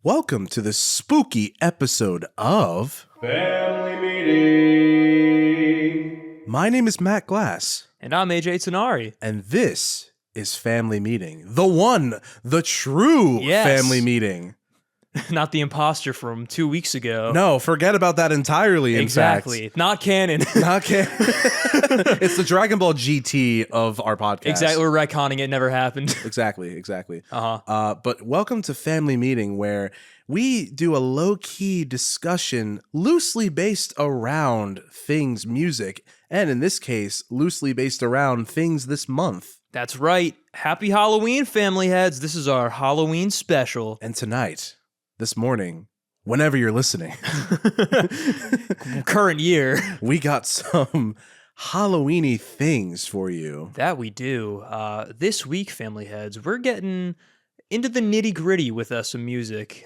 Welcome to this spooky episode of Family Meeting. My name is Matt Glass. And I'm AJ Tanari. And this is Family Meeting. The one, the true Family Meeting. Not the imposter from 2 weeks ago. No, forget about that entirely, Exactly. Not canon. Not canon. It's the Dragon Ball GT of our podcast. Exactly. We're retconning it. Never happened. Exactly. Uh-huh. But welcome to Family Meeting, where we do a low-key discussion loosely based around things music, and in this case, loosely based around things this month. That's right. Happy Halloween, family heads. This is our Halloween special. And tonight, this morning, whenever you're listening, Current year. we got some Halloween-y things for you. That we do. This week, family heads, we're getting into the nitty-gritty with some music.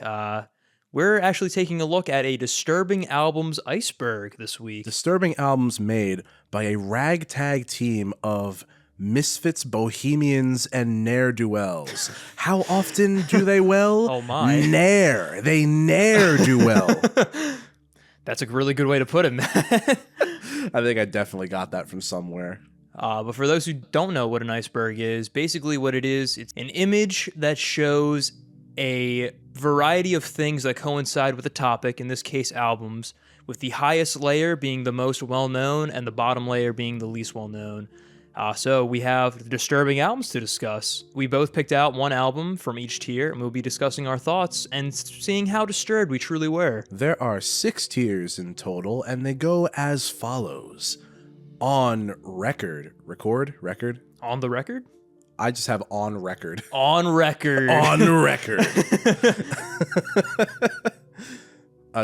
We're actually taking a look at a Disturbing Albums Iceberg this week. Disturbing albums made by a ragtag team of misfits, bohemians, and ne'er-do-wells. How often do they well? Oh my. Ne'er. They ne'er do well. That's a really good way to put it, Matt. I think I definitely got that from somewhere. But for those who don't know what an iceberg is, basically what it is, it's an image that shows a variety of things that coincide with the topic, in this case albums, with the highest layer being the most well-known and the bottom layer being the least well-known. So we have the Disturbing albums to discuss. We both picked out one album from each tier, and we'll be discussing our thoughts and seeing how disturbed we truly were. There are 6 tiers in total, and they go as follows. On record. Record? On the record? I just have on record. On record. On record.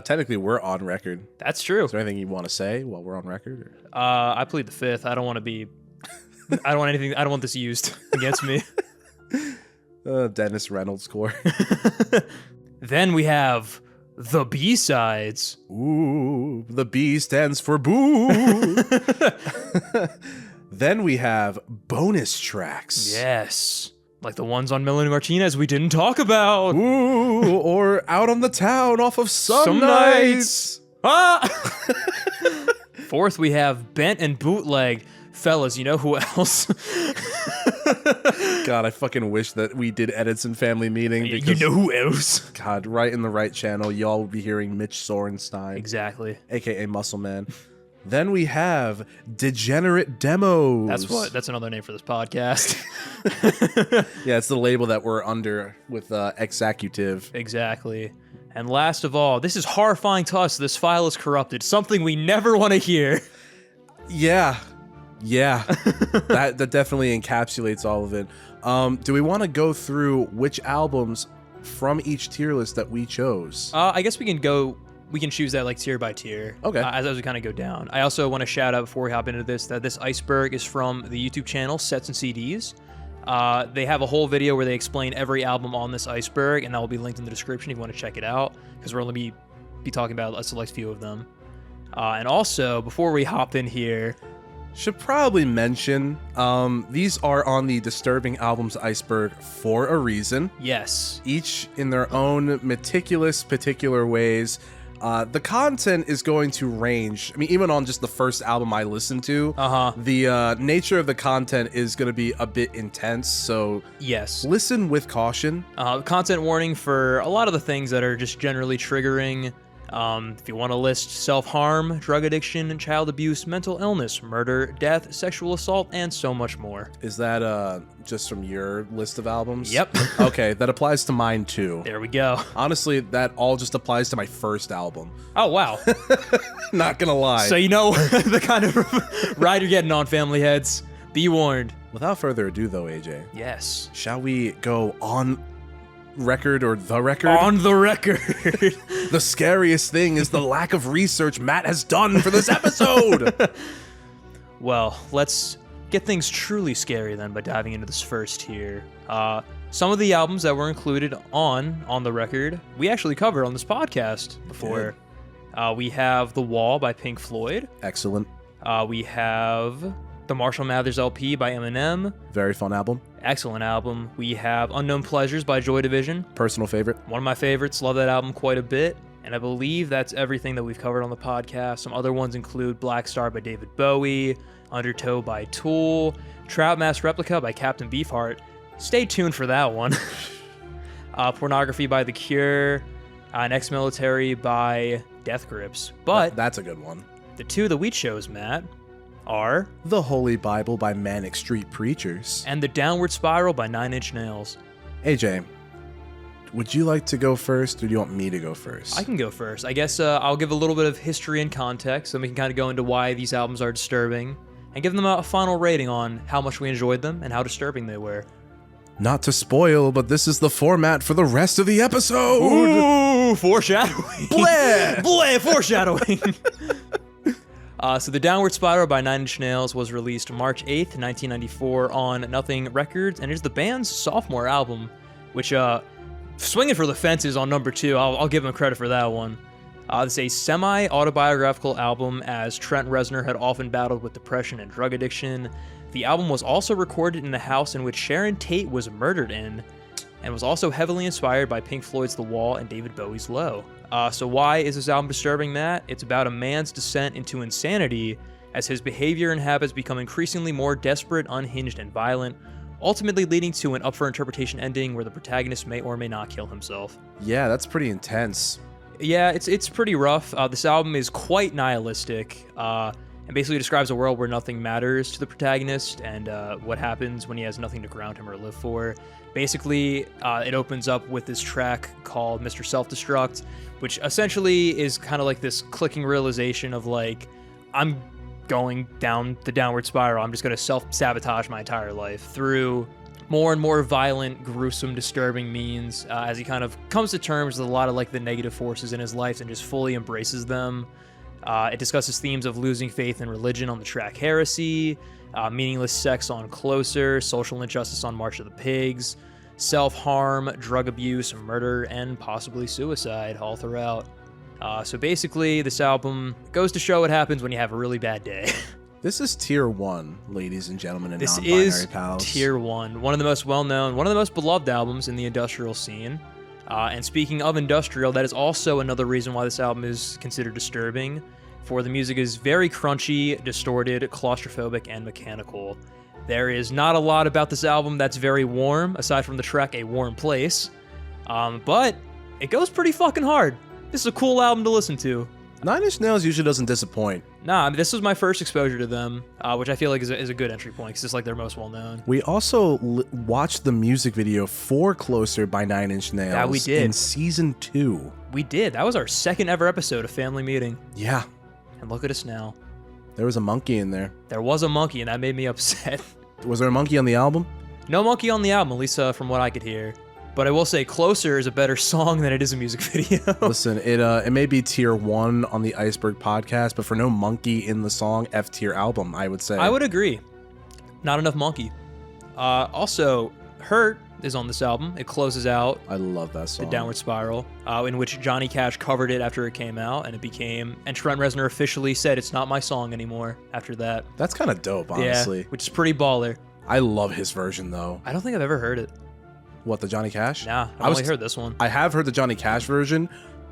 Technically, we're on record. That's true. Is there anything you want to say while we're on record? I plead the fifth. I don't want to be... I don't want anything... I don't want this used against me. Dennis Reynolds score. Then we have the B-sides. Ooh, the B stands for boo. Then we have bonus tracks. Yes. Like the ones on Melanie Martinez we didn't talk about. Ooh, or Out on the Town off of Some Nights. Ah! Fourth, we have Bent and Bootleg. Fellas, you know who else? God, I fucking wish that we did edits in Family Meeting. Because, you know who else? God, right in the right channel, y'all will be hearing Mitch Sorenstein. Exactly. A.K.A. Muscle Man. Then we have Degenerate Demos. That's another name for this podcast. Yeah, it's the label that we're under with Executive. Exactly. And last of all, this is horrifying to us. This file is corrupted. Something we never want to hear. Yeah. that definitely encapsulates all of it. Do we want to go through which albums from each tier list that we chose? I guess we can choose that like tier by tier. Okay. As we kind of go down. I also want to shout out before we hop into this that this iceberg is from the YouTube channel Sets and CDs. They have a whole video where they explain every album on this iceberg, and that will be linked in the description if you want to check it out, because we're only be talking about a select few of them. And also, before we hop in here, should probably mention, these are on the Disturbing Albums Iceberg for a reason. yes, Each in their own meticulous, particular ways. The content is going to range. I mean, even on just the first album I listened to, the nature of the content is going to be a bit intense, so yes. listen with caution. Content warning for a lot of the things that are just generally triggering. If you want to list self-harm, drug addiction, child abuse, mental illness, murder, death, sexual assault, and so much more. Is that just from your list of albums? Yep. Okay, that applies to mine too. There we go. Honestly, that all just applies to my first album. Oh, wow. Not gonna lie. So you know the kind of ride you're getting on, family heads. Be warned. Without further ado though, AJ, Yes. shall we go on record or the record? On the record. The scariest thing is the lack of research Matt has done for this episode. Well, let's get things truly scary then by diving into this first tier. Some of the albums that were included on the record, we actually covered on this podcast before. We have The Wall by Pink Floyd. Excellent. We have The Marshall Mathers LP by Eminem. Very fun album. Excellent album. We have Unknown Pleasures by Joy Division. Personal favorite. One of my favorites. Love that album quite a bit. And I believe that's everything that we've covered on the podcast. Some other ones include Black Star by David Bowie, Undertow by Tool, Trout Mask Replica by Captain Beefheart. Stay tuned for that one. Pornography by The Cure, and Ex-Military by Death Grips. But that's a good one. The two that we chose, Matt, are The Holy Bible by Manic Street Preachers and The Downward Spiral by 9 Inch Nails. AJ, would you like to go first, or do you want me to go first? I can go first. I guess I'll give a little bit of history and context, so we can kind of go into why these albums are disturbing, and give them a final rating on how much we enjoyed them and how disturbing they were. Not to spoil, but this is the format for the rest of the episode. Ooh, foreshadowing. Bleh! Bleh, foreshadowing. So The Downward Spiral by 9 Inch Nails was released March 8th, 1994 on Nothing Records, and it is the band's sophomore album, which, swinging for the fences on number 2, I'll give them credit for that one. It's a semi-autobiographical album, as Trent Reznor had often battled with depression and drug addiction. The album was also recorded in the house in which Sharon Tate was murdered in, and was also heavily inspired by Pink Floyd's The Wall and David Bowie's Low. So why is this album disturbing, Matt? It's about a man's descent into insanity as his behavior and habits become increasingly more desperate, unhinged, and violent, ultimately leading to an up-for-interpretation ending where the protagonist may or may not kill himself. Yeah, that's pretty intense. Yeah, it's pretty rough. This album is quite nihilistic, and basically describes a world where nothing matters to the protagonist, and what happens when he has nothing to ground him or live for. Basically, it opens up with this track called Mr. Self-Destruct, which essentially is kind of like this clicking realization of like, I'm going down the downward spiral. I'm just going to self-sabotage my entire life through more and more violent, gruesome, disturbing means, as he kind of comes to terms with a lot of like the negative forces in his life and just fully embraces them. It discusses themes of losing faith in religion on the track Heresy, meaningless sex on Closer, social injustice on March of the Pigs, self-harm, drug abuse, murder, and possibly suicide all throughout. So basically, this album goes to show what happens when you have a really bad day. This is tier 1, ladies and gentlemen, and this non-binary is pals. tier 1. One of the most well-known, one of the most beloved albums in the industrial scene. And speaking of industrial, that is also another reason why this album is considered disturbing, for the music is very crunchy, distorted, claustrophobic, and mechanical. There is not a lot about this album that's very warm, aside from the track A Warm Place, but it goes pretty fucking hard. This is a cool album to listen to. 9 Inch Nails usually doesn't disappoint. Nah, I mean, this was my first exposure to them, which I feel like is a good entry point, because it's like their most well-known. We also watched the music video for Closer by 9 Inch Nails. Yeah, we did. In season 2. We did. That was our second ever episode of Family Meeting. Yeah. And look at us now. There was a monkey in there. There was a monkey, and that made me upset. Was there a monkey on the album? No monkey on the album, at least from what I could hear. But I will say, Closer is a better song than it is a music video. Listen, it may be tier 1 on the Iceberg podcast, but for no monkey in the song, F tier album, I would say. I would agree. Not enough monkey. Also, Hurt is on this album. It closes out I love that song. The Downward Spiral, in which Johnny Cash covered it after it came out, and and Trent Reznor officially said it's not my song anymore after that. That's kind of dope, honestly. Yeah, which is pretty baller. I love his version, though. I don't think I've ever heard it. What, the Johnny Cash? Nah, I've only heard this one. I have heard the Johnny Cash version.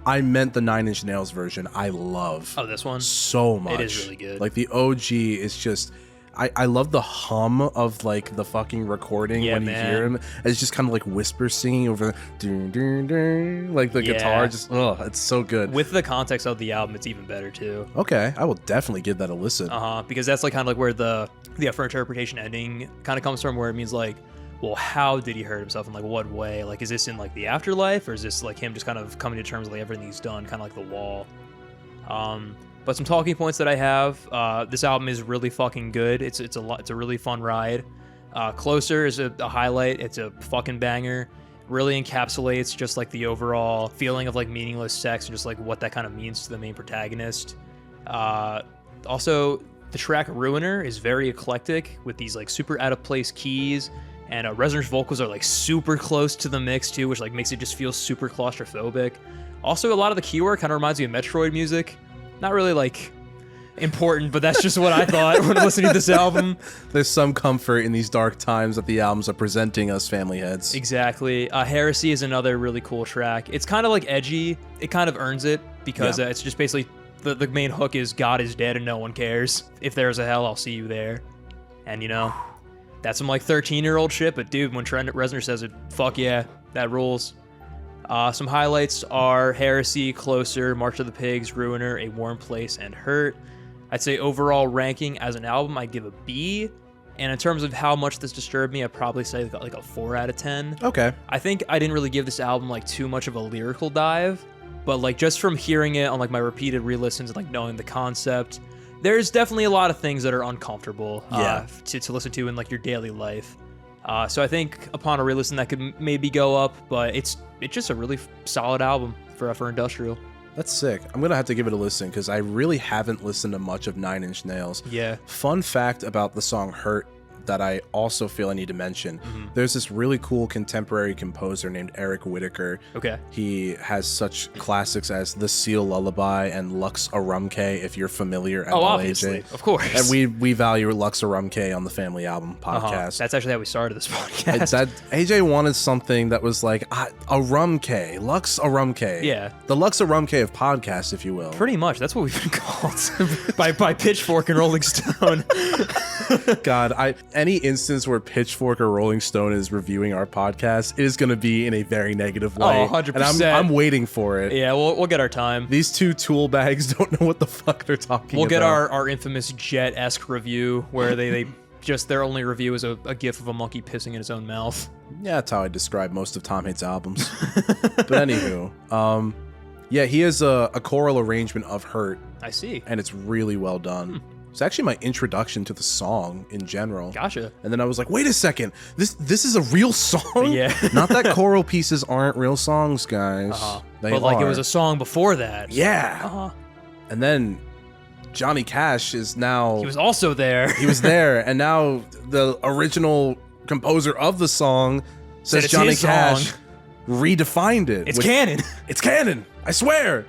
I meant the 9 Inch Nails version. I love this one so much. It is really good. Like, the OG is just... I love the hum of, like, the fucking recording when you hear him. It's just kind of like whisper singing over like the guitar. Just, it's so good. With the context of the album, it's even better, too. Okay, I will definitely give that a listen. Because that's, like, kind of like where the up for interpretation ending kind of comes from, where it means, like, well, how did he hurt himself? In like what way? Like, is this in like the afterlife, or is this like him just kind of coming to terms with like everything he's done, kind of like The Wall? But some talking points that I have. This album is really fucking good. It's a really fun ride. Closer is a highlight. It's a fucking banger. Really encapsulates just like the overall feeling of like meaningless sex and just like what that kind of means to the main protagonist. Also, the track Ruiner is very eclectic with these like super out of place keys. And Reznor's vocals are like super close to the mix too, which like makes it just feel super claustrophobic. Also, a lot of the keywork kind of reminds me of Metroid music. Not really like important, but that's just what I thought when listening to this album. There's some comfort in these dark times that the albums are presenting us family heads. Exactly. Heresy is another really cool track. It's kind of like edgy. It kind of earns it because it's just basically the main hook is God is dead and no one cares. If there's a hell, I'll see you there. And, you know, that's some like 13-year-old shit, but dude, when Trent Reznor says it, fuck yeah, that rules. Some highlights are Heresy, Closer, March of the Pigs, Ruiner, A Warm Place, and Hurt. I'd say overall ranking as an album, I'd give a B. And in terms of how much this disturbed me, I'd probably say like a 4 out of 10. Okay. I think I didn't really give this album like too much of a lyrical dive, but like just from hearing it on like my repeated re-listens and like knowing the concept, there's definitely a lot of things that are uncomfortable to listen to in like your daily life. So I think upon a re-listen that could maybe go up, but it's just a really solid album for industrial. That's sick. I'm gonna have to give it a listen because I really haven't listened to much of Nine Inch Nails. Yeah. Fun fact about the song Hurt that I also feel I need to mention. There's this really cool contemporary composer named Eric Whitaker. Okay. He has such classics as The Seal Lullaby and Lux Arumke, if you're familiar at all, obviously. AJ. Of course. And we value Lux Arumke on the Family Album podcast. That's actually how we started this podcast. That AJ wanted something that was like Arumke, Lux Arumke. Yeah. The Lux Arumke of podcasts, if you will. Pretty much. That's what we've been called by Pitchfork and Rolling Stone. God, any instance where Pitchfork or Rolling Stone is reviewing our podcast, it is going to be in a very negative way. 100%. And I'm waiting for it. Yeah, we'll get our time. These two tool bags don't know what the fuck they're talking about. We'll get our infamous Jet-esque review where they just their only review is a gif of a monkey pissing in his own mouth. Yeah, that's how I describe most of Tom Hate's albums. But anywho, yeah, he has a choral arrangement of Hurt. I see. And it's really well done. It's actually my introduction to the song in general. Gotcha. And then I was like, wait a second, this is a real song? Yeah. Not that choral pieces aren't real songs, guys. But like it was a song before that. Yeah. And then Johnny Cash is now... He was also there. He was there, and now the original composer of the song says Johnny Cash redefined it. It's canon. It's canon. I swear.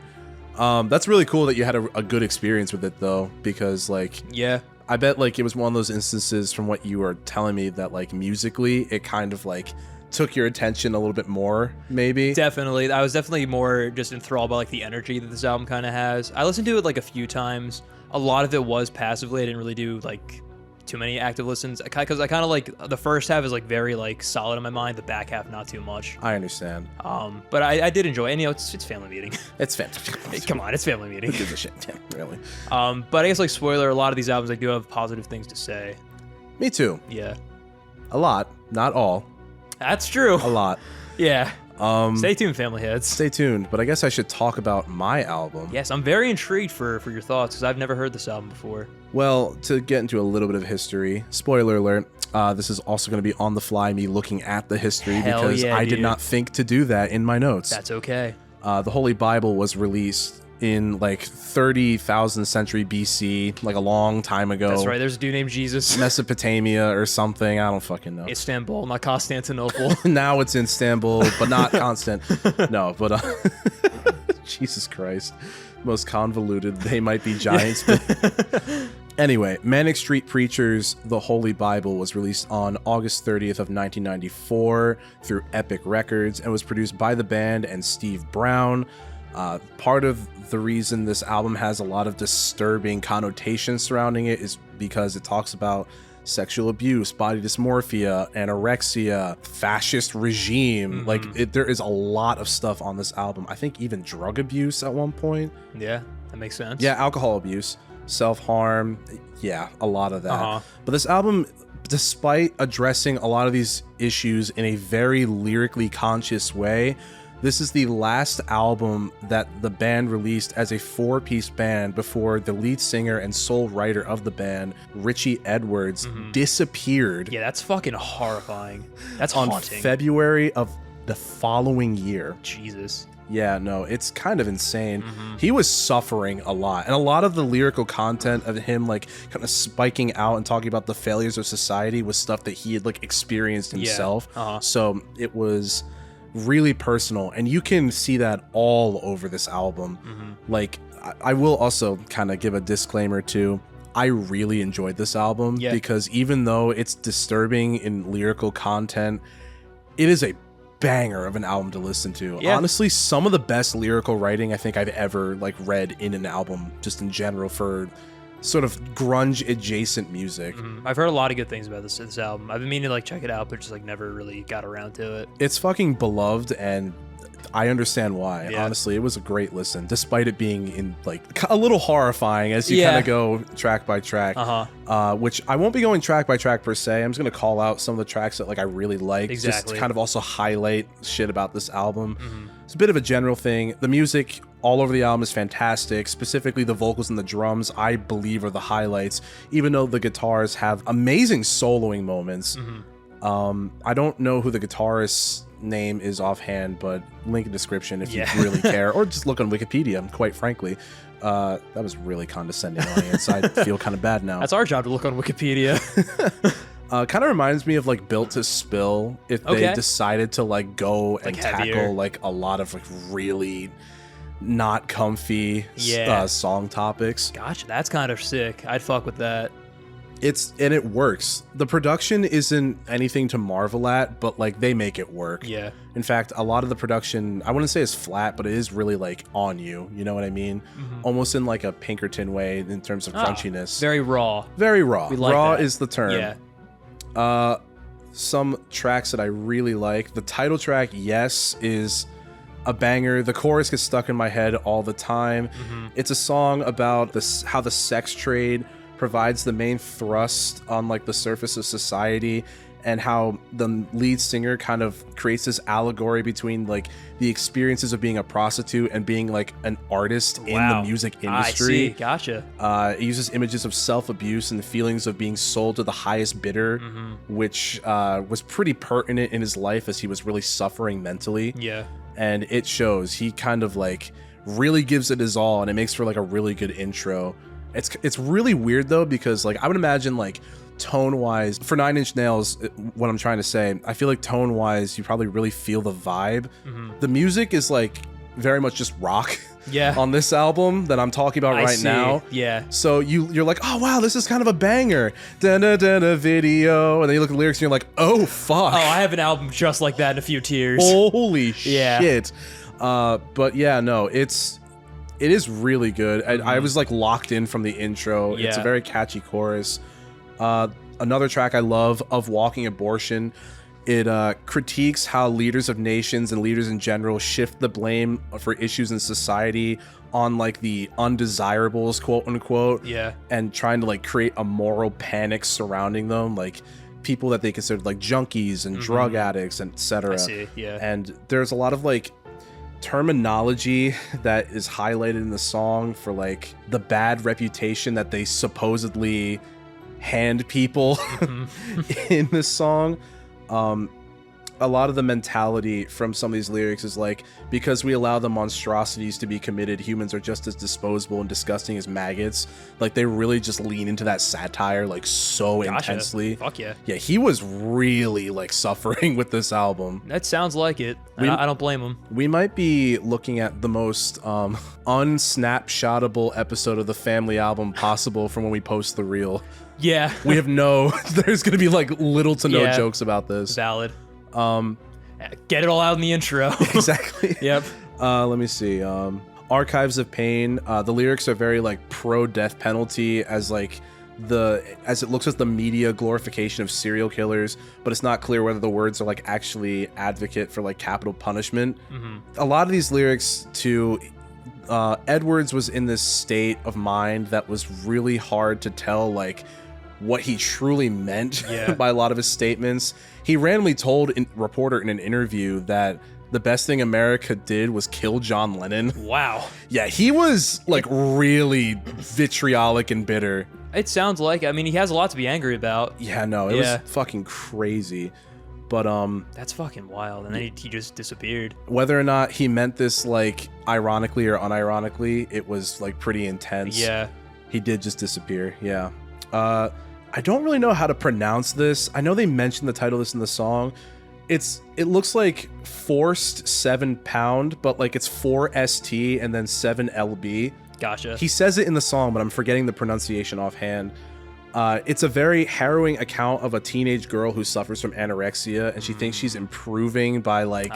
That's really cool that you had a good experience with it, though, because, like... Yeah. I bet, like, it was one of those instances from what you were telling me that, like, musically, it kind of, like, took your attention a little bit more, maybe. Definitely. I was definitely more just enthralled by, like, the energy that this album kind of has. I listened to it, like, a few times. A lot of it was passively. I didn't really do, like... too many active listens because I kind of like the first half is like very like solid in my mind, the back half not too much. I understand. But I did enjoy it. And, you know, it's family meeting. It's fantastic. Come on, it's family meeting. Who gives a shit? Yeah, really. But I guess like spoiler, a lot of these albums I do have positive things to say. Me too. Yeah. A lot, not all. That's true. A lot. Yeah. Stay tuned, family heads. Stay tuned, but I guess I should talk about my album. Yes, I'm very intrigued for your thoughts because I've never heard this album before. Well, to get into a little bit of history, spoiler alert, this is also going to be on the fly, me looking at the history because I did not think to do that in my notes. That's okay. The Holy Bible was released in like 30,000 century BC, like a long time ago. That's right. There's a dude named Jesus. Mesopotamia or something. I don't fucking know. Istanbul, not Constantinople. Now it's in Istanbul, but not Constant. No, but Jesus Christ. Most convoluted. They might be giants. But anyway, Manic Street Preachers' The Holy Bible was released on August 30th of 1994 through Epic Records and was produced by the band and Steve Brown. Part of the reason this album has a lot of disturbing connotations surrounding it is because it talks about sexual abuse, body dysmorphia, anorexia, fascist regime. Like, there is a lot of stuff on this album. I think even drug abuse at one point. Yeah, that makes sense. Yeah, alcohol abuse, self-harm. Yeah, a lot of that. But this album, despite addressing a lot of these issues in a very lyrically conscious way, this is the last album that the band released as a 4-piece band before the lead singer and sole writer of the band, Richie Edwards, disappeared. Yeah, that's fucking horrifying. That's on haunting. February of the following year. Jesus. Yeah, no, it's kind of insane. He was suffering a lot. And a lot of the lyrical content of him, like, kind of spiking out and talking about the failures of society was stuff that he had, like, experienced himself. So it was really personal, and you can see that all over this album. Like, I will also kind of give a disclaimer too. I really enjoyed this album because even though it's disturbing in lyrical content, it is a banger of an album to listen to. Honestly, some of the best lyrical writing I think I've ever like read in an album, just in general, for sort of grunge adjacent music. I've heard a lot of good things about this album. I've been meaning to like check it out, but just like never really got around to it. It's fucking beloved, and I understand why. Honestly, it was a great listen, despite it being in like a little horrifying as you kind of go track by track. Which I won't be going track by track per se. I'm just gonna call out some of the tracks that like I really like, just to kind of also highlight shit about this album. It's a bit of a general thing. The music all over the album is fantastic. Specifically, the vocals and the drums, I believe, are the highlights. Even though the guitars have amazing soloing moments. I don't know who the guitarist's name is offhand, but link in description if you really care, or just look on Wikipedia, quite frankly. That was really condescending, audience. I feel kind of bad now. That's our job to look on Wikipedia. Kind of reminds me of like Built to Spill if they decided to like go and tackle like a lot of like really not comfy song topics. Gotcha, that's kind of sick. I'd fuck with that. And it works. The production isn't anything to marvel at, but like they make it work. In fact, a lot of the production, I wouldn't say is flat, but it is really like on you. You know what I mean? Almost in like a Pinkerton way in terms of crunchiness. Very raw. Very raw. We like raw that. is the term. Some tracks that I really like. The title track, Yes, is a banger. The chorus gets stuck in my head all the time. It's a song about how the sex trade provides the main thrust on like the surface of society, and how the lead singer kind of creates this allegory between like the experiences of being a prostitute and being like an artist in the music industry. I see. Gotcha. It uses images of self-abuse and the feelings of being sold to the highest bidder, which was pretty pertinent in his life as he was really suffering mentally. And it shows. He kind of like really gives it his all, and it makes for like a really good intro. It's really weird though, because like I would imagine like tone wise for 9 Inch Nails, what I'm trying to say, I feel like tone wise you probably really feel the vibe. The music is like very much just rock on this album that I'm talking about right now. So you're like, oh wow, this is kind of a banger. Da-da-da-da video, and then you look at the lyrics and you're like, oh fuck. Oh, I have an album just like that in a few tears. Holy shit. But yeah, no, it is really good. I was like locked in from the intro. It's a very catchy chorus. Another track I love, Of Walking Abortion. It critiques how leaders of nations and leaders in general shift the blame for issues in society on like the undesirables, quote unquote. And trying to like create a moral panic surrounding them, like people that they consider like junkies and drug addicts, and etc. I see. And there's a lot of like terminology that is highlighted in the song for like the bad reputation that they supposedly hand people in this song. A lot of the mentality from some of these lyrics is like, because we allow the monstrosities to be committed, humans are just as disposable and disgusting as maggots. Like they really just lean into that satire like so intensely. Fuck yeah. Yeah, he was really like suffering with this album. That sounds like it. I don't blame him. We might be looking at the most unsnapshotable episode of the Family album possible from when we post the reel. Yeah. We have there's gonna be like little to no jokes about this. Valid. Get it all out in the intro. Exactly. Yep. Let me see. Archives of Pain. The lyrics are very like pro death penalty, as like as it looks at the media glorification of serial killers, but it's not clear whether the words are like actually advocate for like capital punishment. A lot of these lyrics too, Edwards was in this state of mind that was really hard to tell like what he truly meant by a lot of his statements. He randomly told a reporter in an interview that the best thing America did was kill John Lennon. Wow. Yeah, he was like really vitriolic and bitter. It sounds like, I mean, he has a lot to be angry about. Yeah, no, it was fucking crazy. But that's fucking wild. And then he just disappeared. Whether or not he meant this like ironically or unironically, it was like pretty intense. Yeah. He did just disappear. Yeah. I don't really know how to pronounce this. I know they mentioned the title of this in the song. It looks like forced 7 pound, but like it's 4 ST and then 7 LB. Gotcha. He says it in the song, but I'm forgetting the pronunciation offhand. It's a very harrowing account of a teenage girl who suffers from anorexia, and she thinks she's improving by like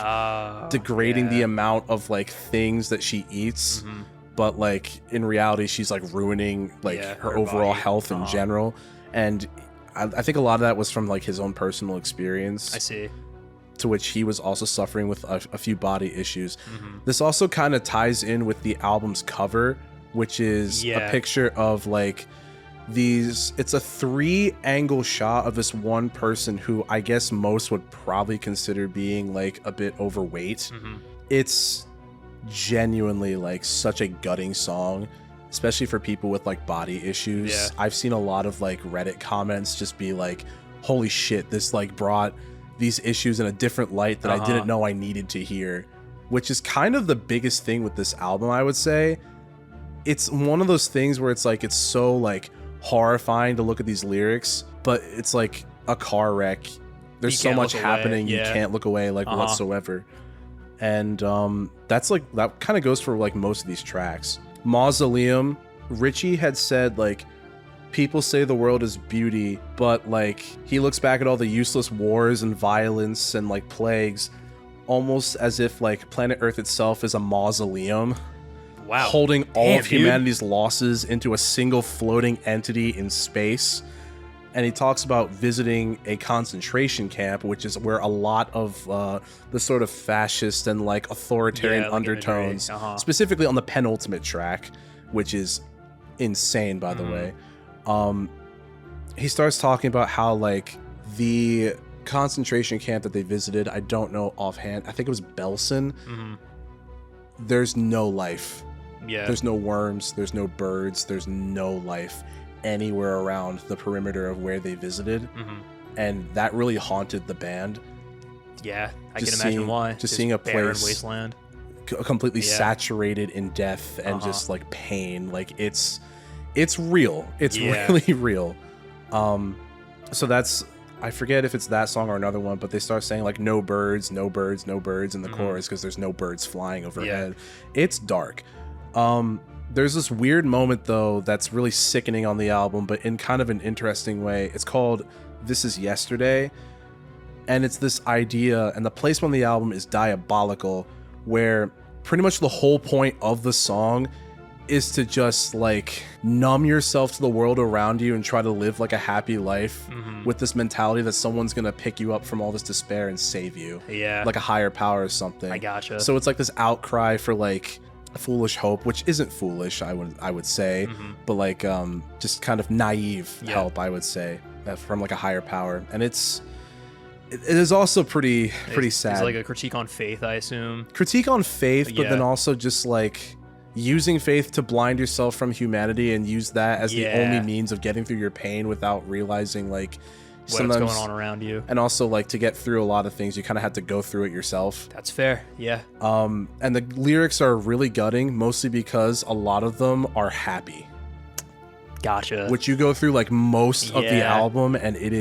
degrading the amount of like things that she eats. But like in reality, she's like ruining like her overall health in general. And I think a lot of that was from like his own personal experience. I see. To which he was also suffering with a few body issues. This also kind of ties in with the album's cover, which is a picture of like it's a 3-angle shot of this one person who I guess most would probably consider being like a bit overweight. It's genuinely like such a gutting song, especially for people with like body issues. I've seen a lot of like Reddit comments just be like, holy shit, this like brought these issues in a different light that I didn't know I needed to hear, which is kind of the biggest thing with this album, I would say. It's one of those things where it's like, it's so like horrifying to look at these lyrics, but it's like a car wreck. There's so much happening, you can't look away like whatsoever. And that's like, that kind of goes for like most of these tracks. Mausoleum, Richie had said like, people say the world is beauty, but like he looks back at all the useless wars and violence and like plagues, almost as if like planet Earth itself is a mausoleum. Wow. Holding all of humanity's losses into a single floating entity in space. And he talks about visiting a concentration camp, which is where a lot of the sort of fascist and like authoritarian undertones, specifically on the penultimate track, which is insane, by the way. He starts talking about how like the concentration camp that they visited, I don't know offhand, I think it was Belsen. There's no life. There's no worms, there's no birds, there's no life anywhere around the perimeter of where they visited. And that really haunted the band. I can imagine why. Just seeing a place wasteland completely saturated in death and just like pain, like it's real. It's really real. So that's, I forget if it's that song or another one, but they start saying like no birds, no birds, no birds in the chorus because there's no birds flying overhead. It's dark. There's this weird moment though that's really sickening on the album, but in kind of an interesting way. It's called This Is Yesterday, and it's this idea, and the placement on the album is diabolical, where pretty much the whole point of the song is to just like numb yourself to the world around you and try to live like a happy life with this mentality that someone's gonna pick you up from all this despair and save you, like a higher power or something. I gotcha. So it's like this outcry for like foolish hope, which isn't foolish, I would say, but like just kind of naive help, I would say, from like a higher power. And it is also pretty sad. It's like a critique on faith, I assume. Critique on faith, but then also just like using faith to blind yourself from humanity and use that as the only means of getting through your pain without realizing like what's going on around you. And also like to get through a lot of things, you kind of have to go through it yourself. That's fair. And the lyrics are really gutting, mostly because a lot of them are happy. Gotcha. Which you go through like most of the album, and it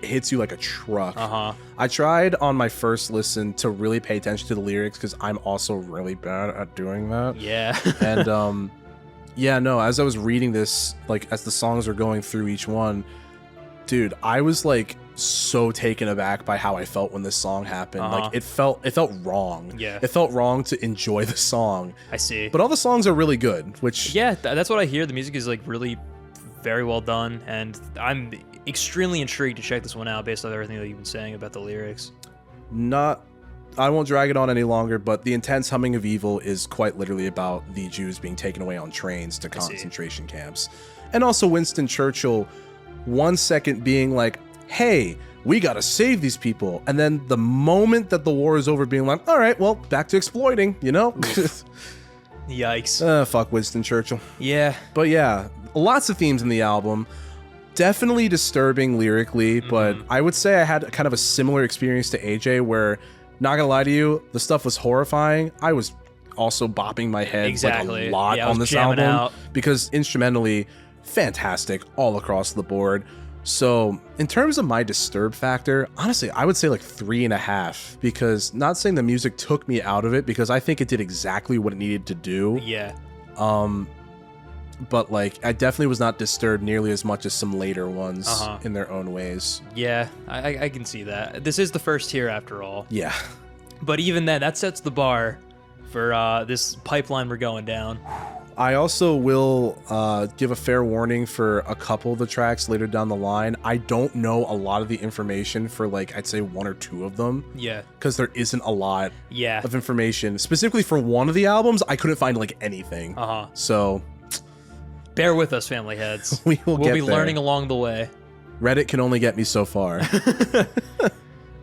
hits you like a truck. I tried on my first listen to really pay attention to the lyrics because I'm also really bad at doing that. And as I was reading this, like as the songs are going through each one, dude, I was like so taken aback by how I felt when this song happened. Like it felt wrong. It felt wrong to enjoy the song. I see. But all the songs are really good, which that's what I hear. The music is like really very well done, and I'm extremely intrigued to check this one out based on everything that you've been saying about the lyrics. I won't drag it on any longer, but The Intense Humming of Evil is quite literally about the Jews being taken away on trains to concentration camps. And also Winston Churchill 1 second being like, hey, we gotta save these people. And then the moment that the war is over being like, all right, well, back to exploiting, you know? Yikes. Fuck Winston Churchill. But lots of themes in the album. Definitely disturbing lyrically, but I would say I had kind of a similar experience to AJ where, not gonna lie to you, the stuff was horrifying. I was also bopping my head like a lot on this album because instrumentally, fantastic all across the board. So in terms of my disturb factor, honestly, I would say like 3.5, because not saying the music took me out of it, because I think it did exactly what it needed to do. Yeah. But like, I definitely was not disturbed nearly as much as some later ones in their own ways. Yeah, I can see that. This is the first tier after all. Yeah. But even then, that sets the bar for this pipeline we're going down. I also will give a fair warning for a couple of the tracks later down the line. I don't know a lot of the information for, like, I'd say 1 or 2 of them. Yeah. Because there isn't a lot yeah. of information. Specifically for one of the albums, I couldn't find, like, anything. So bear with us, family heads. We'll be learning along the way. Reddit can only get me so far.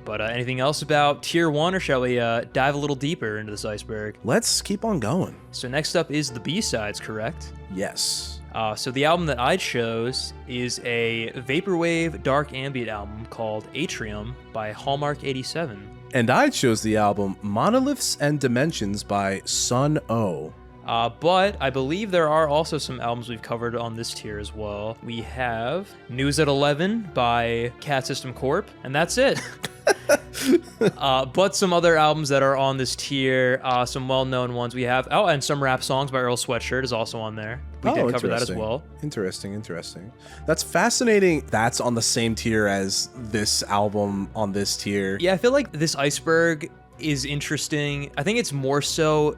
But anything else about Tier 1, or shall we dive a little deeper into this iceberg? Let's keep on going. So next up is the B-sides, correct? Yes. So the album that I chose is a vaporwave dark ambient album called Atrium by Hallmark 87. And I chose the album Monoliths and Dimensions by Sun O. But I believe there are also some albums we've covered on this tier as well. We have News at 11 by Cat System Corp, and that's it. But some other albums that are on this tier, some well-known ones we have. Oh, and some rap songs by Earl Sweatshirt is also on there. We did cover that as well. Interesting. That's fascinating. That's on the same tier as this album on this tier. Yeah, I feel like this iceberg is interesting. I think it's more so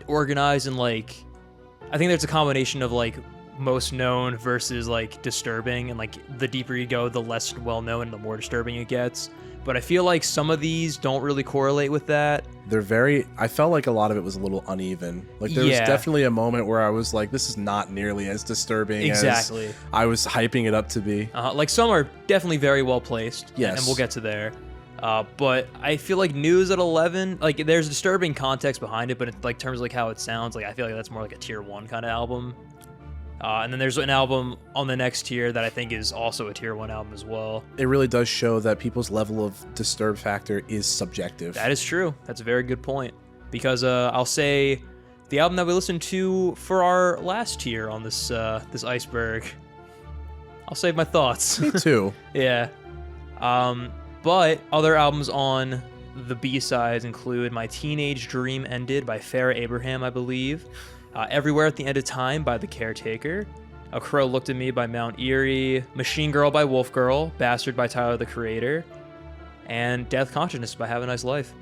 organized in, like, I think there's a combination of, like, most known versus, like, disturbing, and, like, the deeper you go, the less well-known and the more disturbing it gets. But I feel like some of these don't really correlate with that. I felt like a lot of it was a little uneven. Like, there was definitely a moment where I was like, this is not nearly as disturbing as I was hyping it up to be. Like, some are definitely very well placed. Yes. And we'll get to there. But I feel like News at 11, like, there's disturbing context behind it, but in, like, terms of, like, how it sounds, like, I feel like that's more like a tier 1 kind of album. And then there's an album on the next tier that I think is also a tier 1 album as well. It really does show that people's level of disturb factor is subjective. That is true. That's a very good point. Because I'll say the album that we listened to for our last tier on this this iceberg, I'll save my thoughts. Me too. Yeah. But other albums on the B-sides include My Teenage Dream Ended by Farrah Abraham, I believe. Everywhere at the End of Time by The Caretaker. A Crow Looked at Me by Mount Eerie. Machine Girl by Wolf Girl. Bastard by Tyler, the Creator. And Death Consciousness by Have a Nice Life.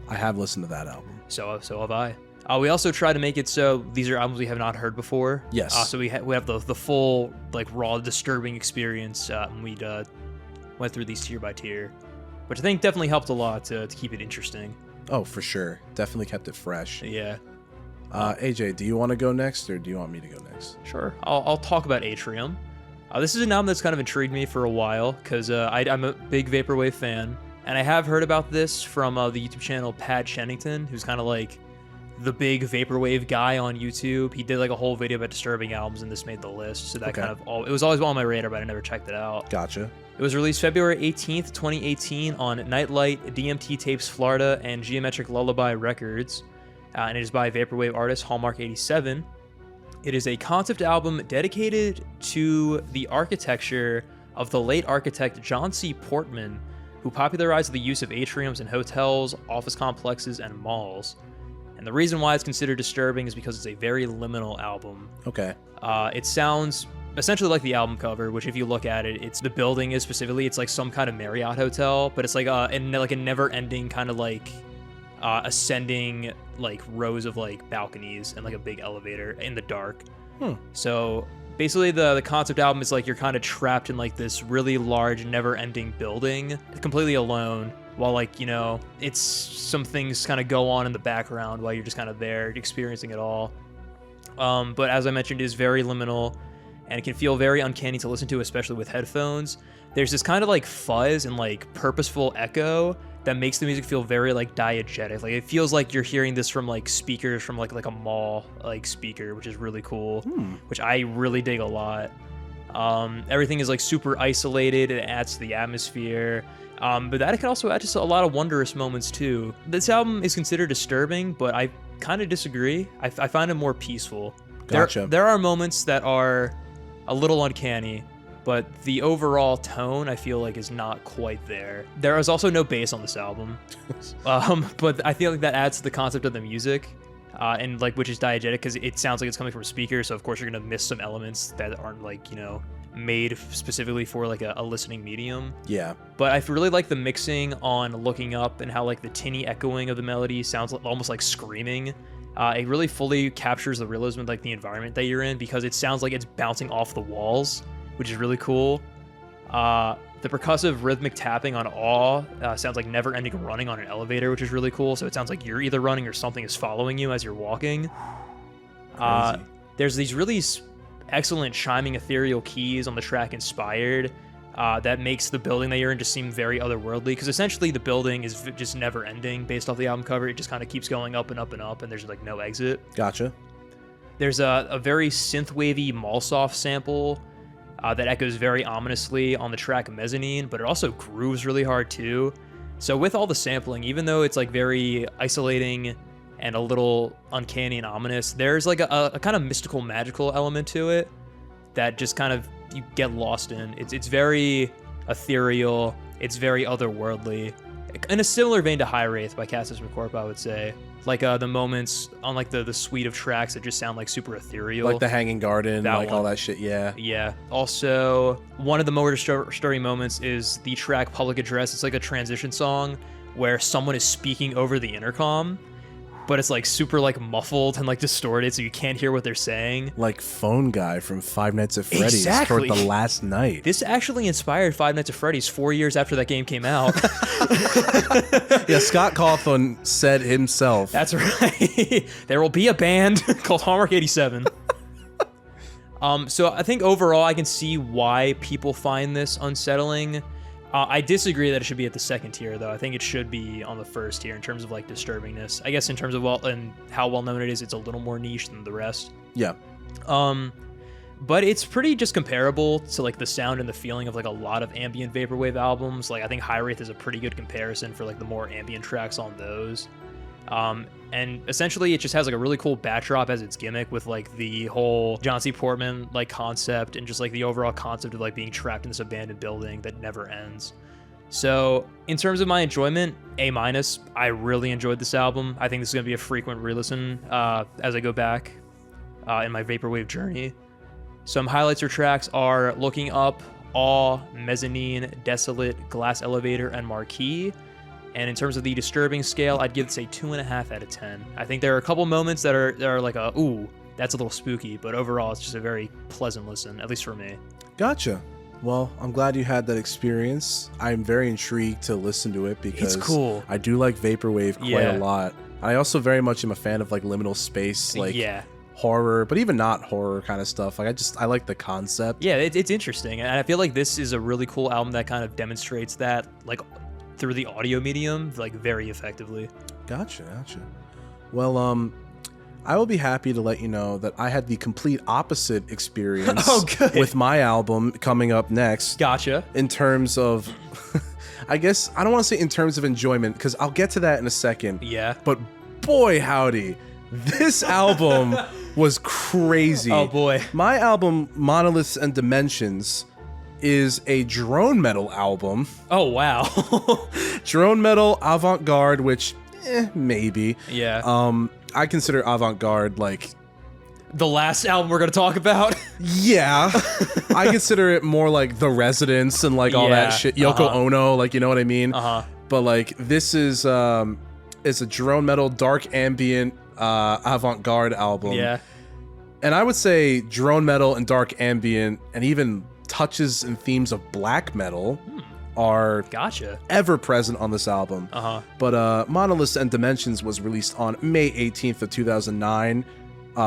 I have listened to that album. So have I. We also try to make it so these are albums we have not heard before. Yes. So we have the full, like, raw, disturbing experience when we went through these tier by tier. Which I think definitely helped a lot to keep it interesting. Oh, for sure. Definitely kept it fresh. Yeah. AJ, do you want to go next, or do you want me to go next? Sure. I'll talk about Atrium. This is an album that's kind of intrigued me for a while, because I'm a big Vaporwave fan, and I have heard about this from the YouTube channel Pat Shennington, who's kind of like the big Vaporwave guy on YouTube. He did like a whole video about disturbing albums, and this made the list, so that it was always on my radar, but I never checked it out. Gotcha. It was released February 18th, 2018 on Nightlight, DMT Tapes Florida, and Geometric Lullaby Records. And it is by Vaporwave artist Hallmark 87. It is a concept album dedicated to the architecture of the late architect John C. Portman, who popularized the use of atriums in hotels, office complexes, and malls. And the reason why it's considered disturbing is because it's a very liminal album. Okay. It sounds essentially like the album cover, which if you look at it, it's the building is specifically, it's like some kind of Marriott hotel, but it's like a never-ending kind of like ascending like rows of like balconies and like a big elevator in the dark. So basically the concept album is like you're kind of trapped in like this really large never-ending building completely alone, while like, you know, it's some things kind of go on in the background while you're just kind of there experiencing it all. But as I mentioned, it is very liminal and it can feel very uncanny to listen to, especially with headphones. There's this kind of like fuzz and like purposeful echo that makes the music feel very like diegetic. Like it feels like you're hearing this from like speakers from like a mall like speaker, which is really cool, which I really dig a lot. Everything is like super isolated. It adds to the atmosphere. But that can also add just a lot of wondrous moments too. This album is considered disturbing, but I kind of disagree. I find it more peaceful. Gotcha. There are moments that are a little uncanny, but the overall tone I feel like is not quite there. There is also no bass on this album, but I feel like that adds to the concept of the music, and like which is diegetic because it sounds like it's coming from a speaker. So of course you're gonna miss some elements that aren't like made specifically for like a listening medium. Yeah. But I really like the mixing on Looking Up and how like the tinny echoing of the melody sounds almost like screaming. It really fully captures the realism of like the environment that you're in because it sounds like it's bouncing off the walls, which is really cool. The percussive rhythmic tapping on Awe sounds like never-ending running on an elevator, which is really cool. So it sounds like you're either running or something is following you as you're walking. There's these really excellent chiming ethereal keys on the track Inspired that makes the building that you're in just seem very otherworldly, because essentially the building is just never ending based off the album cover. It just kind of keeps going up and up and up, and there's like no exit. Gotcha. There's a very synth-wavy Malsoft sample that echoes very ominously on the track Mezzanine, but it also grooves really hard too. So with all the sampling, even though it's like very isolating and a little uncanny and ominous, there's like a kind of mystical, magical element to it that just kind of you get lost in. It's very ethereal. It's very otherworldly. In a similar vein to High Wraith by Cassis McCorp, I would say. Like the moments on like the suite of tracks that just sound like super ethereal. Like the Hanging Garden, That like one. all that shit, yeah. Yeah. Also, one of the more disturbing moments is the track Public Address. It's like a transition song where someone is speaking over the intercom, but it's like super like muffled and like distorted, so you can't hear what they're saying. Like Phone Guy from Five Nights at Freddy's Exactly. for The Last Night. This actually inspired Five Nights at Freddy's 4 years after that game came out. Yeah, Scott Cawthon said himself. That's right. There will be a band called Hallmark 87. So I think overall I can see why people find this unsettling. I disagree that it should be at the second tier, though. I think it should be on the first tier in terms of like disturbingness. I guess in terms of and how well known it is, it's a little more niche than the rest. Yeah. But it's pretty just comparable to like the sound and the feeling of like a lot of ambient vaporwave albums. Like I think High Wraith is a pretty good comparison for like the more ambient tracks on those. And essentially it just has like a really cool backdrop as its gimmick with like the whole John C. Portman like concept and just like the overall concept of like being trapped in this abandoned building that never ends. So in terms of my enjoyment, A-. I really enjoyed this album. I think this is going to be a frequent re-listen as I go back in my vaporwave journey. Some highlights or tracks are Looking Up, Awe, Mezzanine, Desolate, Glass Elevator, and Marquee. And in terms of the disturbing scale, I'd give this a 2.5 out of 10. I think there are a couple moments that are like ooh, that's a little spooky, but overall it's just a very pleasant listen, at least for me. Gotcha. Well, I'm glad you had that experience. I'm very intrigued to listen to it because It's cool. I do like vaporwave quite a lot. I also very much am a fan of like liminal space, like horror, but even not horror kind of stuff. Like I like the concept. Yeah, it's interesting, and I feel like this is a really cool album that kind of demonstrates that, like through the audio medium, like very effectively. Gotcha. Well, I will be happy to let you know that I had the complete opposite experience with my album coming up next. Gotcha. In terms of, I guess, I don't want to say in terms of enjoyment, because I'll get to that in a second. Yeah. But boy, howdy, this album was crazy. Oh, boy. My album, Monoliths and Dimensions, is a drone metal album. Oh, wow. Drone metal, avant-garde, which, maybe. Yeah. I consider avant-garde like the last album we're gonna talk about. Yeah. I consider it more like The Residents and like all that shit. Yoko Ono, like, you know what I mean? But like this is it's a drone metal, dark ambient, avant-garde album. Yeah. And I would say drone metal and dark ambient and even touches and themes of black metal are ever present on this album. But Monoliths and Dimensions was released on May 18th of 2009.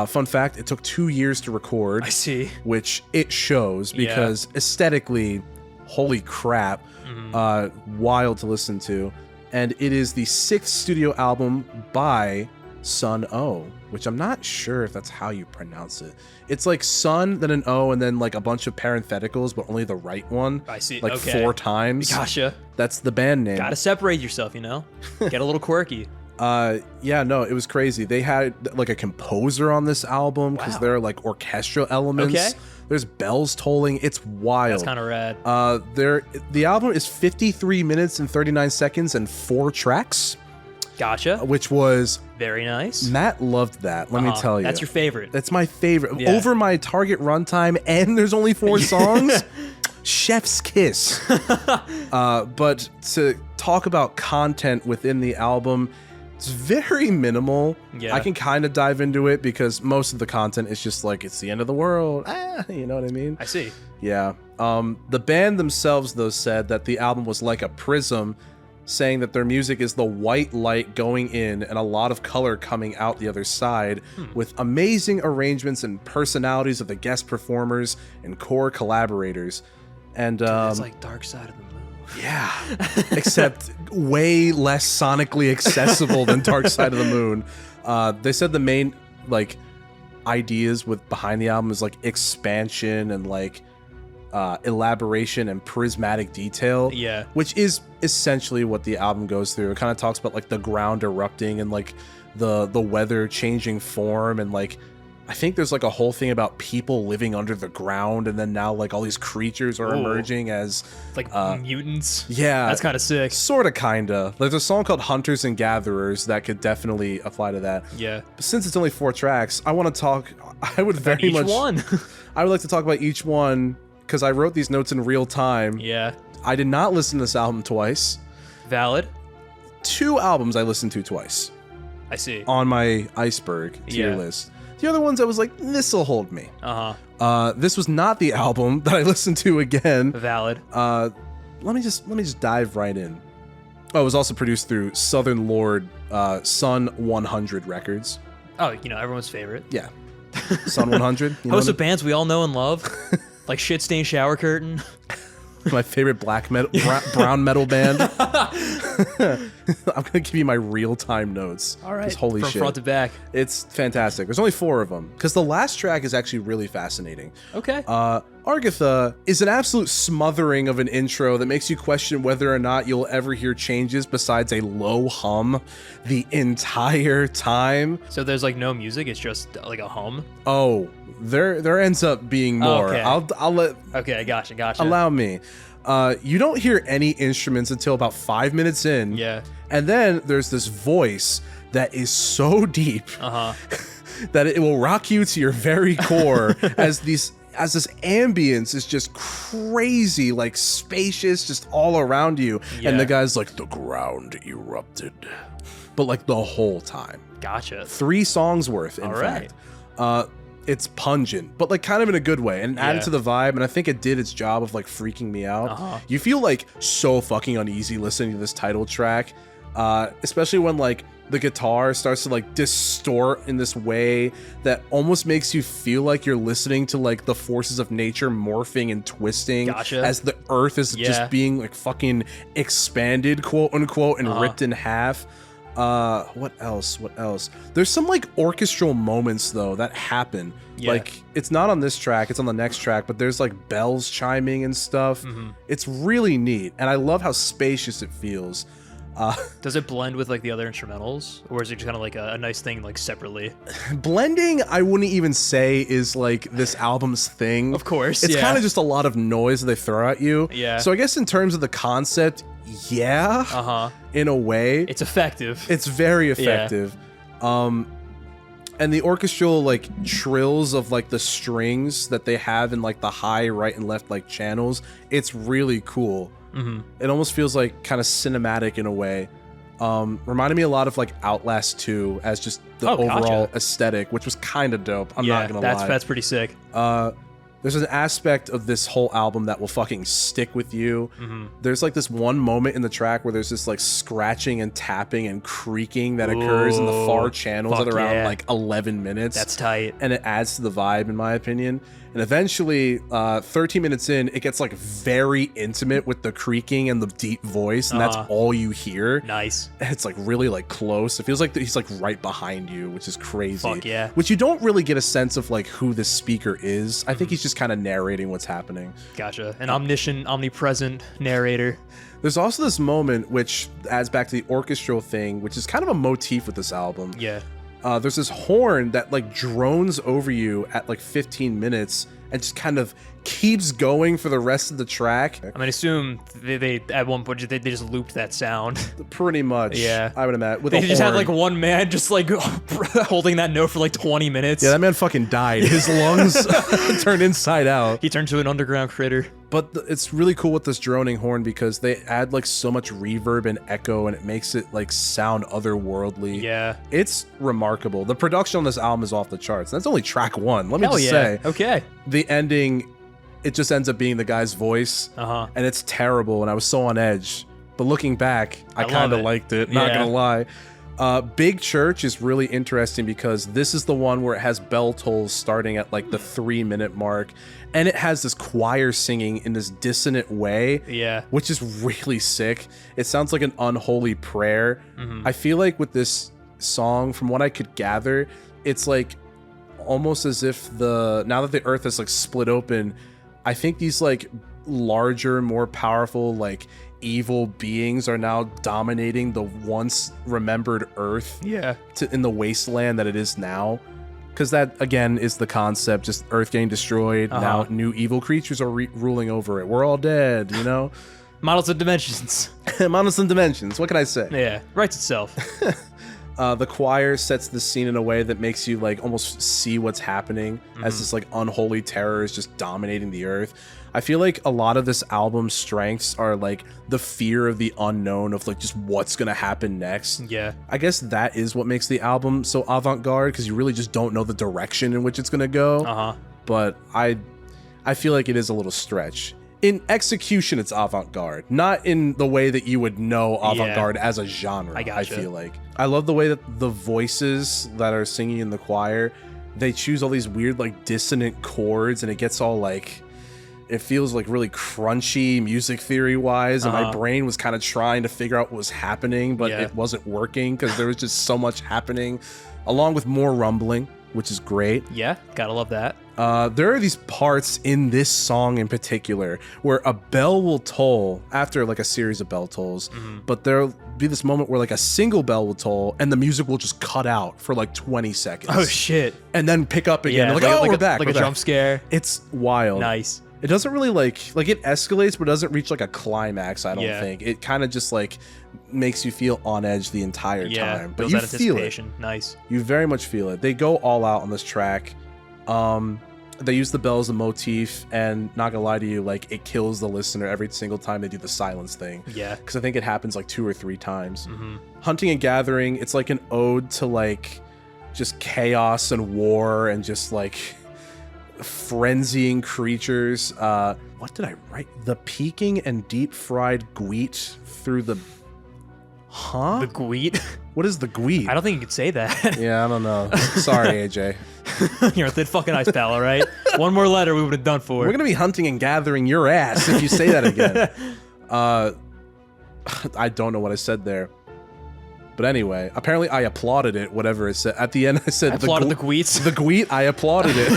Fun fact, it took 2 years to record. I see. Which it shows because aesthetically, holy crap, wild to listen to. And it is the 6th studio album by Sun O, which I'm not sure if that's how you pronounce it. It's like Sun, then an O, and then like a bunch of parentheticals, but only the right one. I see. Like 4 times. Gotcha. That's the band name. Gotta separate yourself, you know? Get a little quirky. Yeah, no, it was crazy. They had like a composer on this album because there are like orchestral elements. There's bells tolling. It's wild. That's kind of rad. The album is 53 minutes and 39 seconds and 4 tracks. Gotcha. Which was very nice. Matt loved that. Let me tell you. That's your favorite. That's my favorite. Yeah. Over my target runtime, and there's only 4 songs. Chef's kiss. But to talk about content within the album, it's very minimal. Yeah. I can kind of dive into it because most of the content is just like, it's the end of the world. You know what I mean? I see. Yeah. The band themselves, though, said that the album was like a prism, saying that their music is the white light going in and a lot of color coming out the other side, with amazing arrangements and personalities of the guest performers and core collaborators. And it's like Dark Side of the Moon. Yeah, except way less sonically accessible than Dark Side of the Moon. They said the main like ideas with behind the album is like expansion and like elaboration and prismatic detail. Yeah, which is essentially what the album goes through. It kind of talks about like the ground erupting and like the weather changing form, and like I think there's like a whole thing about people living under the ground, and then now like all these creatures are emerging as like mutants. Yeah, that's kind of sick. Sort of, kinda. There's a song called Hunters and Gatherers that could definitely apply to that. Yeah. But since it's only 4 tracks, I want to talk. I would about very each much. One. I would like to talk about each one because I wrote these notes in real time. Yeah. I did not listen to this album twice. Valid. 2 albums I listened to twice. I see. On my Iceberg tier list. The other ones I was like, this'll hold me. This was not the album that I listened to again. Valid. Let me just dive right in. Oh, it was also produced through Southern Lord, Sun 100 Records. Oh, you know, everyone's favorite. Yeah. Sun 100. Host of bands we all know and love. Like Shit Stain Shower Curtain. My favorite black metal, brown metal band. I'm gonna give you my real-time notes. All right, holy from shit, front to back. It's fantastic. There's only 4 of them because the last track is actually really fascinating. Okay. Argatha is an absolute smothering of an intro that makes you question whether or not you'll ever hear changes besides a low hum the entire time. So there's like no music; it's just like a hum. Oh, there ends up being more. Okay. I'll let. Okay, gotcha. Allow me. You don't hear any instruments until about 5 minutes in. Yeah. And then there's this voice that is so deep that it will rock you to your very core as this ambience is just crazy, like spacious, just all around you. Yeah. And the guy's like, the ground erupted. But like the whole time. Gotcha. 3 songs worth, in fact. It's pungent, but like kind of in a good way, and added to the vibe, and I think it did its job of like freaking me out. You feel like so fucking uneasy listening to this title track, especially when like the guitar starts to like distort in this way that almost makes you feel like you're listening to like the forces of nature morphing and twisting as the earth is just being like fucking expanded, quote unquote, and ripped in half. What else? There's some like orchestral moments though that happen. Like it's not on this track, it's on the next track, but there's like bells chiming and stuff. It's really neat, and I love how spacious it feels. Does it blend with like the other instrumentals, or is it just kind of like a nice thing like separately? Blending, I wouldn't even say is like this album's thing. Of course, it's kind of just a lot of noise that they throw at you. Yeah. So I guess in terms of the concept, in a way, it's effective. It's very effective. And the orchestral like trills of like the strings that they have in like the high, right, and left like channels, it's really cool. It almost feels like kind of cinematic in a way. Reminded me a lot of like Outlast 2 as just the overall aesthetic, which was kind of dope. I'm not gonna lie. That's pretty sick. There's an aspect of this whole album that will fucking stick with you. There's like this one moment in the track where there's this like scratching and tapping and creaking that occurs in the far channels at around like 11 minutes. That's tight. And it adds to the vibe, in my opinion. And eventually, 13 minutes in, it gets like very intimate with the creaking and the deep voice, and that's all you hear. Nice. And it's like really like close. It feels like he's like right behind you, which is crazy. Fuck yeah. Which you don't really get a sense of like who this speaker is. I think he's just kind of narrating what's happening. Gotcha. An omniscient, omnipresent narrator. There's also this moment which adds back to the orchestral thing, which is kind of a motif with this album. Yeah. There's this horn that like drones over you at like 15 minutes, and just kind of keeps going for the rest of the track. I mean, assume they at one point they just looped that sound. Pretty much. Yeah. I would imagine. With They a just had horn. like one man just like holding that note for like 20 minutes. Yeah, that man fucking died. His lungs turned inside out. He turned to an underground critter. But it's really cool with this droning horn because they add like so much reverb and echo, and it makes it like sound otherworldly. Yeah. It's remarkable. The production on this album is off the charts. That's only track 1. Let me Hell just yeah. say. Okay. The ending, it just ends up being the guy's voice, and it's terrible, and I was so on edge. But looking back, I kind of liked it, not gonna lie. Big Church is really interesting because this is the one where it has bell tolls starting at like the 3-minute mark, and it has this choir singing in this dissonant way, which is really sick. It sounds like an unholy prayer. I feel like with this song, from what I could gather, it's like almost as if now that the earth is like split open, I think these like larger, more powerful, like evil beings are now dominating the once remembered earth in the wasteland that it is now. Because that, again, is the concept, just earth getting destroyed. Now new evil creatures are ruling over it. We're all dead, you know? Models of dimensions. Models and dimensions. What can I say? Yeah, writes itself. The choir sets the scene in a way that makes you like almost see what's happening as this like unholy terror is just dominating the earth. I feel like a lot of this album's strengths are like the fear of the unknown, of like just what's gonna happen next. Yeah. I guess that is what makes the album so avant-garde, because you really just don't know the direction in which it's gonna go. But I feel like it is a little stretch. In execution, it's avant-garde, not in the way that you would know avant-garde as a genre. I feel like I love the way that the voices that are singing in the choir, they choose all these weird like dissonant chords, and it gets all like, it feels like really crunchy music theory wise, and my brain was kind of trying to figure out what was happening, but it wasn't working because there was just so much happening, along with more rumbling, which is great. Yeah, gotta love that. There are these parts in this song in particular where a bell will toll after like a series of bell tolls, but there'll be this moment where like a single bell will toll and the music will just cut out for like 20 seconds. Oh shit. And then pick up again. Yeah, Like, oh, we're back. Like we're a back. jump scare. It's wild. Nice. It doesn't really like it escalates, but it doesn't reach like a climax, I don't think. It kind of just like makes you feel on edge the entire time. But you feel it. Nice. You very much feel it. They go all out on this track. They use the bell as a motif, and not gonna lie to you, like it kills the listener every single time they do the silence thing. Yeah. Because I think it happens like 2 or 3 times. Hunting and Gathering, it's like an ode to like just chaos and war and just like frenzying creatures. What did I write? The peaking and deep fried gweet through the... Huh? The gweet? What is the gweet? I don't think you could say that. Yeah, I don't know. Sorry, AJ. You're a thin fucking ice pal, all right? One more letter we would have done for. We're going to be hunting and gathering your ass if you say that again. I don't know what I said there. But anyway, apparently I applauded it, whatever it said. At the end, I said... I applauded the gweets. The gweet, I applauded it.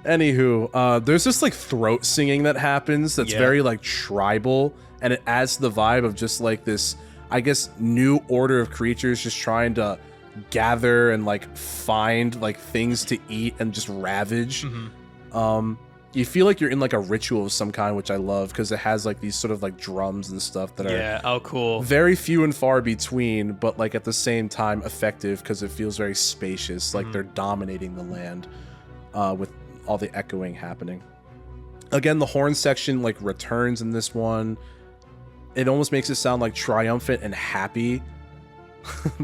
Anywho, there's this like throat singing that happens that's very like tribal, and it adds to the vibe of just like this, I guess, new order of creatures just trying to gather and like find like things to eat and just ravage. You feel like you're in like a ritual of some kind, which I love because it has like these sort of like drums and stuff that are cool. Very few and far between, but like at the same time effective because it feels very spacious, like they're dominating the land with all the echoing happening. Again, the horn section like returns in this one. It almost makes it sound like triumphant and happy,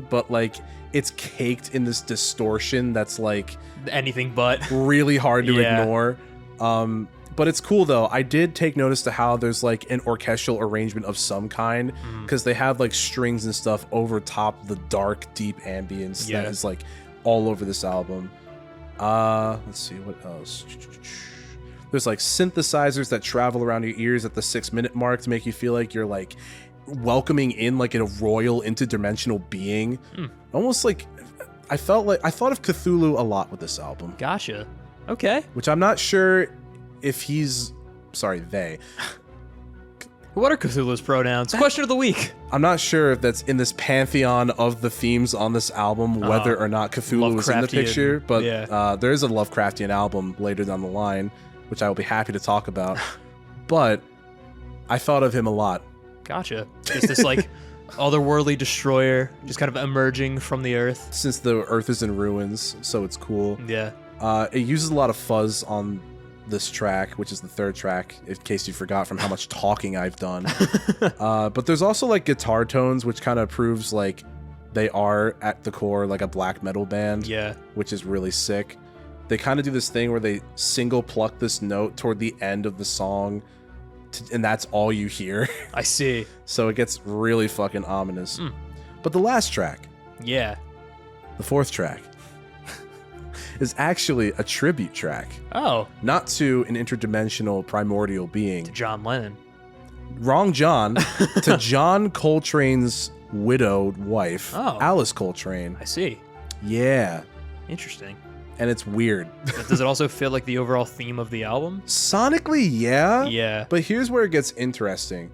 but like it's caked in this distortion that's like anything but really hard to ignore. But it's cool though. I did take notice to how there's like an orchestral arrangement of some kind because they have like strings and stuff over top the dark, deep ambience that is like all over this album. Let's see what else. There's like synthesizers that travel around your ears at the 6-minute mark to make you feel like you're like welcoming in like a royal interdimensional being. Almost like I thought of Cthulhu a lot with this album. Gotcha. Okay. Which I'm not sure if they. What are Cthulhu's pronouns? Question of the week. I'm not sure if that's in this pantheon of the themes on this album, whether or not Cthulhu was in the picture, but there is a Lovecraftian album later down the line, which I will be happy to talk about. But I thought of him a lot. Gotcha. Just this like otherworldly destroyer just kind of emerging from the earth. Since the earth is in ruins, so it's cool. Yeah. It uses a lot of fuzz on this track, which is the third track, in case you forgot from how much talking I've done. But there's also like guitar tones, which kind of proves like they are at the core like a black metal band. Yeah. Which is really sick. They kind of do this thing where they single pluck this note toward the end of the song, and that's all you hear. I see. So it gets really fucking ominous. But the last track, the fourth track, is actually a tribute track. Oh. Not to an interdimensional primordial being. To John Lennon. Wrong John. To John Coltrane's widowed wife, Alice Coltrane. I see. Yeah. Interesting. And it's weird. Does it also fit like the overall theme of the album? Sonically, yeah. Yeah. But here's where it gets interesting.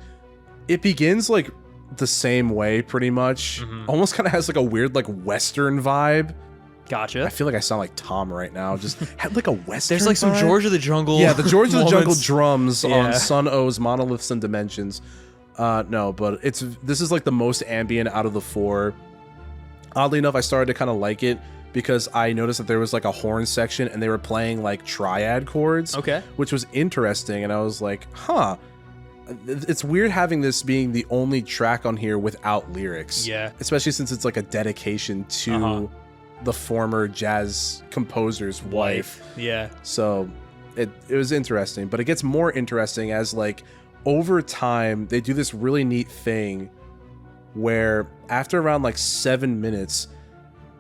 It begins like the same way, pretty much. Almost kind of has like a weird like Western vibe. Gotcha. I feel like I sound like Tom right now. Just had like a Western There's like some vibe. George of the Jungle. Yeah, the George of the Jungle drums on Yeah. Sun O's Monoliths and Dimensions. No, but this is like the most ambient out of the four. Oddly enough, I started to kind of like it because I noticed that there was like a horn section and they were playing like triad chords. Okay. Which was interesting, and I was like, huh. It's weird having this being the only track on here without lyrics. Yeah. Especially since it's like a dedication to the former jazz composer's wife. Yeah. So it was interesting, but it gets more interesting as like over time they do this really neat thing where after around like 7 minutes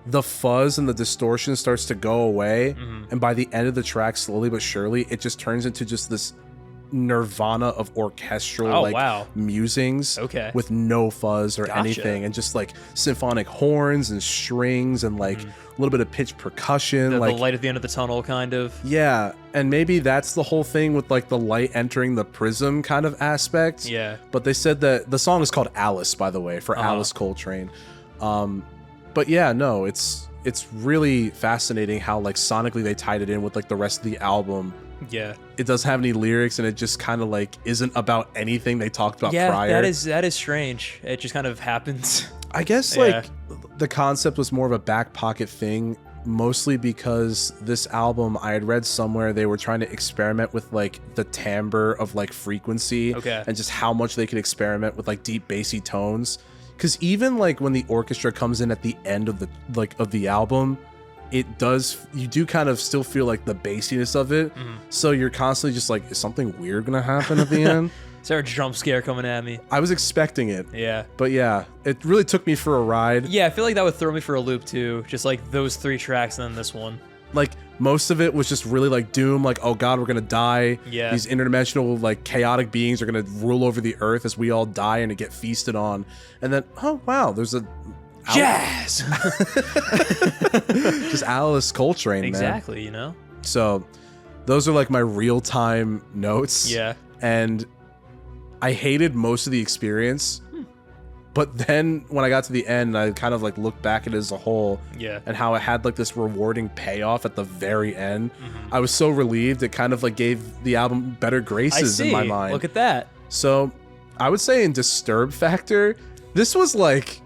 the fuzz and the distortion starts to go away, and by the end of the track, slowly but surely, it just turns into just this nirvana of orchestral musings with no fuzz or anything, and just like symphonic horns and strings and like a little bit of pitch percussion, the like light at the end of the tunnel kind of. Yeah, and maybe that's the whole thing with like the light entering the prism kind of aspect. Yeah. But they said that the song is called Alice, by the way, for Alice Coltrane. But yeah, no, it's really fascinating how like sonically they tied it in with like the rest of the album. Yeah. It doesn't have any lyrics, and it just kind of like isn't about anything they talked about prior. Yeah, that is strange. It just kind of happens. I guess like the concept was more of a back pocket thing, mostly because this album, I had read somewhere they were trying to experiment with like the timbre of like frequency and just how much they could experiment with like deep bassy tones. Because even like when the orchestra comes in at the end of the album, you do kind of still feel like the bassiness of it. So you're constantly just like, is something weird gonna happen at the end? Is there a jump scare coming at me? I was expecting it. Yeah. But yeah, it really took me for a ride. Yeah, I feel like that would throw me for a loop too. Just like those 3 tracks and then this one. Like most of it was just really like doom, like, oh god, we're gonna die. Yeah. These interdimensional like chaotic beings are gonna rule over the earth as we all die and get feasted on. And then, oh wow, there's a jazz. Just Alice Coltrane, exactly, man. You know. So those are like my real-time notes. Yeah. And I hated most of the experience. But then when I got to the end, I kind of like looked back at it as a whole, and how it had like this rewarding payoff at the very end. I was so relieved. It kind of like gave the album better graces in my mind. Look at that. So I would say in Disturb factor, this was like,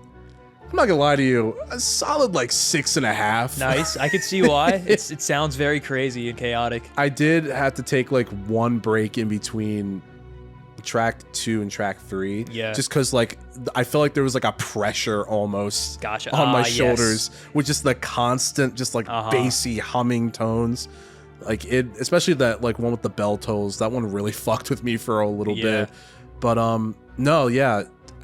I'm not gonna lie to you, a solid like 6.5. Nice. I could see why. It sounds very crazy and chaotic. I did have to take like one break in between track 2 and track 3, just because like I felt like there was like a pressure almost on my shoulders with just the constant just like bassy humming tones, like it, especially that like one with the bell tolls. That one really fucked with me for a little bit, but no,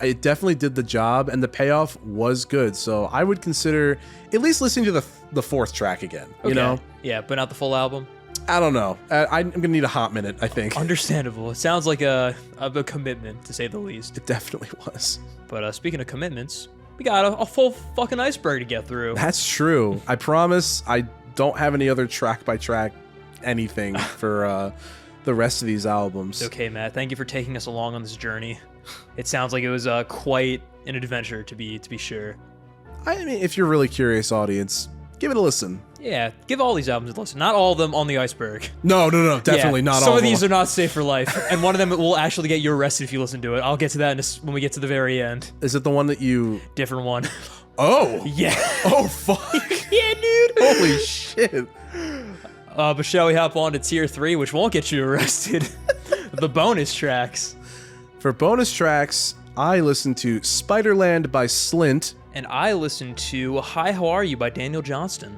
it definitely did the job, and the payoff was good. So I would consider at least listening to the 4th track again. You know, but not the full album. I don't know. I'm gonna need a hot minute, I think. Understandable. It sounds like a commitment, to say the least. It definitely was. But speaking of commitments, we got a full fucking iceberg to get through. That's true. I promise I don't have any other track by track anything for the rest of these albums. Okay, Matt. Thank you for taking us along on this journey. It sounds like it was quite an adventure, to be sure. I mean, if you're really curious, audience, give it a listen. Yeah, give all these albums a listen. Not all of them on the Iceberg. No, definitely not all of them. Some of these are not safe for life, and one of them will actually get you arrested if you listen to it. I'll get to that when we get to the very end. Is it the one that you... Different one. Oh! Yeah. Oh, fuck. Yeah, dude. Holy shit. But shall we hop on to tier 3, which won't get you arrested? The bonus tracks. For bonus tracks, I listened to Spiderland by Slint. And I listened to Hi, How Are You by Daniel Johnston.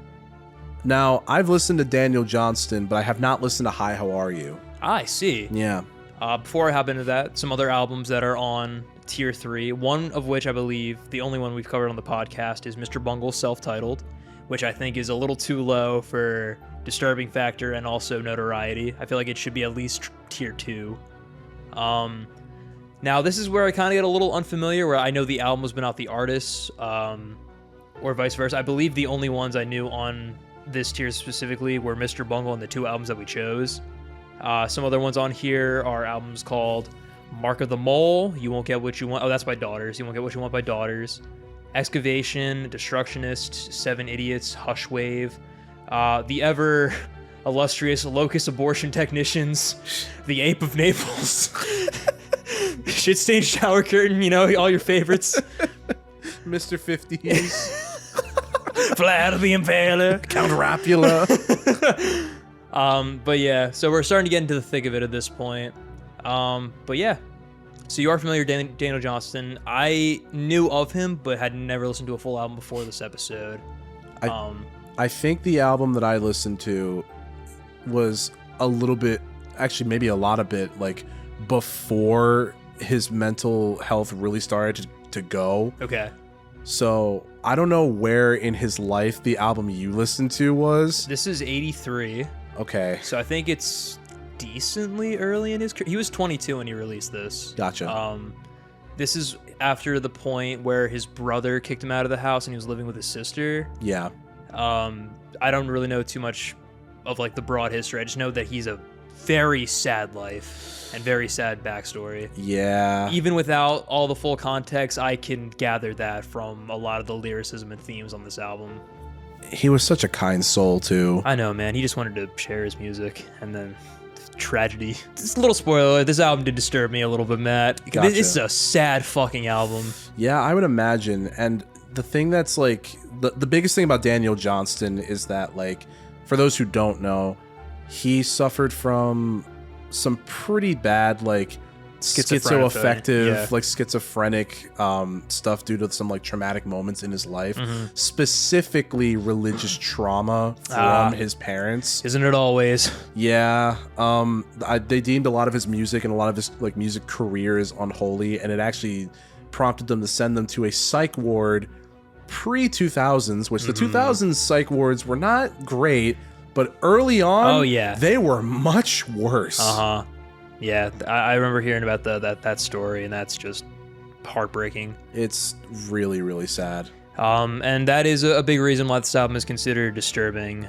Now, I've listened to Daniel Johnston, but I have not listened to Hi, How Are You? I see. Yeah. Before I hop into that, some other albums that are on tier 3, one of which I believe the only one we've covered on the podcast is Mr. Bungle's Self-Titled, which I think is a little too low for disturbing factor and also notoriety. I feel like it should be at least tier 2. Now, this is where I kind of get a little unfamiliar, where I know the album has been out the artists, or vice versa. I believe the only ones I knew on this tier specifically were Mr. Bungle and the 2 albums that we chose. Some other ones on here are albums called Mark of the Mole, You Won't Get What You Want. Oh, that's by Daughters. You Won't Get What You Want by Daughters. Excavation, Destructionist, 7 Idiots, Hushwave. The ever illustrious Locust Abortion Technicians, The Ape of Naples. Shit-stained shower curtain, you know, all your favorites. Mr. 50s. Vlad the Impaler. Count Rapula. But yeah, so we're starting to get into the thick of it at this point. But yeah, so you are familiar with Daniel Johnston. I knew of him, but had never listened to a full album before this episode. I think the album that I listened to was a little bit, actually maybe a lot of bit, like before his mental health really started to go. Okay. So I don't know where in his life the album you listened to was. This is 83. Okay. So I think it's decently early in his career. He was 22 when he released this. Gotcha. This is after the point where his brother kicked him out of the house and he was living with his sister. Yeah. I don't really know too much of like the broad history. I just know that he's a very sad life and very sad backstory. Yeah. Even without all the full context, I can gather that from a lot of the lyricism and themes on this album. He was such a kind soul, too. I know, man. He just wanted to share his music, and then tragedy. Just a little spoiler, this album did disturb me a little bit, Matt. Gotcha. This is a sad fucking album. Yeah, I would imagine. And the thing that's like, the biggest thing about Daniel Johnston is that, like, for those who don't know, he suffered from some pretty bad, like, schizoaffective, like schizophrenic stuff due to some like traumatic moments in his life, specifically religious trauma from his parents. Isn't it always? Yeah. They deemed a lot of his music and a lot of his like music career as unholy, and it actually prompted them to send them to a psych ward pre-2000s, which the 2000s psych wards were not great, but early on, they were much worse. Yeah, I remember hearing about that story, and that's just heartbreaking. It's really, really sad. And that is a big reason why this album is considered disturbing.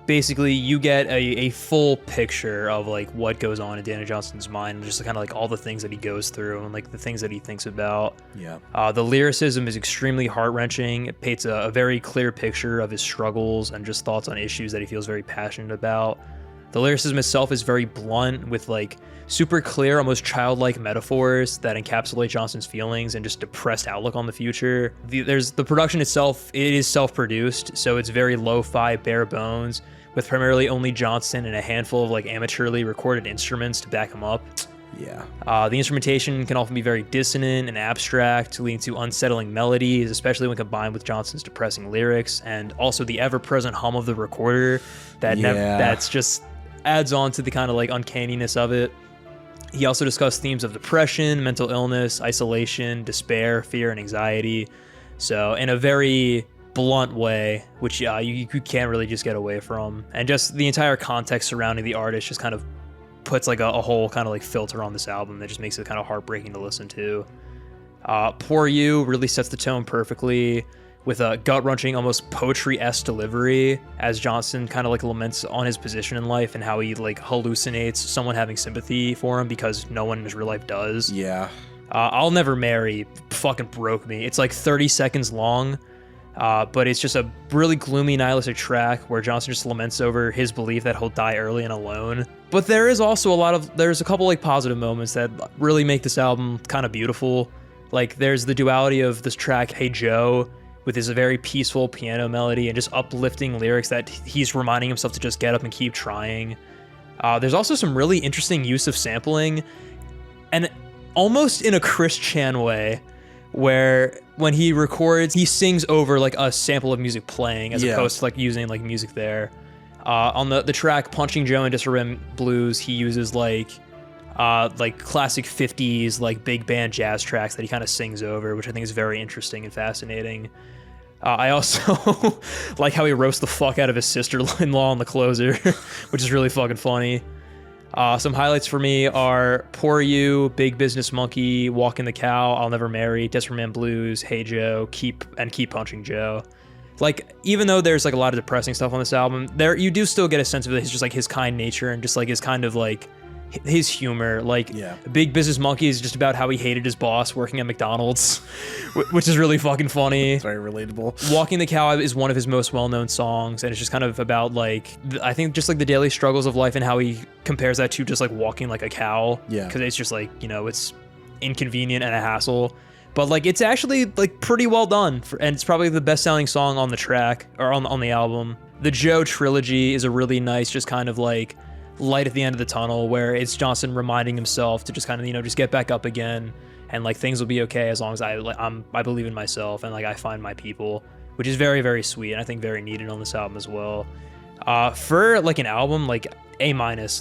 Basically, you get a full picture of like what goes on in Daniel Johnston's mind, just kind of like all the things that he goes through and like the things that he thinks about. Yeah. The lyricism is extremely heart-wrenching. It paints a very clear picture of his struggles and just thoughts on issues that he feels very passionate about. The lyricism itself is very blunt with like super clear, almost childlike metaphors that encapsulate Johnston's feelings and just depressed outlook on the future. The production itself, it is self-produced, so it's very lo-fi, bare bones, with primarily only Johnston and a handful of like amateurly recorded instruments to back him up. Yeah. The instrumentation can often be very dissonant and abstract, leading to unsettling melodies, especially when combined with Johnston's depressing lyrics, and also the ever-present hum of the recorder that's just adds on to the kind of like uncanniness of it. He also discussed themes of depression, mental illness, isolation, despair, fear, and anxiety. So in a very blunt way, which you can't really just get away from. And just the entire context surrounding the artist just kind of puts like a whole kind of like filter on this album that just makes it kind of heartbreaking to listen to. Poor You really sets the tone perfectly with a gut-wrenching, almost poetry-esque delivery as Johnson kind of like laments on his position in life and how he like hallucinates someone having sympathy for him because no one in his real life does. Yeah. I'll Never Marry fucking broke me. It's like 30 seconds long, but it's just a really gloomy, nihilistic track where Johnson just laments over his belief that he'll die early and alone. But there is also there's a couple like positive moments that really make this album kind of beautiful. Like there's the duality of this track, Hey Joe, with his very peaceful piano melody and just uplifting lyrics that he's reminding himself to just get up and keep trying. There's also some really interesting use of sampling, and almost in a Chris Chan way, where when he records, he sings over like a sample of music playing as opposed to like using like music there. On the track Punching Joe and Disarray Blues, he uses like classic 50s like big band jazz tracks that he kind of sings over, which I think is very interesting and fascinating. I also like how he roasts the fuck out of his sister-in-law on the closer, which is really fucking funny. Some highlights for me are Poor You, Big Business Monkey, Walking the Cow, I'll Never Marry, Disarray Blues, Hey Joe, Keep Punching Joe. Like, even though there's like a lot of depressing stuff on this album, you do still get a sense of it. It's just like his kind nature and just like his kind of like his humor. Like Big Business Monkey is just about how he hated his boss working at McDonald's, which is really fucking funny. It's very relatable. Walking the Cow is one of his most well-known songs, and it's just kind of about like, I think just like the daily struggles of life and how he compares that to just like walking like a cow. Yeah. Because it's just like, you know, it's inconvenient and a hassle. But like it's actually like pretty well done, and it's probably the best-selling song on the track or on the album. The Joe trilogy is a really nice, just kind of like light at the end of the tunnel, where it's Johnson reminding himself to just kind of, you know, just get back up again, and like things will be okay as long as I believe in myself and like I find my people, which is very, very sweet and I think very needed on this album as well. For like an album like A-,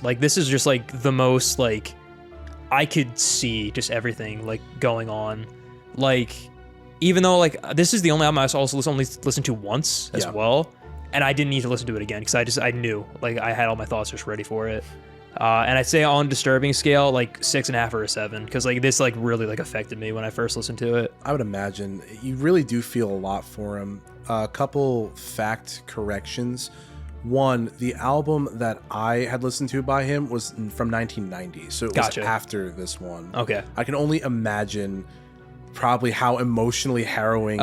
like this is just like the most like I could see just everything like going on. Like, even though like this is the only album I also only listened to once as well, and I didn't need to listen to it again because I knew, like I had all my thoughts just ready for it. And I'd say on disturbing scale, like 6.5 or a 7, because like this like really like affected me when I first listened to it. I would imagine you really do feel a lot for him. A couple fact corrections. One, the album that I had listened to by him was from 1990, so it was after this one. Okay. I can only imagine probably how emotionally harrowing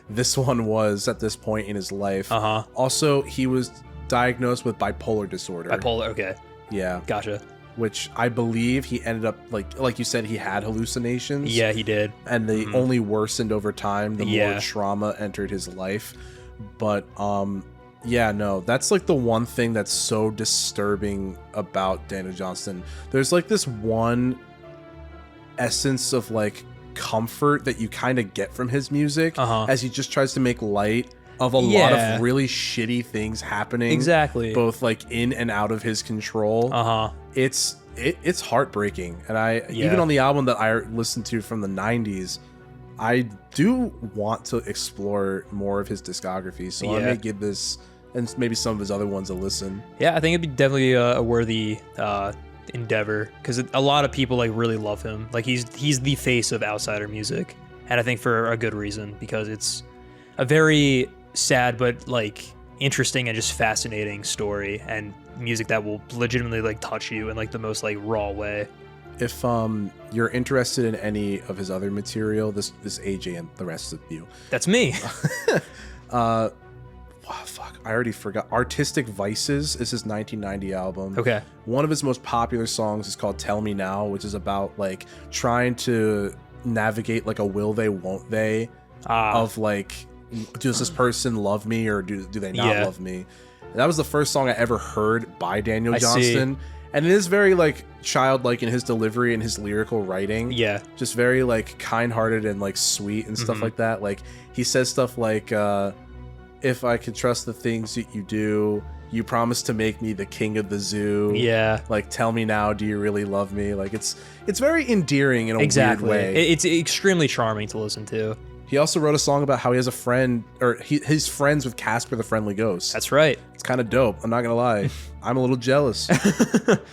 this one was at this point in his life. Also, he was diagnosed with bipolar disorder. Okay. Yeah. Gotcha. Which I believe he ended up, like you said, he had hallucinations. Yeah, he did. And they only worsened over time the more trauma entered his life. But yeah, no, that's like the one thing that's so disturbing about Daniel Johnston. There's like this one essence of like comfort that you kind of get from his music as he just tries to make light of a lot of really shitty things happening, both like in and out of his control. It's heartbreaking, and even on the album that I listened to from the 90s, I do want to explore more of his discography, so I may give this and maybe some of his other ones a listen. I think it'd be definitely a worthy endeavor, because a lot of people like really love him. Like he's the face of outsider music, and I think for a good reason, because it's a very sad but like interesting and just fascinating story, and music that will legitimately like touch you in like the most like raw way. If you're interested in any of his other material, this AJ and the rest of you, that's me. I already forgot. Artistic Vices is his 1990 album. Okay. One of his most popular songs is called Tell Me Now, which is about like trying to navigate like a will they, won't they of like, does this person love me or do they not love me? And that was the first song I ever heard by Daniel Johnston. And it is very like childlike in his delivery and his lyrical writing. Yeah. Just very like kind-hearted and like sweet and stuff like that. Like he says stuff like, if I could trust the things that you do, you promise to make me the king of the zoo. Yeah. Like, tell me now, do you really love me? Like, it's very endearing in a weird way. It's extremely charming to listen to. He also wrote a song about how he has a friend, or he's friends with Casper the Friendly Ghost. That's right. It's kind of dope. I'm not going to lie. I'm a little jealous.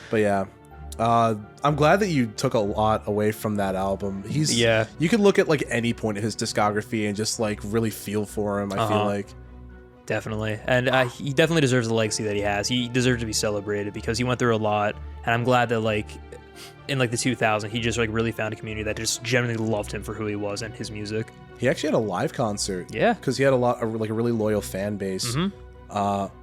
But yeah. I'm glad that you took a lot away from that album. You could look at like any point in his discography and just like really feel for him. I feel like definitely, and he definitely deserves the legacy that he has. He deserves to be celebrated because he went through a lot, and I'm glad that like in like the 2000s he just like really found a community that just genuinely loved him for who he was and his music. He actually had a live concert. Yeah, because he had like a really loyal fan base.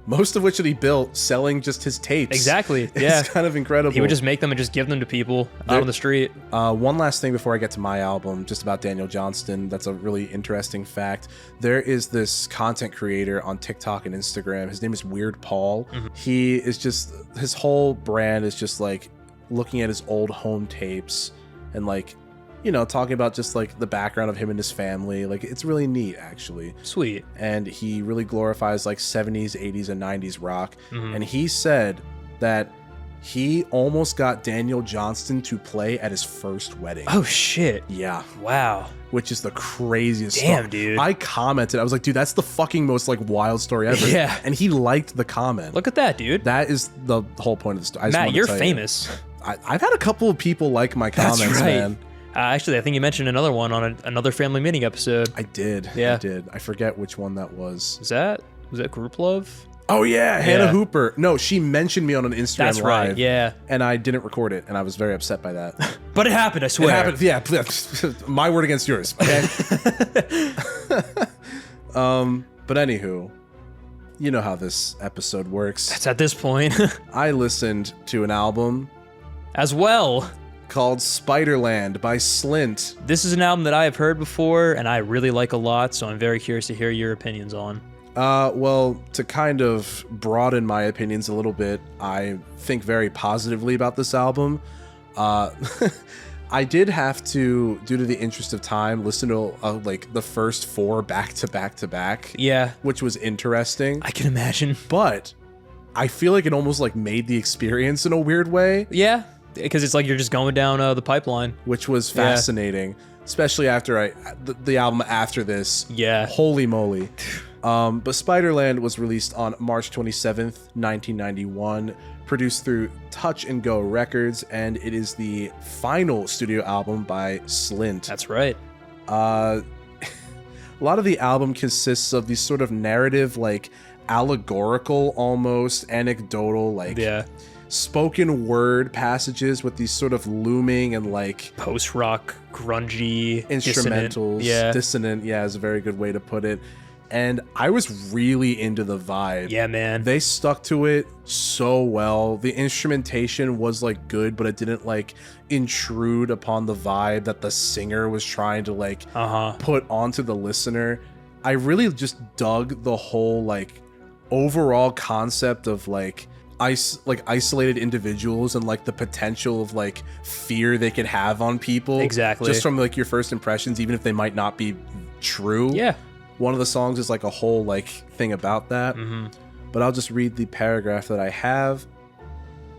Most of which that he built selling just his tapes. Exactly. Yeah. It's kind of incredible. He would just make them and just give them to people out on the street. One last thing before I get to my album, just about Daniel Johnston. That's a really interesting fact. There is this content creator on TikTok and Instagram. His name is Weird Paul. He is just, his whole brand is just like looking at his old home tapes and like, you know, talking about just like the background of him and his family. Like, it's really neat, actually. Sweet. And he really glorifies like 70s, 80s, and 90s rock. And he said that he almost got Daniel Johnston to play at his first wedding. Oh, shit. Yeah. Wow. Which is the craziest Damn, stuff. dude. I commented. I was like, dude, that's the fucking most like wild story ever. Yeah. And he liked the comment. Look at that, dude. That is the whole point of the story. Matt, you're famous. I've had a couple of people like my comments, That's right. man. Actually, I think you mentioned another one on another Family Meeting episode. I did. Yeah. I did. I forget which one that was. Was that Group Love? Oh, yeah. Hannah Hooper. No, she mentioned me on an Instagram That's Live. right, yeah. And I didn't record it, and I was very upset by that. But it happened, I swear. It happened. Yeah. My word against yours, okay? But anywho, you know how this episode works. That's at this point. I listened to an album As well. called Spiderland by Slint. This is an album that I have heard before and I really like a lot, so I'm very curious to hear your opinions on. Well, to kind of broaden my opinions a little bit, I think very positively about this album. I did have to, due to the interest of time, listen to like the first 4 back to back to back. Yeah. Which was interesting. I can imagine. But I feel like it almost like made the experience in a weird way. Yeah. Because it's like you're just going down the pipeline. Which was fascinating. Especially after the album after this. Yeah. Holy moly. But Spiderland was released on March 27th, 1991, produced through Touch and Go Records, and it is the final studio album by Slint. That's right. A lot of the album consists of these sort of narrative, like allegorical, almost anecdotal, like spoken word passages with these sort of looming and like post-rock, grungy, instrumentals. Dissonant, is a very good way to put it. And I was really into the vibe. Yeah, man. They stuck to it so well. The instrumentation was like good, but it didn't like intrude upon the vibe that the singer was trying to like put onto the listener. I really just dug the whole like overall concept of like isolated individuals and like the potential of like fear they could have on people. Exactly. Just from like your first impressions, even if they might not be true. Yeah. One of the songs is like a whole like thing about that. But I'll just read the paragraph that I have.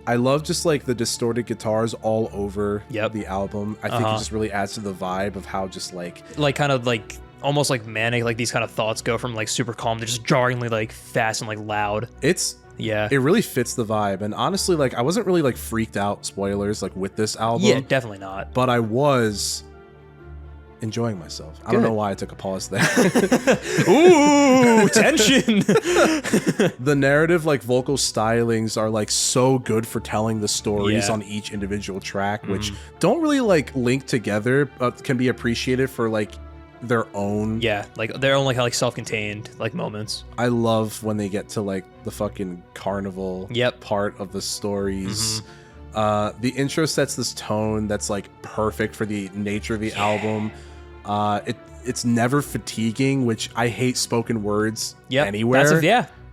I love just like the distorted guitars all over the album. I think it just really adds to the vibe of how just like kind of like almost like manic, like these kind of thoughts go from like super calm to just jarringly like fast and like loud. It really fits the vibe. And honestly, like I wasn't really like freaked out, spoilers, like with this album. Yeah, definitely not. But I was enjoying myself. I don't know why I took a pause there. Ooh, tension. The narrative like vocal stylings are like so good for telling the stories on each individual track, which don't really like link together, but can be appreciated for like their own. Yeah, like their own like self-contained like moments. I love when they get to like the fucking carnival part of the stories. The intro sets this tone that's like perfect for the nature of the album. It's never fatiguing, which I hate spoken words anywhere.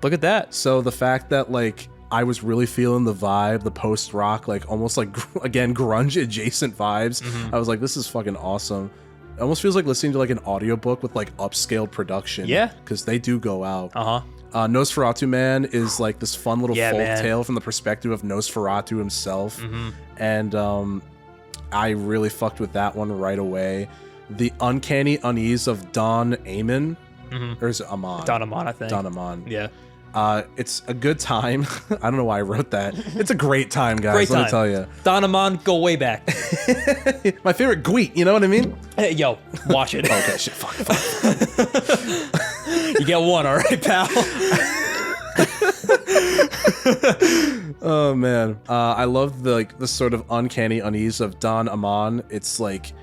Look at that. So the fact that like I was really feeling the vibe, the post-rock, like almost like again grunge adjacent vibes. I was like, this is fucking awesome. It almost feels like listening to like an audiobook with like upscaled production. Yeah, because they do go out. Nosferatu Man is like this fun little folk tale from the perspective of Nosferatu himself. And I really fucked with that one right away. The uncanny unease of Don Amon, or is it Amon? Don Amon, I think. Don Amon. Yeah. It's a good time. I don't know why I wrote that. It's a great time, guys. Great Let time. me tell you. Don Amon, go way back. My favorite Gweet, you know what I mean? Hey, yo, watch it. Okay, shit, fuck. You get one, all right, pal? Oh man, I love the sort of uncanny unease of Don Amon. It's like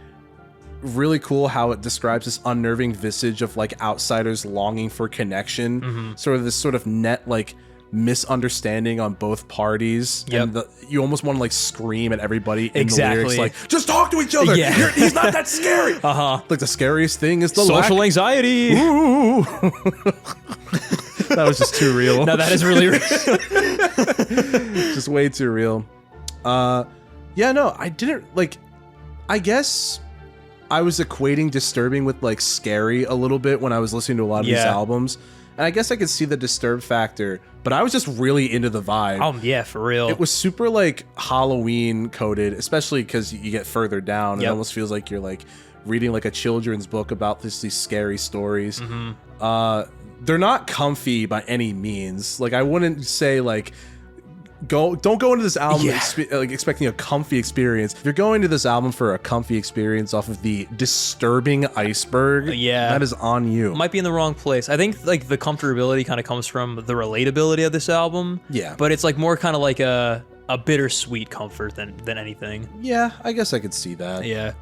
really cool how it describes this unnerving visage of like outsiders longing for connection, sort of this sort of net like misunderstanding on both parties. Yep. And you almost want to like scream at everybody in Exactly. the lyrics, like just talk to each other. Yeah. He's not that scary. Like the scariest thing is the Social anxiety. Ooh. That was just too real. No, that is really real. Just way too real. Yeah, no, I didn't like. I guess I was equating disturbing with like scary a little bit when I was listening to a lot of these albums, and I guess I could see the disturb factor, but I was just really into the vibe. Oh yeah, for real. It was super like Halloween coded, especially because you get further down. It almost feels like you're like reading like a children's book about these scary stories. They're not comfy by any means. Like I wouldn't say like don't go into this album like expecting a comfy experience. If you're going to this album for a comfy experience off of the disturbing Iceberg, that is on you. Might be in the wrong place. I think like the comfortability kind of comes from the relatability of this album. Yeah. But it's like more kind of like a bittersweet comfort than anything. Yeah, I guess I could see that. Yeah.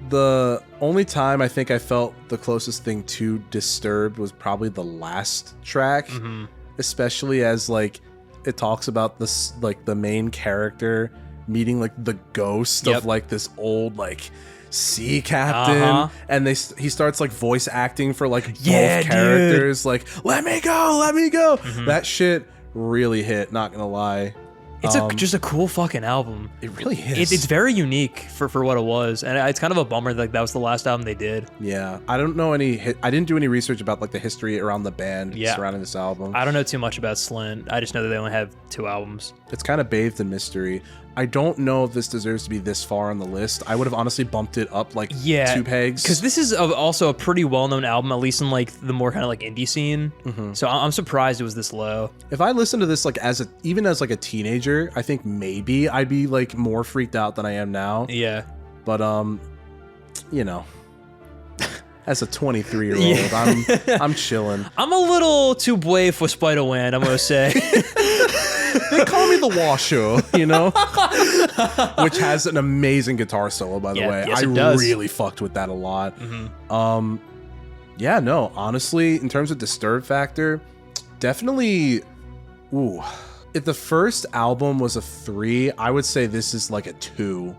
The only time I think I felt the closest thing to Disturbed was probably the last track, especially as like it talks about this like the main character meeting like the ghost of like this old like sea captain, and he starts like voice acting for like both characters, like let me go. That shit really hit, not gonna lie. It's just a cool fucking album. It really is. It's very unique for what it was, and it's kind of a bummer that was the last album they did. Yeah, I don't know I didn't do any research about like the history around the band surrounding this album. I don't know too much about Slint. I just know that they only have 2 albums. It's kind of bathed in mystery. I don't know if this deserves to be this far on the list. I would have honestly bumped it up like 2 pegs. Because this is also a pretty well-known album, at least in like the more kind of like indie scene. So I'm surprised it was this low. If I listened to this like even as like a teenager, I think maybe I'd be like more freaked out than I am now. Yeah. But you know, as a 23-year-old, I'm chilling. I'm a little too brave for Spider-Man, I'm gonna say. They call me the Washoe, you know? Which has an amazing guitar solo, by the way. Yes, I it does. really fucked with that a lot. Yeah, no, honestly, in terms of disturb factor, definitely, if the first album was a 3, I would say this is like a 2.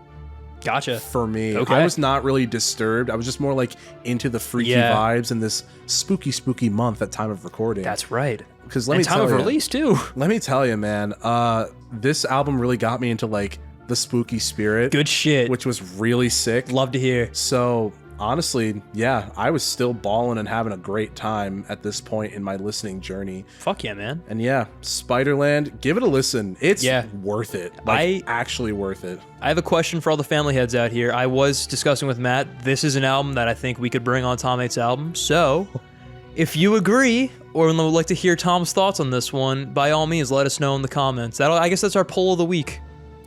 Gotcha. For me. Okay. I was not really disturbed. I was just more like into the freaky vibes in this spooky month at time of recording. That's right. Because time of release too. Let me tell you, man. This album really got me into like the spooky spirit. Good shit. Which was really sick. Love to hear. So honestly, yeah, I was still balling and having a great time at this point in my listening journey. Fuck yeah, man. And yeah, Spiderland, give it a listen. It's worth it. Like, actually worth it. I have a question for all the family heads out here. I was discussing with Matt, this is an album that I think we could bring on Tom 8's album. So if you agree or would like to hear Tom's thoughts on this one, by all means, let us know in the comments. I guess that's our poll of the week.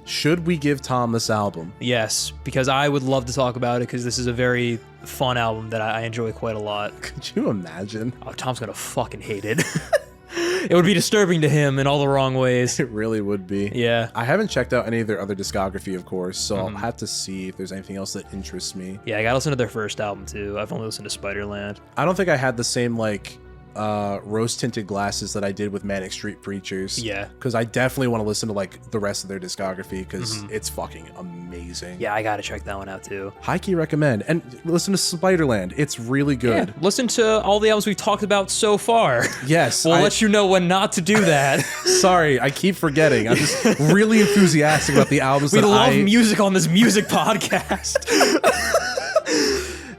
Should we give Tom this album? Yes, because I would love to talk about it because this is a very fun album that I enjoy quite a lot. Could you imagine? Oh, Tom's gonna fucking hate it. It would be disturbing to him in all the wrong ways. It really would be. Yeah. I haven't checked out any of their other discography, of course, so I'll have to see if there's anything else that interests me. Yeah, I gotta listen to their first album too. I've only listened to Spiderland. I don't think I had the same like rose-tinted glasses that I did with Manic Street Preachers. Yeah. Because I definitely want to listen to like the rest of their discography because it's fucking amazing. Yeah, I gotta check that one out too. High-key recommend. And listen to Spiderland. It's really good. Yeah, listen to all the albums we've talked about so far. Yes. We'll let you know when not to do that. Sorry, I keep forgetting. I'm just really enthusiastic about the albums we love music on this music podcast.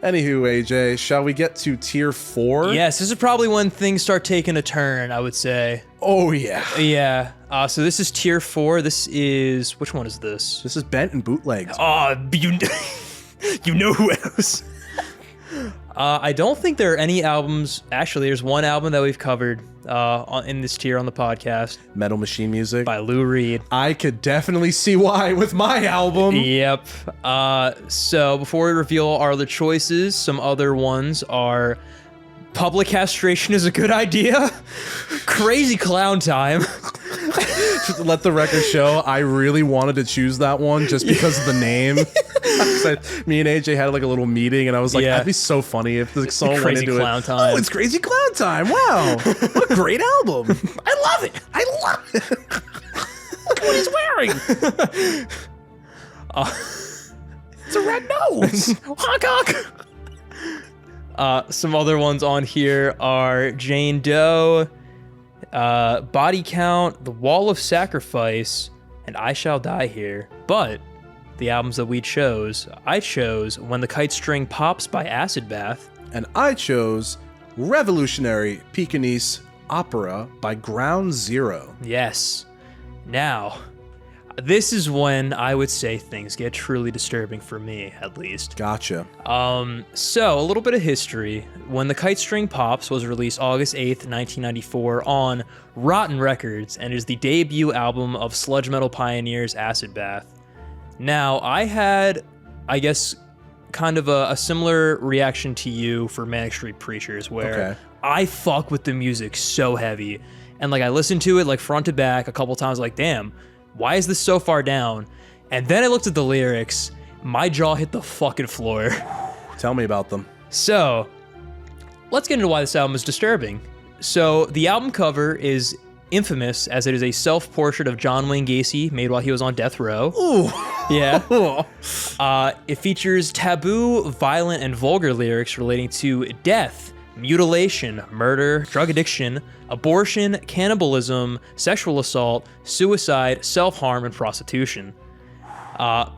Anywho, AJ, shall we get to tier 4? Yes, this is probably when things start taking a turn, I would say. Oh, yeah. Yeah. So this is tier 4. This is... Which one is this? This is Bent and Bootlegged. Oh, you know who else? I don't think there are any albums. Actually, there's one album that we've covered in this tier on the podcast. Metal Machine Music by Lou Reed. I could definitely see why with my album. Yep. So before we reveal our other choices, some other ones are Public Castration is a Good Idea, Crazy Clown Time. Just to let the record show, I really wanted to choose that one just because of the name. Me and AJ had like a little meeting, and I was like, that'd be so funny if the song went into Clown it. Time. Oh, it's Crazy Clown Time. Wow. What a great album. I love it. I love it. Look at what he's wearing. It's a red nose. Honk honk. Some other ones on here are Jane Doe, Body Count, The Wall of Sacrifice, and I Shall Die Here. But the albums that I chose When the Kite String Pops by Acid Bath. And I chose Revolutionary Pekingese Opera by Ground Zero. Yes. Now, this is when I would say things get truly disturbing for me, at least. Gotcha. So, a little bit of history. When the Kite String Pops was released August 8th, 1994 on Rotten Records, and is the debut album of sludge metal pioneers Acid Bath. Now, I had, I guess, kind of a similar reaction to you for Manic Street Preachers, where I fuck with the music so heavy. And like I listened to it like front to back a couple times, like, damn, why is this so far down? And then I looked at the lyrics, my jaw hit the fucking floor. Tell me about them. So, let's get into why this album is disturbing. So, the album cover is infamous as it is a self-portrait of John Wayne Gacy made while he was on death row. Ooh. Yeah. It features taboo, violent, and vulgar lyrics relating to death, mutilation, murder, drug addiction, abortion, cannibalism, sexual assault, suicide, self-harm, and prostitution.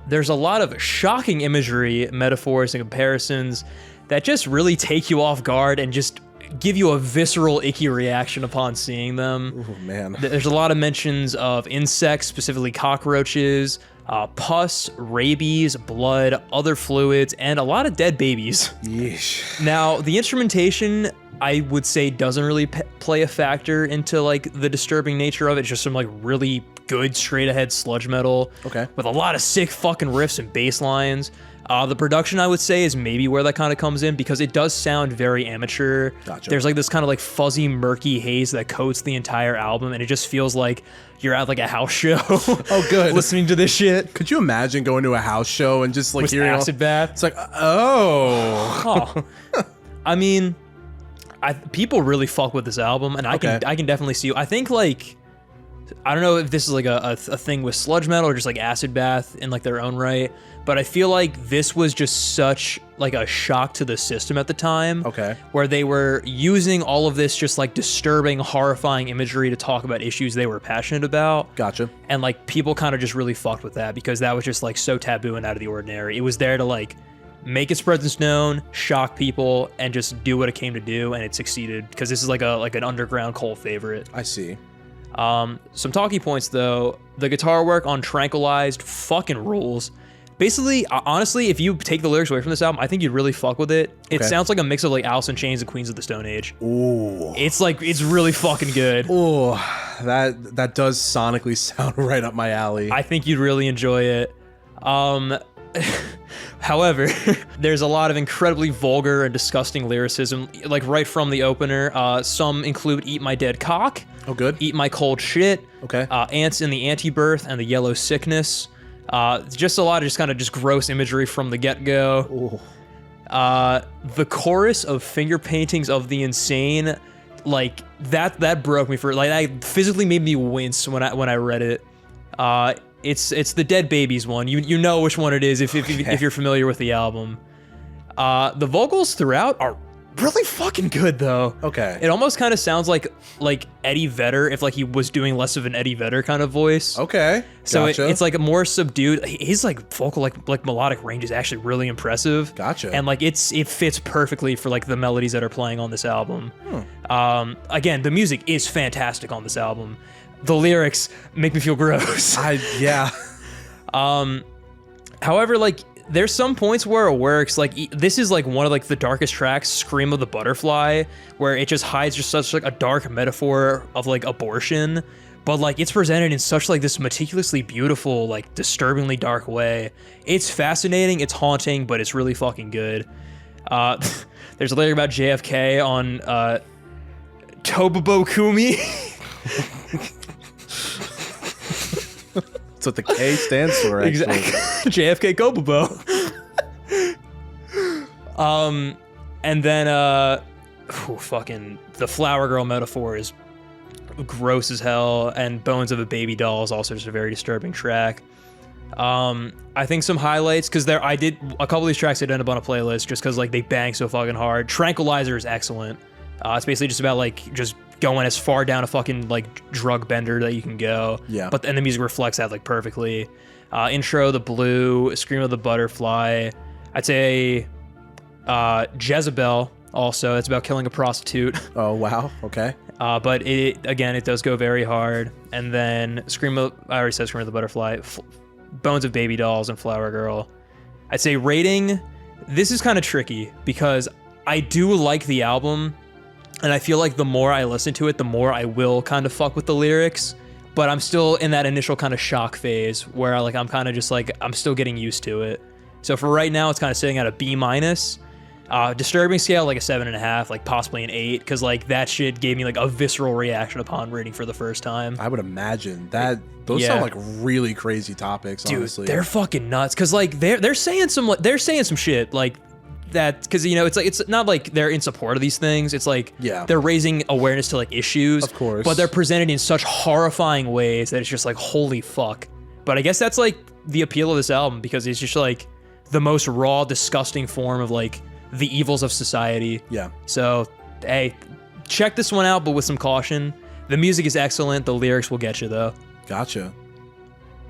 There's a lot of shocking imagery, metaphors, and comparisons that just really take you off guard and just give you a visceral, icky reaction upon seeing them. Oh, man. There's a lot of mentions of insects, specifically cockroaches, pus, rabies, blood, other fluids, and a lot of dead babies. Yeesh. Now, the instrumentation, I would say, doesn't really play a factor into like the disturbing nature of it. It's just some like really good straight ahead sludge metal. Okay. With a lot of sick fucking riffs and bass lines. The production, I would say, is maybe where that kind of comes in because it does sound very amateur. Gotcha. There's like this kind of like fuzzy, murky haze that coats the entire album, and it just feels like you're at like a house show. Oh, good. Listening to this shit. Could you imagine going to a house show and just like With hearing Acid Bath? It's like, oh. I mean, people really fuck with this album, and I can definitely see. I think like, I don't know if this is like a thing with sludge metal or just like Acid Bath in like their own right, but I feel like this was just such like a shock to the system at the time. Okay. Where they were using all of this just like disturbing, horrifying imagery to talk about issues they were passionate about. Gotcha. And like people kind of just really fucked with that because that was just like so taboo and out of the ordinary. It was there to like make its presence known, shock people, and just do what it came to do, and it succeeded because this is like an underground cult favorite. I see. Some talking points though. The guitar work on Tranquilized fucking rules. Basically, honestly, if you take the lyrics away from this album, I think you'd really fuck with it. It sounds like a mix of like Alice in Chains and Queens of the Stone Age. Ooh. It's like, it's really fucking good. Ooh, that does sonically sound right up my alley. I think you'd really enjoy it. However, there's a lot of incredibly vulgar and disgusting lyricism, like right from the opener. Some include Eat My Dead Cock. Oh, good. Eat My Cold Shit. Okay. Ants in the Anti-Birth and the Yellow Sickness. Just a lot of just gross imagery from the get-go. Ooh. The chorus of Finger Paintings of the Insane, like that broke me for like that physically made me wince when I read it. It's the Dead Babies one. You know which one it is if you're familiar with the album. The vocals throughout are really fucking good though. Okay. It almost kind of sounds like Eddie Vedder if like he was doing less of an Eddie Vedder kind of voice. Okay. So gotcha. it's like a more subdued. His like vocal like melodic range is actually really impressive. Gotcha. And like it fits perfectly for like the melodies that are playing on this album. Again, the music is fantastic on this album. The lyrics make me feel gross. Yeah. However, like there's some points where it works. Like this is like one of like the darkest tracks, "Scream of the Butterfly," where it just hides just such like a dark metaphor of like abortion, but like it's presented in such like this meticulously beautiful, like disturbingly dark way. It's fascinating, it's haunting, but it's really fucking good. There's a lyric about JFK on Tobobo Kumi. That's what the K stands for, actually. Exactly. JFK Kobobo. And then fucking the flower girl metaphor is gross as hell, and Bones of a Baby Doll is also just a very disturbing track. I think some highlights, because I did a couple of these tracks I'd end up on a playlist just because like they bang so fucking hard. Tranquilizer is excellent. It's basically just about like just going as far down a fucking like drug bender that you can go. Yeah. And the music reflects that like perfectly. Intro, The Blue, Scream of the Butterfly. I'd say Jezebel also. It's about killing a prostitute. Oh, wow. Okay. But it does go very hard. And then I already said Scream of the Butterfly, Bones of Baby Dolls, and Flower Girl. I'd say rating, this is kind of tricky because I do like the album, and I feel like the more I listen to it, the more I will kind of fuck with the lyrics. But I'm still in that initial kind of shock phase where I'm kind of just like, I'm still getting used to it. So for right now, it's kind of sitting at a B-. Disturbing scale, like a 7.5, like possibly an 8, because like that shit gave me like a visceral reaction upon reading for the first time. I would imagine that those sound like really crazy topics. Dude, honestly, they're fucking nuts. Because like they're saying some shit like that. Because it's not like they're in support of these things. It's like they're raising awareness to like issues, of course, but they're presented in such horrifying ways that it's just like holy fuck. But I guess that's like the appeal of this album, because it's just like the most raw, disgusting form of like the evils of society. Yeah. So, hey, check this one out, but with some caution. The music is excellent. The lyrics will get you, though. Gotcha.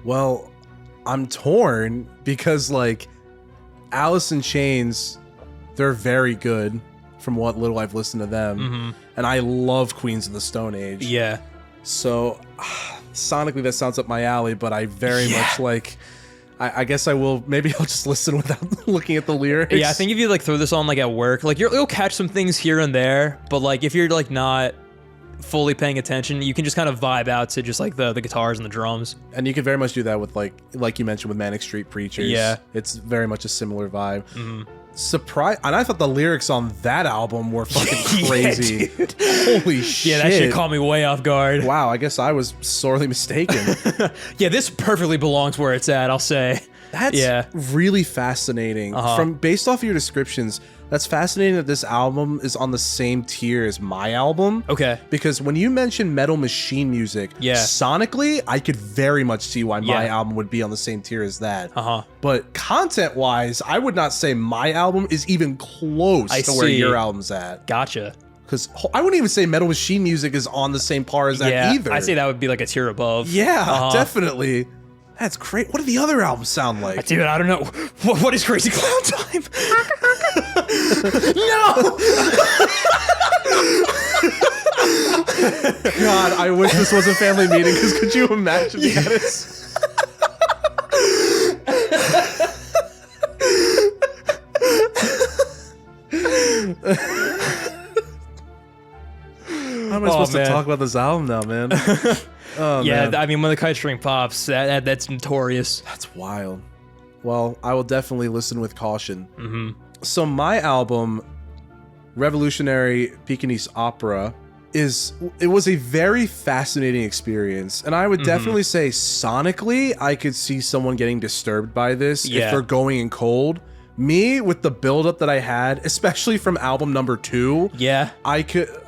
Well, I'm torn because, like, Alice in Chains, they're very good from what little I've listened to them. Mm-hmm. And I love Queens of the Stone Age. Yeah. So, sonically, that sounds up my alley, but I very much like... I guess I will. Maybe I'll just listen without looking at the lyrics. Yeah, I think if you like throw this on like at work, like you'll catch some things here and there, but like if you're like not fully paying attention, you can just kind of vibe out to just like the guitars and the drums. And you can very much do that with like you mentioned with Manic Street Preachers. Yeah, it's very much a similar vibe. Mm-hmm. Surprise! And I thought the lyrics on that album were fucking crazy. Yeah, holy shit! Yeah, that shit caught me way off guard. Wow, I guess I was sorely mistaken. Yeah, this perfectly belongs where it's at, I'll say. That's really fascinating. Based off of your descriptions, that's fascinating that this album is on the same tier as my album. Okay. Because when you mention Metal Machine music, sonically, I could very much see why my album would be on the same tier as that. But content-wise, I would not say my album is even close to where your album's at. Gotcha. Because I wouldn't even say Metal Machine music is on the same par as that either. I'd say that would be like a tier above. Yeah, definitely. That's great. What do the other albums sound like? Dude, I don't know. What is Crazy Clown Time? No! God, I wish this was a family meeting, because could you imagine that? How am I supposed to talk about this album now, man? Oh, yeah, man. I mean, when the kite string pops, that's notorious. That's wild. Well, I will definitely listen with caution. Mm-hmm. So my album, Revolutionary Pekingese Opera, it was a very fascinating experience. And I would definitely say sonically, I could see someone getting disturbed by this if they're going in cold. Me, with the buildup that I had, especially from album number 2,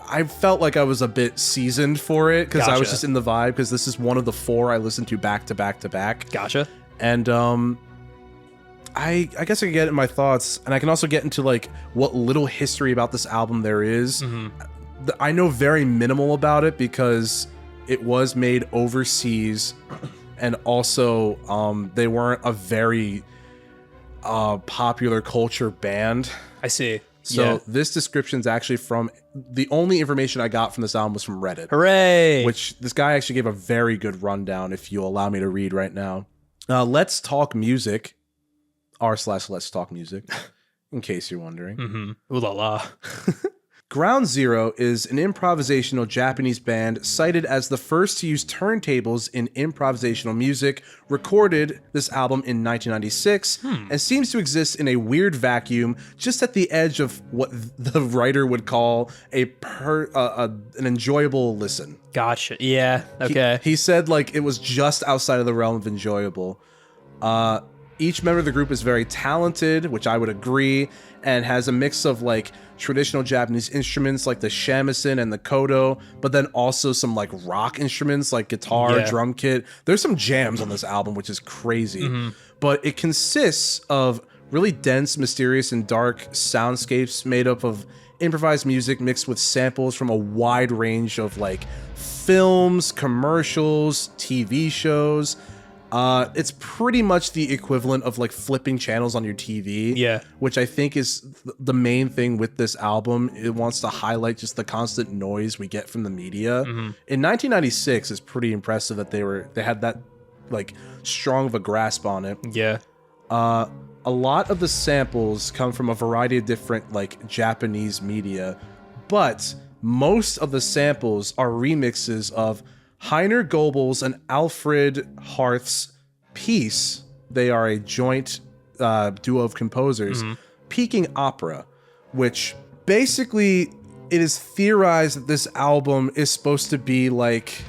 I felt like I was a bit seasoned for it, because I was just in the vibe, because this is one of the 4 I listened to back to back to back. Gotcha. And I guess I can get in my thoughts, and I can also get into like what little history about this album there is. I know very minimal about it because it was made overseas, and also they weren't a very popular culture band. I see. So this description's actually from the only information I got from this album was from Reddit. Hooray! Which this guy actually gave a very good rundown, if you allow me to read right now. Let's Talk Music r/Let's Talk Music, in case you're wondering. Ooh la la. Ground Zero is an improvisational Japanese band cited as the first to use turntables in improvisational music, recorded this album in 1996, and seems to exist in a weird vacuum just at the edge of what the writer would call an enjoyable listen. Gotcha. Yeah. Okay. He said like it was just outside of the realm of enjoyable. Each member of the group is very talented, which I would agree, and has a mix of like traditional Japanese instruments like the shamisen and the koto, but then also some like rock instruments like guitar, drum kit. There's some jams on this album, which is crazy. But it consists of really dense, mysterious, and dark soundscapes made up of improvised music mixed with samples from a wide range of like films, commercials, TV shows. It's pretty much the equivalent of like flipping channels on your TV. Yeah. Which I think is the main thing with this album. It wants to highlight just the constant noise we get from the media. In 1996, it's pretty impressive that they had that like strong of a grasp on it. Yeah. A lot of the samples come from a variety of different like Japanese media, but most of the samples are remixes of Heiner Goebbels and Alfred Harth's piece. They are a joint duo of composers, Peking Opera, which basically it is theorized that this album is supposed to be like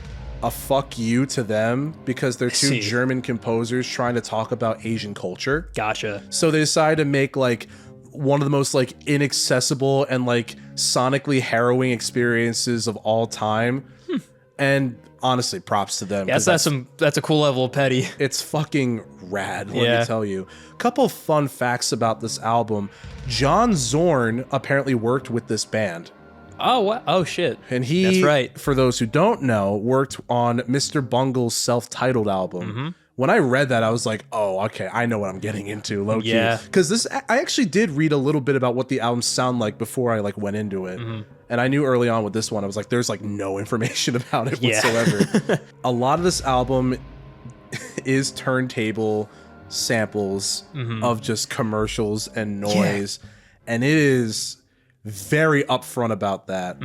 a fuck you to them because they're two German composers trying to talk about Asian culture. Gotcha. So they decided to make like one of the most like inaccessible and like sonically harrowing experiences of all time. And honestly, props to them. Yeah, that's a cool level of petty. It's fucking rad, let me tell you. A couple fun facts about this album. John Zorn apparently worked with this band. Oh, what? Oh, shit. And he, that's right. For those who don't know, worked on Mr. Bungle's self-titled album. When I read that, I was like, oh, okay, I know what I'm getting into, low-key. Yeah. Because I actually did read a little bit about what the albums sound like before I like went into it. And I knew early on with this one, I was like, there's like no information about it whatsoever. A lot of this album is turntable samples of just commercials and noise. And it is very upfront about that.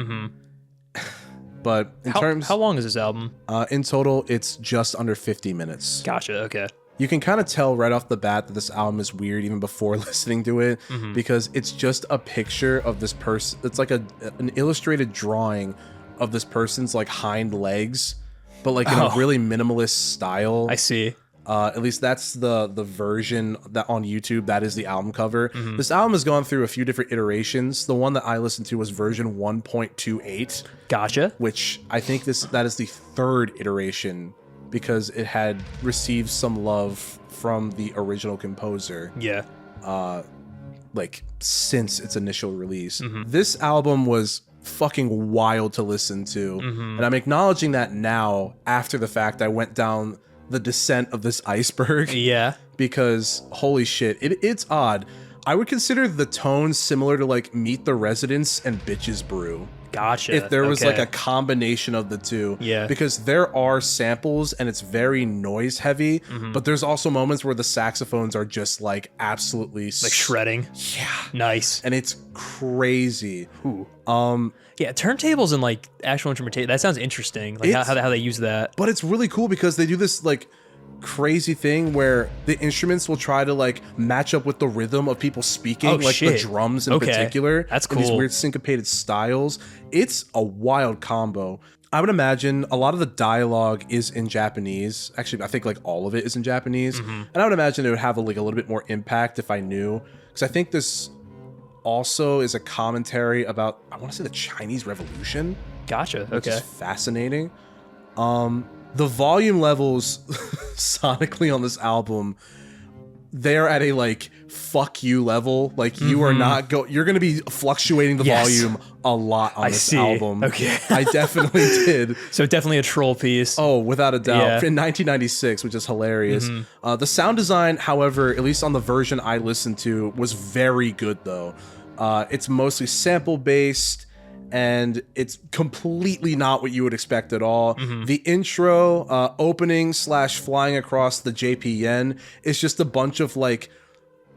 But in terms... How long is this album? In total, it's just under 50 minutes. Gotcha, okay. You can kind of tell right off the bat that this album is weird even before listening to it because it's just a picture of this person. It's like an illustrated drawing of this person's like hind legs, but like in a really minimalist style. I see. At least that's the version that on YouTube, that is the album cover. This album has gone through a few different iterations. The one that I listened to was version 1.28. Gotcha. Which I think that is the third iteration because it had received some love from the original composer. Yeah. Like since its initial release. This album was fucking wild to listen to. And I'm acknowledging that now after the fact I went down the descent of this iceberg. Yeah. Because holy shit, it's odd. I would consider the tone similar to like Meet the Residents and Bitches Brew. Gotcha. If there was like a combination of the two. Yeah. Because there are samples and it's very noise heavy, but there's also moments where the saxophones are just like absolutely like shredding. Yeah. Nice. And it's crazy. Ooh. Yeah, turntables and like actual instrumentation. That sounds interesting. Like how they use that. But it's really cool because they do this like crazy thing where the instruments will try to like match up with the rhythm of people speaking, like the drums in particular. That's cool. In these weird syncopated styles. It's a wild combo. I would imagine a lot of the dialogue is in Japanese. Actually, I think like all of it is in Japanese. And I would imagine it would have like a little bit more impact if I knew. Because I think this also is a commentary about, I want to say, the Chinese Revolution. Gotcha. Which is fascinating. The volume levels sonically on this album, they're at a like fuck you level. Like you are not you're going to be fluctuating the volume a lot on this album. Okay. I definitely did. So definitely a troll piece. Oh, without a doubt. In 1996, which is hilarious. The sound design, however, at least on the version I listened to, was very good though. It's mostly sample based. And it's completely not what you would expect at all. The intro, opening / flying across the JPN is just a bunch of like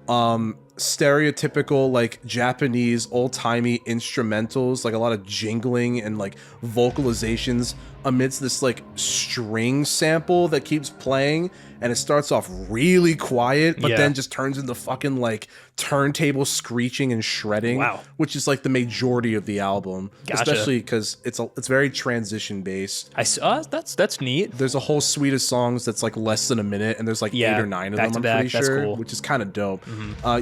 stereotypical like Japanese old-timey instrumentals, like a lot of jingling and like vocalizations amidst this like string sample that keeps playing, and it starts off really quiet but then just turns into fucking like turntable screeching and shredding. Wow. Which is like the majority of the album. Gotcha. Especially because it's very transition based. I saw that's neat. There's a whole suite of songs that's like less than a minute, and there's like 8 or 9 of them, I'm pretty sure, cool. which is kind of dope.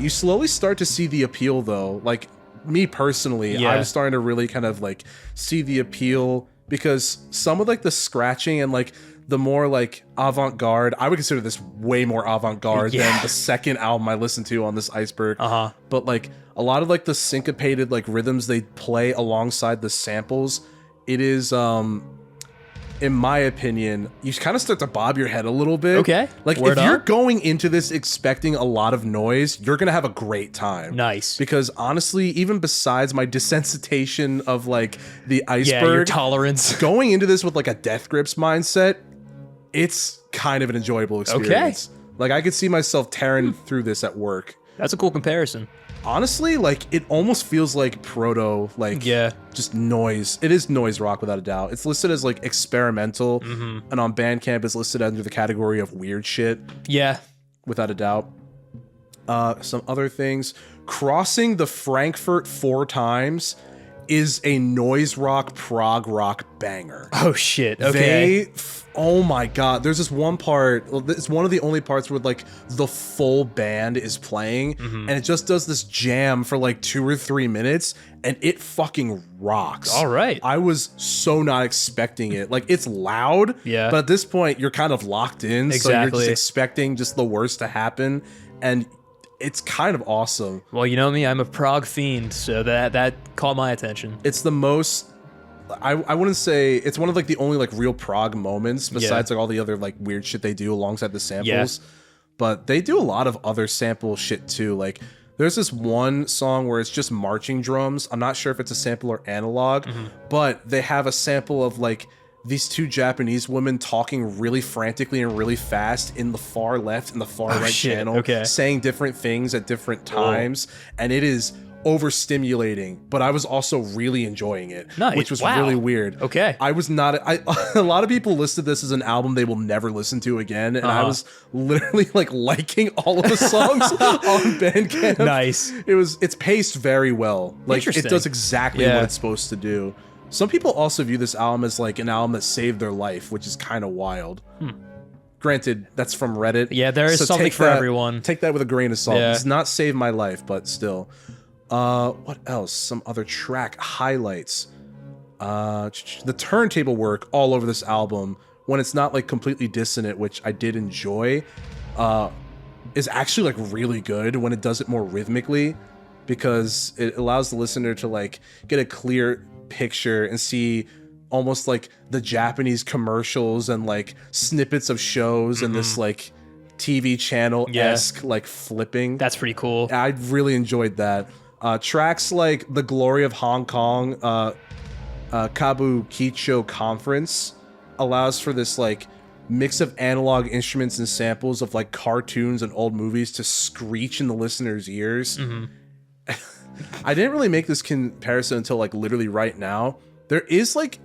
You slowly start to see the appeal though. Like me personally, I'm starting to really kind of like see the appeal, because some of like the scratching and like the more like avant-garde, I would consider this way more avant-garde than the second album I listened to on this Iceberg. But like a lot of like the syncopated like rhythms they play alongside the samples, it is in my opinion, you kind of start to bob your head a little bit. Okay. Like if you're going into this expecting a lot of noise, you're going to have a great time. Nice. Because honestly, even besides my desensitization of like the Iceberg, your tolerance, going into this with like a Death Grips mindset, it's kind of an enjoyable experience. Okay. Like I could see myself tearing through this at work. That's a cool comparison. Honestly, like it almost feels like proto, like just noise. It is noise rock without a doubt. It's listed as like experimental, and on Bandcamp it's listed under the category of weird shit. Yeah, without a doubt. Some other things: Crossing the Frankfurt 4 Times is a noise rock prog rock banger. Oh shit! Okay. Oh my god, there's this one part, it's one of the only parts where like the full band is playing, and it just does this jam for like 2 or 3 minutes, and it fucking rocks. All right. I was so not expecting it. Like it's loud, but at this point you're kind of locked in, so you're just expecting just the worst to happen, and it's kind of awesome. Well, you know me, I'm a prog fiend, so that caught my attention. It's the most, I wouldn't say, it's one of like the only like real prog moments besides like all the other like weird shit they do alongside the samples. But they do a lot of other sample shit too. Like there's this one song where it's just marching drums. I'm not sure if it's a sample or analog, but they have a sample of like these 2 Japanese women talking really frantically and really fast in the far left and the far right channel, saying different things at different times, and it is overstimulating, but I was also really enjoying it, which was really weird. I was not, a lot of people listed this as an album they will never listen to again, and I was literally like liking all of the songs on Bandcamp. Nice. It's paced very well. Like it does exactly what it's supposed to do. Some people also view this album as like an album that saved their life, which is kind of wild. Granted, that's from Reddit. Yeah, there is something for everyone. Take that with a grain of salt. It's not saved my life, but still. What else? Some other track highlights. The turntable work all over this album, when it's not like completely dissonant, which I did enjoy, is actually like really good when it does it more rhythmically, because it allows the listener to like get a clear picture and see almost like the Japanese commercials and like snippets of shows and this like TV channel-esque like flipping. That's pretty cool. I really enjoyed that. Tracks like The Glory of Hong Kong, Kabukicho Conference allows for this like mix of analog instruments and samples of like cartoons and old movies to screech in the listener's ears. I didn't really make this comparison until like literally right now. There is like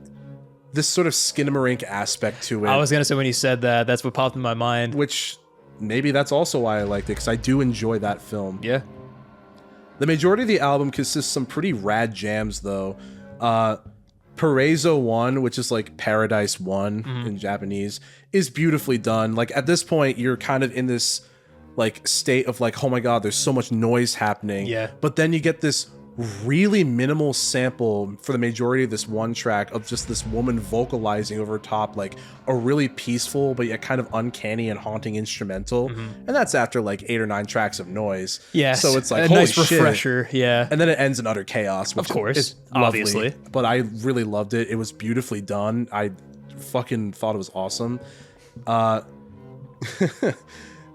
this sort of Skinamarink aspect to it. I was gonna say, when you said that, that's what popped in my mind. Which maybe that's also why I liked it, because I do enjoy that film. Yeah. The majority of the album consists of some pretty rad jams though. Paraiso 1, which is like Paradise 1 in Japanese, is beautifully done. Like at this point, you're kind of in this like state of like, oh my god, there's so much noise happening. Yeah. But then you get this really minimal sample for the majority of this one track of just this woman vocalizing over top like a really peaceful but yet kind of uncanny and haunting instrumental, and that's after like 8 or 9 tracks of noise. Yeah, so it's like a holy nice shit. refresher. Yeah, and then it ends in utter chaos, which of course is obviously lovely, but I really loved it. It was beautifully done. I fucking thought it was awesome.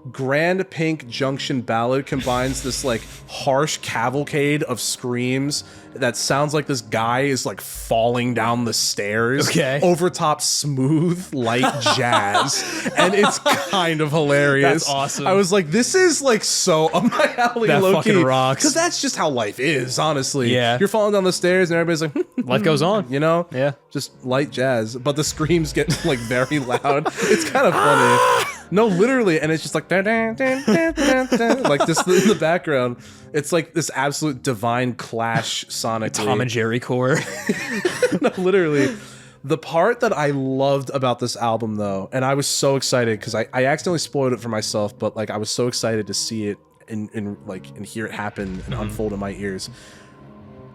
Grand Pink Junction Ballad combines this like harsh cavalcade of screams that sounds like this guy is like falling down the stairs over top smooth light jazz, and it's kind of hilarious. That's awesome. I was like, this is like so up my alley. That low-key, fucking rocks. because that's just how life is, honestly. Yeah, you're falling down the stairs and everybody's like life goes on, you know. Yeah, just light jazz, but the screams get like very loud. It's kind of funny. No, literally, and it's just like dun, dun, dun, dun, dun, dun, like this in the background. It's like this absolute divine clash sonically. Tom and Jerry core. No, literally. The part that I loved about this album, though, and I was so excited because I accidentally spoiled it for myself, but like I was so excited to see it and hear it happen and unfold in my ears.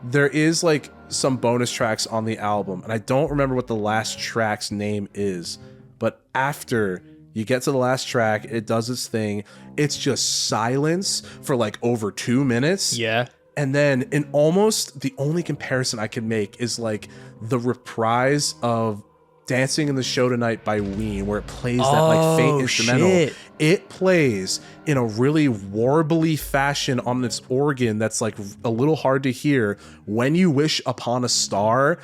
There is like some bonus tracks on the album, and I don't remember what the last track's name is, but after you get to the last track, it does its thing. It's just silence for like over 2 minutes. Yeah. And then in almost the only comparison I can make is like the reprise of Dancing in the Show Tonight by Ween, where it plays that like faint instrumental. Shit. It plays in a really warbly fashion on its organ that's like a little hard to hear, When You Wish Upon a Star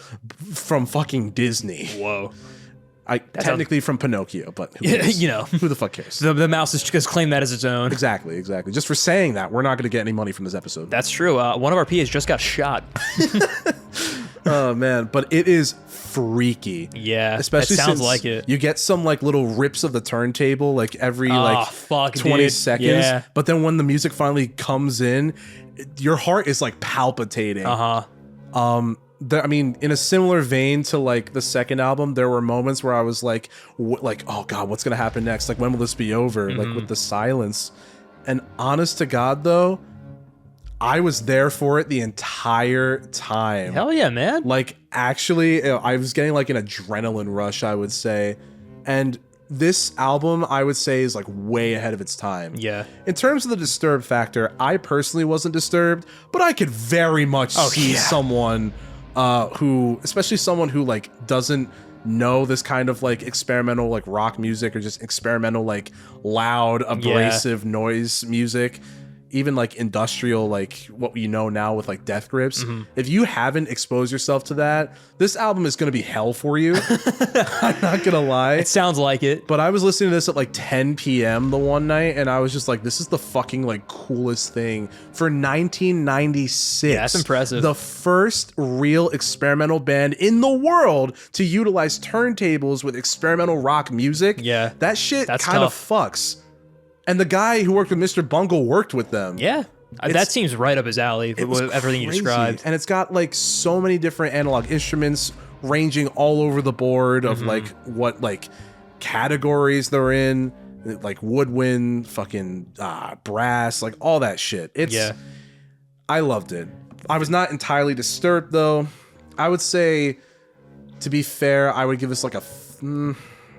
from fucking Disney. Whoa. Technically from Pinocchio, but who you know, who the fuck cares? The mouse has just claimed that as its own. Exactly. Just for saying that, we're not going to get any money from this episode. That's true. One of our PAs just got shot. Oh man, but it is freaky. Yeah, especially it sounds since like it. You get some like little rips of the turntable like every 20 seconds. Yeah. But then when the music finally comes in, your heart is like palpitating. I mean, in a similar vein to like the second album, there were moments where I was like, oh god, what's gonna happen next? Like, when will this be over? Like with the silence. And honest to God, though, I was there for it the entire time. Hell yeah, man! Like, actually, I was getting like an adrenaline rush, I would say, and this album, I would say, is like way ahead of its time. Yeah. In terms of the disturbed factor, I personally wasn't disturbed, but I could very much see someone who, especially someone who like doesn't know this kind of like experimental like rock music or just experimental like loud abrasive noise music, even like industrial, like what we know now with like Death Grips. If you haven't exposed yourself to that, this album is going to be hell for you. I'm not going to lie. It sounds like it. But I was listening to this at like 10 p.m. the one night, and I was just like, this is the fucking like coolest thing for 1996. Yeah, that's impressive. The first real experimental band in the world to utilize turntables with experimental rock music. Yeah. That shit kind of fucks. And the guy who worked with Mr. Bungle worked with them. Yeah. That seems right up his alley with everything you described. And it's got like so many different analog instruments ranging all over the board of like what like categories they're in, like woodwind, fucking brass, like all that shit. I loved it. I was not entirely disturbed though. I would say, to be fair, I would give this like a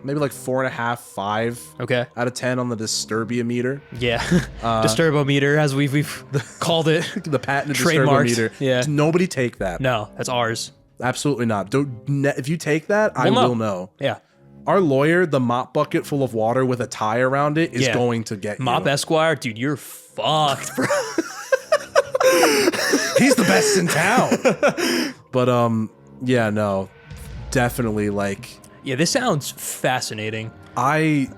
maybe like 4.5, 5 out of 10 on the Disturbia meter. Yeah. Disturbometer, as we've called it. The patented Trademarked. Disturbometer. Yeah. Nobody take that. No, that's ours. Absolutely not. If you take that, I will know. Yeah. Our lawyer, the mop bucket full of water with a tie around it, is going to get Mop you. Esquire, dude, you're fucked, bro. He's the best in town. But yeah, no. Definitely like... Yeah, this sounds fascinating. Based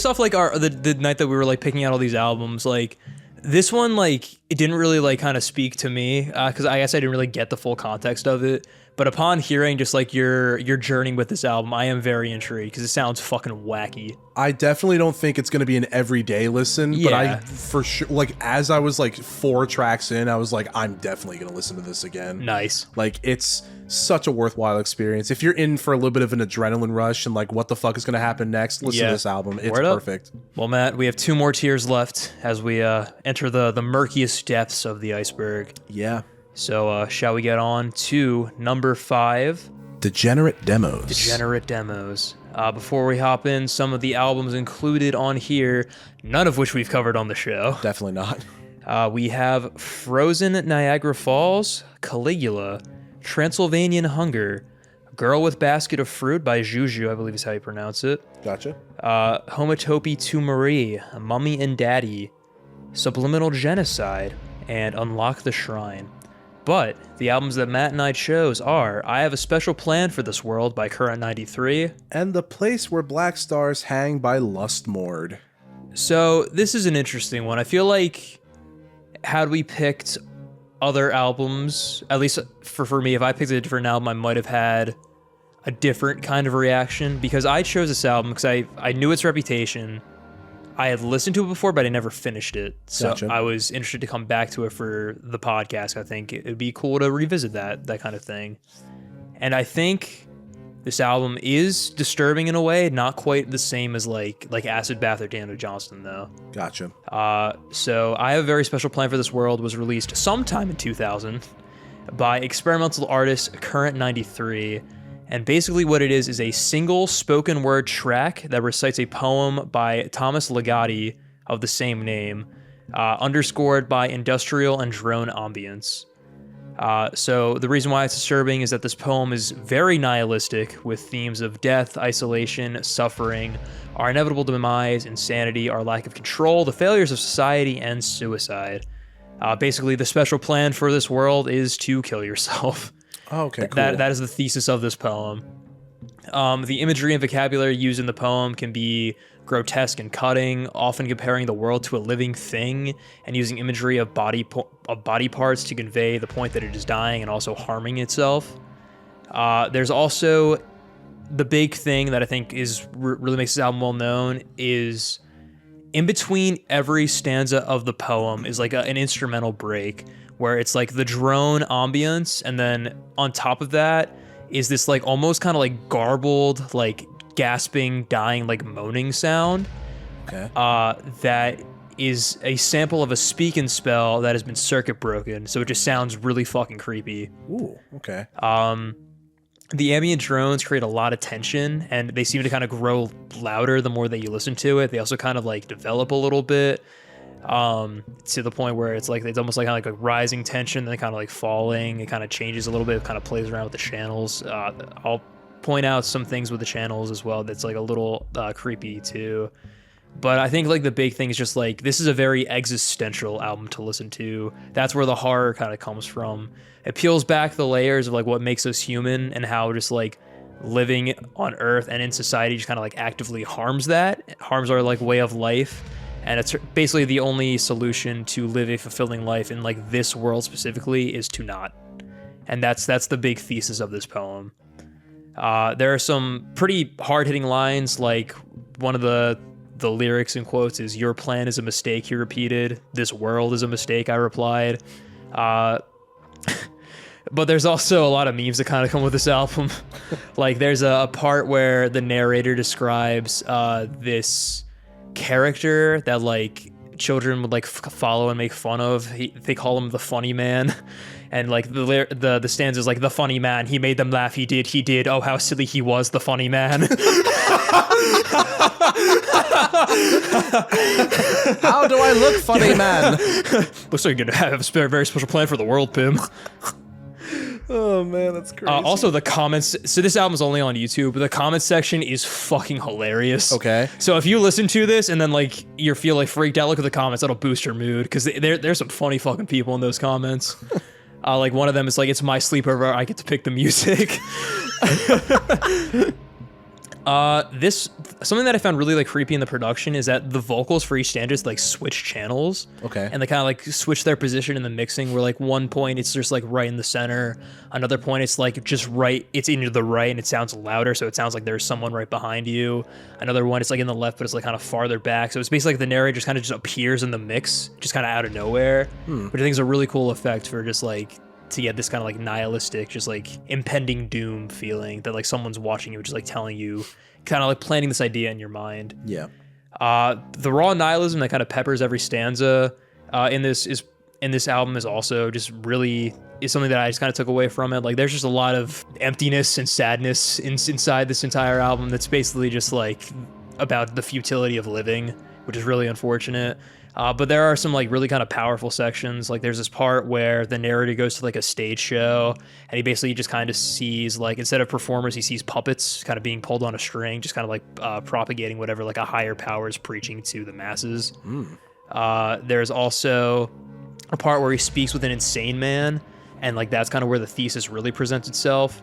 off like the night that we were like picking out all these albums, like this one, like it didn't really like kind of speak to me because I guess I didn't really get the full context of it. But upon hearing just like your journey with this album, I am very intrigued because it sounds fucking wacky. I definitely don't think it's going to be an everyday listen, but I for sure, like as I was like 4 tracks in, I was like, I'm definitely going to listen to this again. Nice. Like it's such a worthwhile experience. If you're in for a little bit of an adrenaline rush and like what the fuck is going to happen next, listen to this album. It's perfect. Well, Matt, we have 2 more tiers left as we enter the murkiest depths of the iceberg. Yeah. So shall we get on to number 5? Degenerate Demos. Degenerate Demos. Before we hop in, some of the albums included on here, none of which we've covered on the show. Definitely not. We have Frozen Niagara Falls, Caligula, Transylvanian Hunger, Girl with Basket of Fruit by Juju, I believe is how you pronounce it. Gotcha. Homotopy to Marie, Mummy and Daddy, Subliminal Genocide, and Unlock the Shrine. But the albums that Matt and I chose are I Have a Special Plan for This World by Current 93. And The Place Where Black Stars Hang by Lustmord. So this is an interesting one. I feel like had we picked other albums, at least for me, if I picked a different album, I might have had a different kind of reaction, because I chose this album because I knew its reputation. I had listened to it before, but I never finished it. So Gotcha. I was interested to come back to it for the podcast. I think it'd be cool to revisit that kind of thing. And I think this album is disturbing in a way, not quite the same as like Acid Bath or Daniel Johnston, though. Gotcha. So I Have a Very Special Plan for This World was released sometime in 2000 by experimental artist Current 93. And basically what it is a single spoken word track that recites a poem by Thomas Ligotti of the same name, underscored by industrial and drone ambience. So the reason why it's disturbing is that this poem is very nihilistic, with themes of death, isolation, suffering, our inevitable demise, insanity, our lack of control, the failures of society, and suicide. Basically, the special plan for this world is to kill yourself. Oh, okay, cool. That is the thesis of this poem. The imagery and vocabulary used in the poem can be grotesque and cutting, often comparing the world to a living thing and using imagery of body parts to convey the point that it is dying and also harming itself. There's also the big thing that I think is really makes this album well known is in between every stanza of the poem is like an instrumental break where it's like the drone ambience, and then on top of that is this like almost kind of like garbled, like gasping, dying, like moaning sound. Okay. That is a sample of a speak and spell that has been circuit broken, so it just sounds really fucking creepy. Ooh, okay. The ambient drones create a lot of tension, and they seem to kind of grow louder the more that you listen to it. They also kind of like develop a little bit. To the point where it's almost like kind of like a rising tension, then kind of like falling. It kind of changes a little bit. It kind of plays around with the channels. I'll point out some things with the channels as well that's like a little creepy too. But I think like the big thing is just like this is a very existential album to listen to. That's where the horror kind of comes from. It peels back the layers of like what makes us human and how just like living on Earth and in society just kind of like actively harms our like way of life. And it's basically the only solution to live a fulfilling life in like this world specifically is to not. And that's the big thesis of this poem. There are some pretty hard-hitting lines, like one of the lyrics in quotes is, "Your plan is a mistake," he repeated. "This world is a mistake," I replied. But there's also a lot of memes that kind of come with this album. Like there's a part where the narrator describes this character that like children would like follow and make fun of. They call him the funny man, and like the stanza is like, "The funny man, he made them laugh, he did, oh how silly he was, the funny man." How do I look, funny man? Looks like you're gonna have a very special plan for the world, Pim. Oh man, that's crazy. Also, the comments. So this album's only on YouTube, but the comments section is fucking hilarious. Okay. So if you listen to this and then like you feel like freaked out, look at the comments. That'll boost your mood because there's some funny fucking people in those comments. Like one of them is like, "It's my sleepover. I get to pick the music." Something that I found really like creepy in the production is that the vocals for each stanza like switch channels. Okay. And they kind of like switch their position in the mixing, where like one point it's just like right in the center, another point it's like just right, it's into the right and it sounds louder, so it sounds like there's someone right behind you. Another one it's like in the left, but it's like kind of farther back, so it's basically like the narrator just kind of just appears in the mix, just kind of out of nowhere, which I think is a really cool effect for just like to get this kind of like nihilistic, just like impending doom feeling that like someone's watching you, just like telling you, kind of like planting this idea in your mind. Yeah. The raw nihilism that kind of peppers every stanza in this album is also just really is something that I just kind of took away from it. Like there's just a lot of emptiness and sadness inside this entire album that's basically just like about the futility of living, which is really unfortunate. But there are some like really kind of powerful sections. Like there's this part where the narrator goes to like a stage show and he basically just kind of sees like, instead of performers, he sees puppets kind of being pulled on a string, just kind of like propagating whatever like a higher power is preaching to the masses. There's also a part where he speaks with an insane man, and like that's kind of where the thesis really presents itself,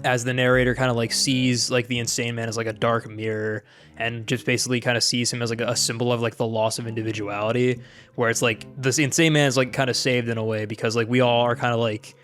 as the narrator kind of like sees like the insane man as like a dark mirror, and just basically kind of sees him as like a symbol of like the loss of individuality, where it's like this insane man is like kind of saved in a way because like we all are kind of like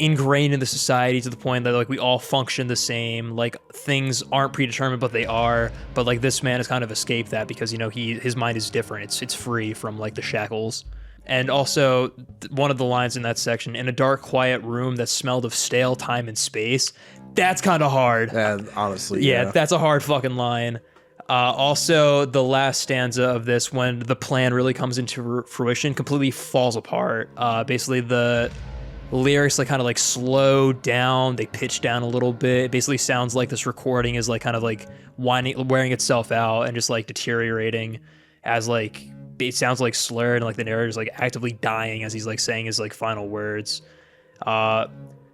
ingrained in the society to the point that like we all function the same, like things aren't predetermined but they are, but like this man has kind of escaped that because, you know, his mind is different, it's free from like the shackles. And also one of the lines in that section, in a dark quiet room that smelled of stale time and space, that's kind of hard. Honestly, yeah, that's a hard fucking line. Also, the last stanza of this, when the plan really comes into fruition, completely falls apart. Basically, the lyrics like kind of like slow down, they pitch down a little bit. It basically sounds like this recording is like kind of like wearing itself out and just like deteriorating, as like it sounds like slurred, and like the narrator's like actively dying as he's like saying his like final words.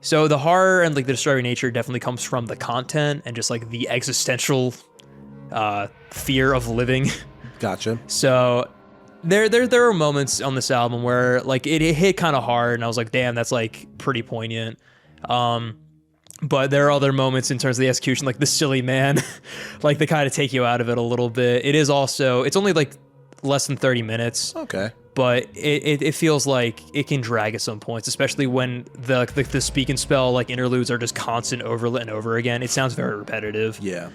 So the horror and like the disturbing nature definitely comes from the content and just like the existential fear of living. Gotcha. So there are moments on this album where like it hit kind of hard, and I was like, damn, that's like pretty poignant. But there are other moments in terms of the execution, like the silly man, like they kind of take you out of it a little bit. It is also, it's only like less than 30 minutes. Okay. But it feels like it can drag at some points, especially when the speak and spell like interludes are just constant over and over again. It sounds very repetitive. Yeah.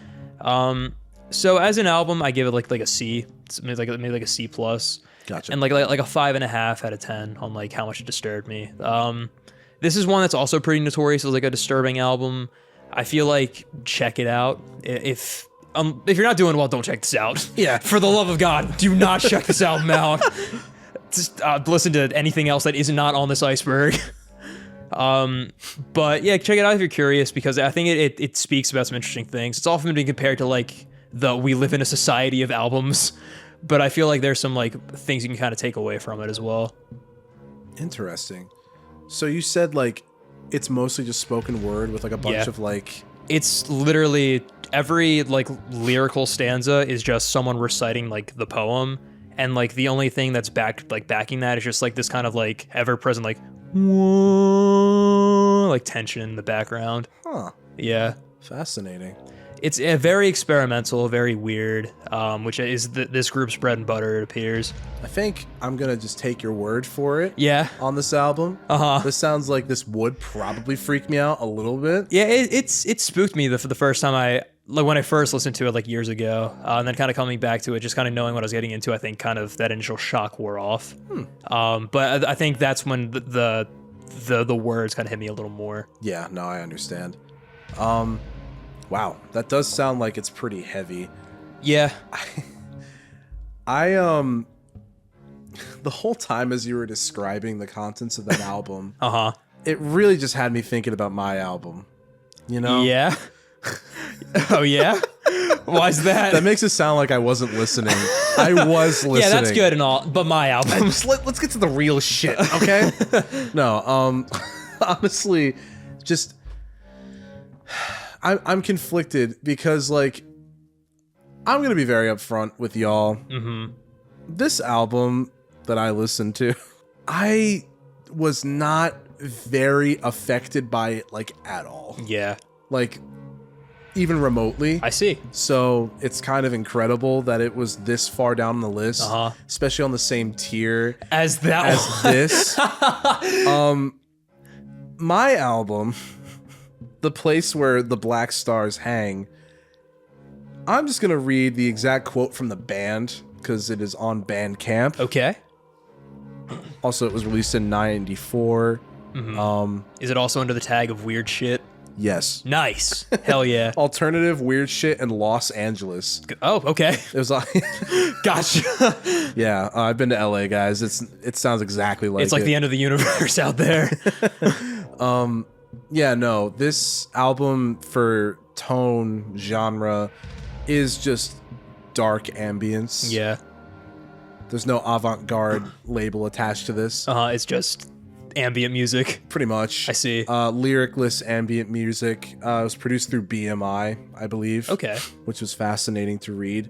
So as an album, I give it like a C. It's maybe like a C plus. Gotcha. And like a 5.5 out of 10 on like how much it disturbed me. This is one that's also pretty notorious as like a disturbing album. I feel like check it out. If you're not doing well, don't check this out. Yeah. For the love of God, do not check this album out. Just listen to anything else that is not on this Iceberg. But yeah, check it out if you're curious, because I think it speaks about some interesting things. It's often been compared to like we live in a society of albums, but I feel like there's some like things you can kind of take away from it as well. Interesting. So you said like it's mostly just spoken word with like a bunch of like... It's literally every like lyrical stanza is just someone reciting like the poem, and like the only thing that's backing that is just like this kind of like ever-present like whoa, like tension in the background. Huh. Yeah. Fascinating. It's a very experimental, very weird, which is this group's bread and butter, it appears. I think I'm gonna just take your word for it. Yeah. On this album. Uh-huh. This sounds like this would probably freak me out a little bit. Yeah, it spooked me for the first time when I first listened to it like years ago, and then kind of coming back to it, just kind of knowing what I was getting into. I think kind of that initial shock wore off. But I think that's when the words kind of hit me a little more. Yeah, no, I understand. Wow, that does sound like it's pretty heavy. Yeah. I the whole time as you were describing the contents of that album, it really just had me thinking about my album. You know? Yeah. Oh yeah? Why is that? That makes it sound like I wasn't listening. I was listening. Yeah, that's good and all, but my album. Let's get to the real shit, okay? No, honestly, just I'm conflicted because like I'm gonna be very upfront with y'all. This album that I listened to, I was not very affected by it like at all. Yeah. Like even remotely. I see. So it's kind of incredible that it was this far down the list, especially on the same tier as this. My album, The Place Where the Black Stars Hang, I'm just gonna read the exact quote from the band because it is on Bandcamp. Okay. Also, it was released in '94. Is it also under the tag of weird shit? Yes. Nice. Hell yeah. Alternative weird shit in Los Angeles. Oh, okay. It was like, gotcha. Yeah, I've been to LA, guys. It sounds exactly like it's like the end of the universe out there. Yeah, no, this album for tone genre is just dark ambience. Yeah. There's no avant-garde label attached to this. It's just ambient music. Pretty much. I see. Lyricless ambient music. It was produced through BMI, I believe. Okay. Which was fascinating to read.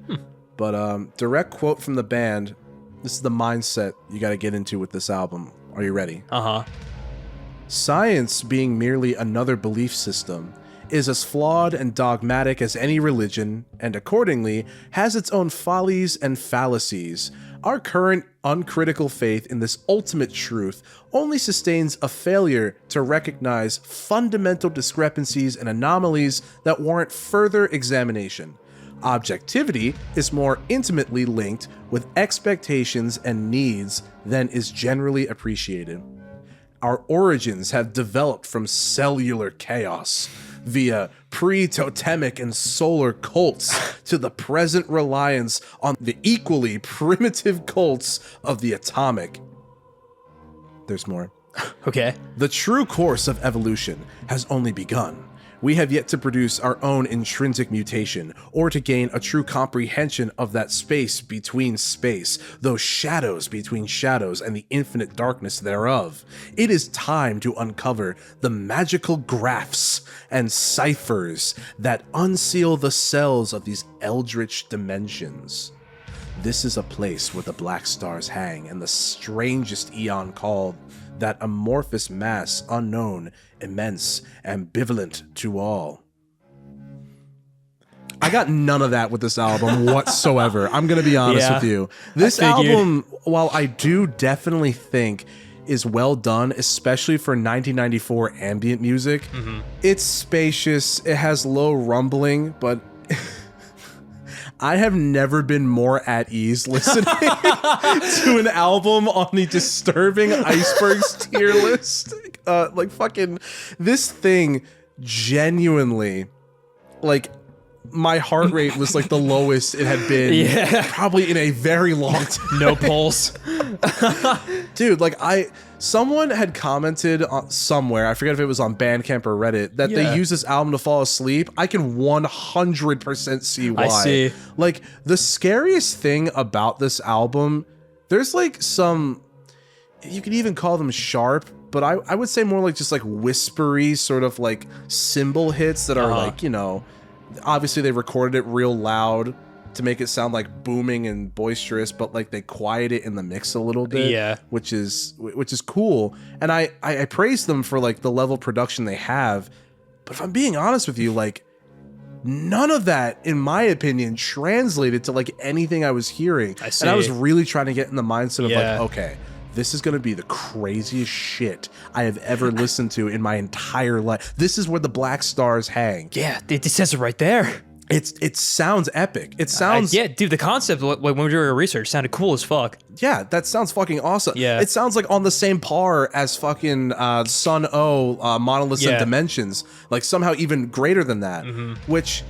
But direct quote from the band. This is the mindset you got to get into with this album. Are you ready? Science, being merely another belief system, is as flawed and dogmatic as any religion, and accordingly has its own follies and fallacies. Our current uncritical faith in this ultimate truth only sustains a failure to recognize fundamental discrepancies and anomalies that warrant further examination. Objectivity is more intimately linked with expectations and needs than is generally appreciated. Our origins have developed from cellular chaos via pre-totemic and solar cults to the present reliance on the equally primitive cults of the atomic. There's more. Okay. The true course of evolution has only begun. We have yet to produce our own intrinsic mutation, or to gain a true comprehension of that space between space, those shadows between shadows and the infinite darkness thereof. It is time to uncover the magical graphs and ciphers that unseal the cells of these eldritch dimensions. This is a place where the black stars hang, and the strangest eon called, that amorphous mass unknown, immense, ambivalent to all. I got none of that with this album whatsoever. I'm going to be honest with you. This album, while I do definitely think is well done, especially for 1994 ambient music, it's spacious, it has low rumbling, but I have never been more at ease listening to an album on the disturbing Iceberg's tier list. Like fucking this thing genuinely, like my heart rate was like the lowest it had been probably in a very long time. No pulse. Dude, like someone had commented on somewhere, I forget if it was on Bandcamp or Reddit, that they use this album to fall asleep. I can 100% see why. I see. Like, the scariest thing about this album, there's like some, you could even call them sharp, but I would say more like just like whispery sort of like cymbal hits that are like, you know, obviously they recorded it real loud to make it sound like booming and boisterous, but like they quiet it in the mix a little bit, which is cool. And I praise them for like the level of production they have. But if I'm being honest with you, like none of that, in my opinion, translated to like anything I was hearing. And I was really trying to get in the mindset of like, okay, this is going to be the craziest shit I have ever listened to in my entire life. This is where the black stars hang. Yeah, it says it right there. It sounds epic. It sounds... yeah, dude, the concept, when we were doing research, sounded cool as fuck. Yeah, that sounds fucking awesome. Yeah. It sounds like on the same par as fucking Sun O, Monoliths and Dimensions. Like somehow even greater than that. Which...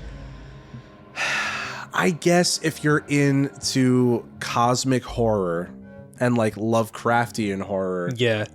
I guess if you're into cosmic horror and like Lovecraftian horror,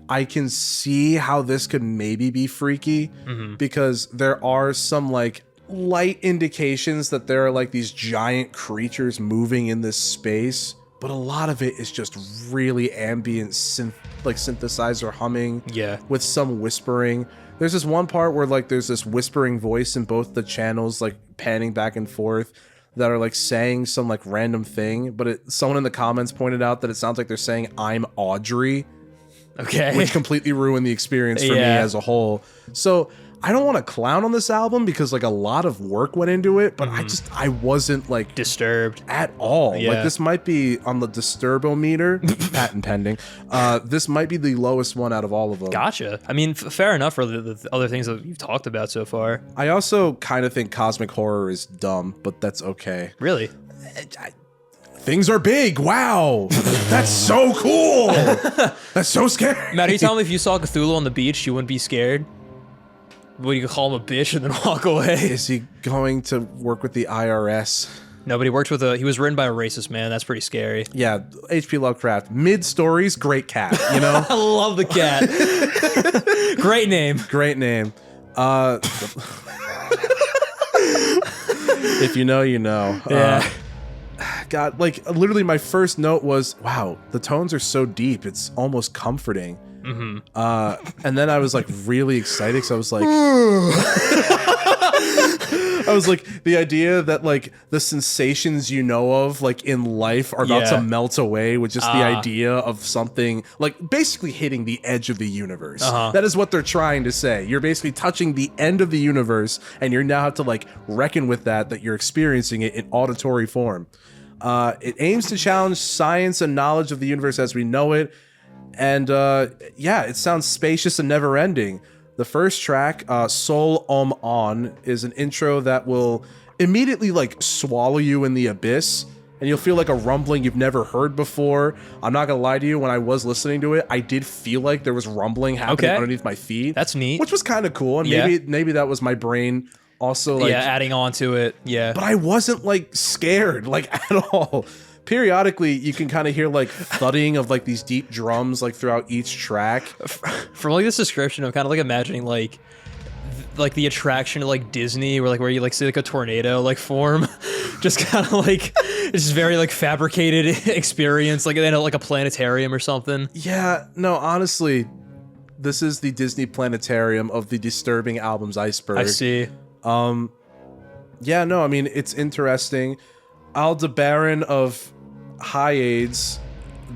I can see how this could maybe be freaky, because there are some like light indications that there are like these giant creatures moving in this space, but a lot of it is just really ambient synthesizer humming with some whispering. There's this one part where like there's this whispering voice in both the channels like panning back and forth that are like saying some like random thing, but someone in the comments pointed out that it sounds like they're saying "I'm Audrey," which completely ruined the experience for me as a whole. So I don't want to clown on this album because like a lot of work went into it, but I wasn't like disturbed at all. Like this might be on the disturbometer, patent pending. This might be the lowest one out of all of them. Gotcha. I mean, fair enough for the other things that you've talked about so far. I also kind of think cosmic horror is dumb, but that's okay. Really? Things are big. Wow. That's so cool. That's so scary. Matt, are you telling me if you saw Cthulhu on the beach, you wouldn't be scared? Would you call him a bitch and then walk away? Is he going to work with the IRS? No, but he worked with he was written by a racist man. That's pretty scary. Yeah, H.P. Lovecraft. Mid-stories, great cat, you know? I love the cat. Great name. Great name. If you know, you know. Yeah. God, like literally my first note was, wow, the tones are so deep. It's almost comforting. And then I was like really excited because I was like, the idea that like the sensations you know of like in life are about to melt away with just the idea of something like basically hitting the edge of the universe. That is what they're trying to say. You're basically touching the end of the universe, and you now have to like reckon with that you're experiencing it in auditory form. It aims to challenge science and knowledge of the universe as we know it. And yeah, it sounds spacious and never-ending. The first track, Sol On, is an intro that will immediately like swallow you in the abyss, and you'll feel like a rumbling you've never heard before. I'm not gonna lie to you, when I was listening to it, I did feel like there was rumbling happening underneath my feet. That's neat. Which was kind of cool, and maybe that was my brain also like adding on to it. Yeah. But I wasn't like scared like at all. Periodically, you can kind of hear like thudding of like these deep drums like throughout each track. From like this description, I'm kind of like imagining like the attraction to like Disney, where you like see like a tornado like form, just kind of like it's just very like fabricated experience, like in like a planetarium or something. Yeah, no, honestly, this is the Disney planetarium of the disturbing albums Iceberg. I see. Yeah, no, I mean it's interesting. Aldebaran of High AIDS,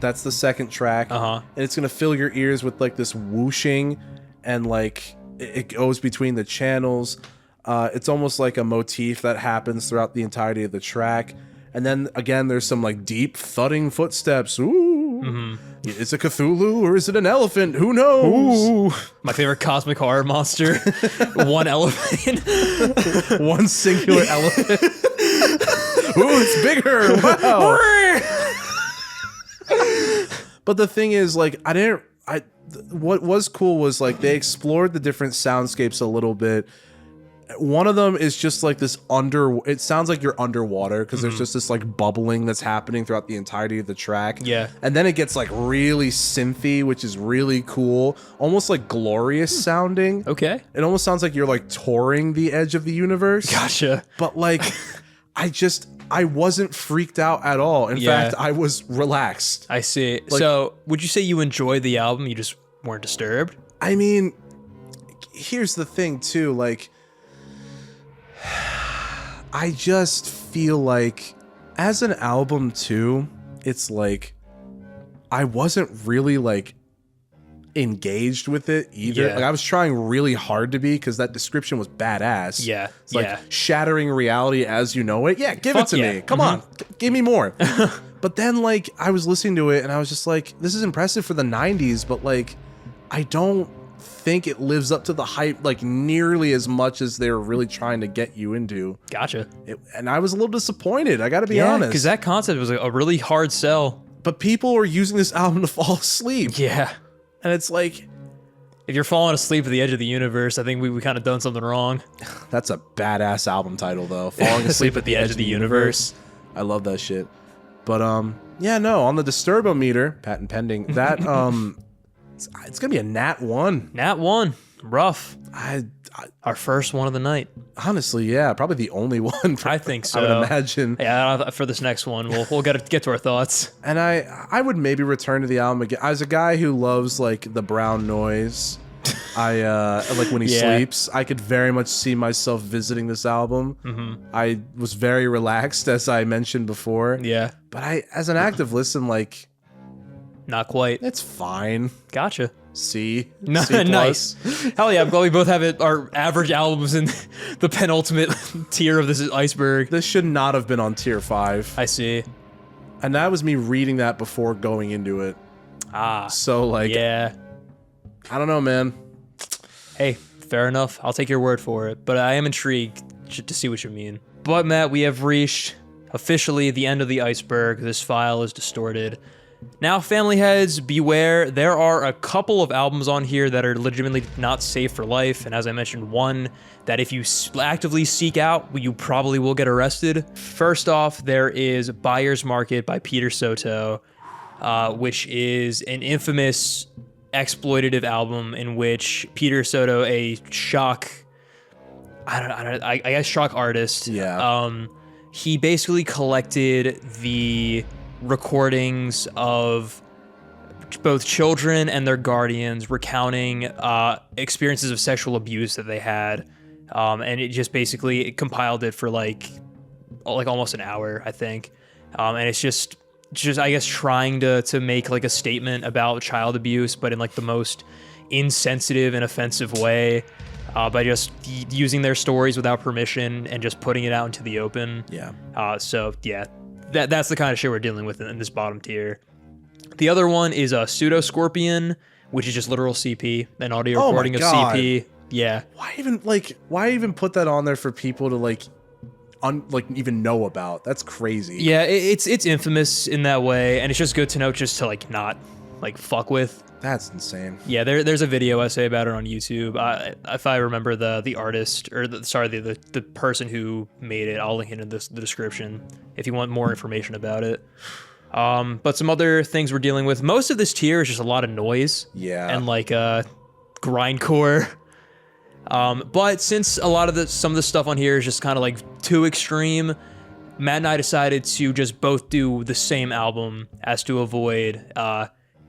that's the second track, and it's gonna fill your ears with like this whooshing, and like it goes between the channels. It's almost like a motif that happens throughout the entirety of the track, and then again there's some like deep thudding footsteps. Ooh, is it Cthulhu or is it an elephant? Who knows? Ooh, my favorite cosmic horror monster. One elephant. One singular elephant. Ooh, it's bigger. Wow. But the thing is, like, what was cool was like they explored the different soundscapes a little bit. One of them is just like this it sounds like you're underwater because there's just this like bubbling that's happening throughout the entirety of the track. Yeah. And then it gets like really synthy, which is really cool. Almost like glorious sounding. Okay. It almost sounds like you're like touring the edge of the universe. Gotcha. But like, I wasn't freaked out at all. In fact, I was relaxed. I see. Like, so would you say you enjoyed the album? You just weren't disturbed? I mean, here's the thing too, like, I just feel like as an album too, it's like I wasn't really like engaged with it either. Like I was trying really hard to be because that description was badass. Yeah. It's like shattering reality as you know it. Yeah, give it to me. Come on. Give me more. But then like I was listening to it and I was just like, this is impressive for the 90s, but like I don't think it lives up to the hype like nearly as much as they're really trying to get you into. Gotcha. And I was a little disappointed, I gotta be honest. Because that concept was a really hard sell. But people were using this album to fall asleep. Yeah. And it's like, if you're falling asleep at the edge of the universe, I think we kind of done something wrong. That's a badass album title though. Falling asleep at the edge of the universe. I love that shit. But yeah, no, on the Disturbometer, patent pending, that it's gonna be a Nat 1. Nat 1. Rough. Our first one of the night. Honestly, yeah, probably the only one. I think so. I would imagine. Yeah, for this next one, we'll get to our thoughts. And I would maybe return to the album again. As a guy who loves like the brown noise, like when he sleeps, I could very much see myself visiting this album. I was very relaxed, as I mentioned before. Yeah. But as an active listen, like, not quite. It's fine. Gotcha. C. Nice. Hell yeah, I'm glad we both have our average albums in the penultimate tier of this Iceberg. This should not have been on tier 5. I see. And that was me reading that before going into it. So like, yeah. I don't know, man. Hey, fair enough. I'll take your word for it. But I am intrigued to see what you mean. But Matt, we have reached officially the end of the Iceberg. This file is distorted. Now, family heads, beware. There are a couple of albums on here that are legitimately not safe for life. And as I mentioned, one that if you actively seek out, you probably will get arrested. First off, there is Buyer's Market by Peter Soto, which is an infamous exploitative album in which Peter Soto, a shock, I guess shock artist, he basically collected the recordings of both children and their guardians recounting experiences of sexual abuse that they had, and it just basically compiled it for like almost an hour, I think, and it's just I guess trying to make like a statement about child abuse, but in like the most insensitive and offensive way, by just using their stories without permission and just putting it out into the open. Yeah. So yeah, that's the kind of shit we're dealing with in this bottom tier. The other one is a Pseudo Scorpion, which is just literal CP, an audio recording of CP. Yeah. Why even put that on there for people to even know about? That's crazy. Yeah, it's infamous in that way, and it's just good to know just to like not like fuck with. That's insane. Yeah, there's a video essay about it on YouTube. If I remember the artist, or the person who made it, I'll link it in the description if you want more information about it. But some other things we're dealing with. Most of this tier is just a lot of noise. Yeah. And like grindcore. But since some of the stuff on here is just kind of like too extreme, Matt and I decided to just both do the same album as to avoid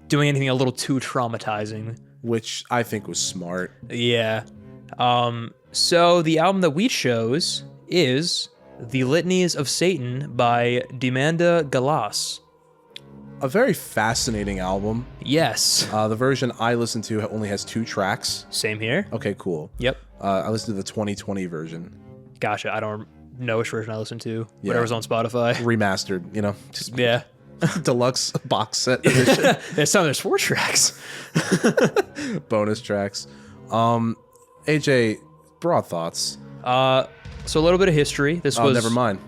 doing anything a little too traumatizing. Which I think was smart. Yeah. So the album that we chose is The Litanies of Satan by Demanda Galas. A very fascinating album. Yes. The version I listened to only has 2 tracks. Same here. Okay, cool. Yep. I listened to the 2020 version. Gotcha. I don't know which version I listened to. Yeah. Whatever's on Spotify. Remastered, just yeah. Deluxe box set edition. There's 4 tracks. Bonus tracks. AJ, broad thoughts. So a little bit of history. This was... never mind.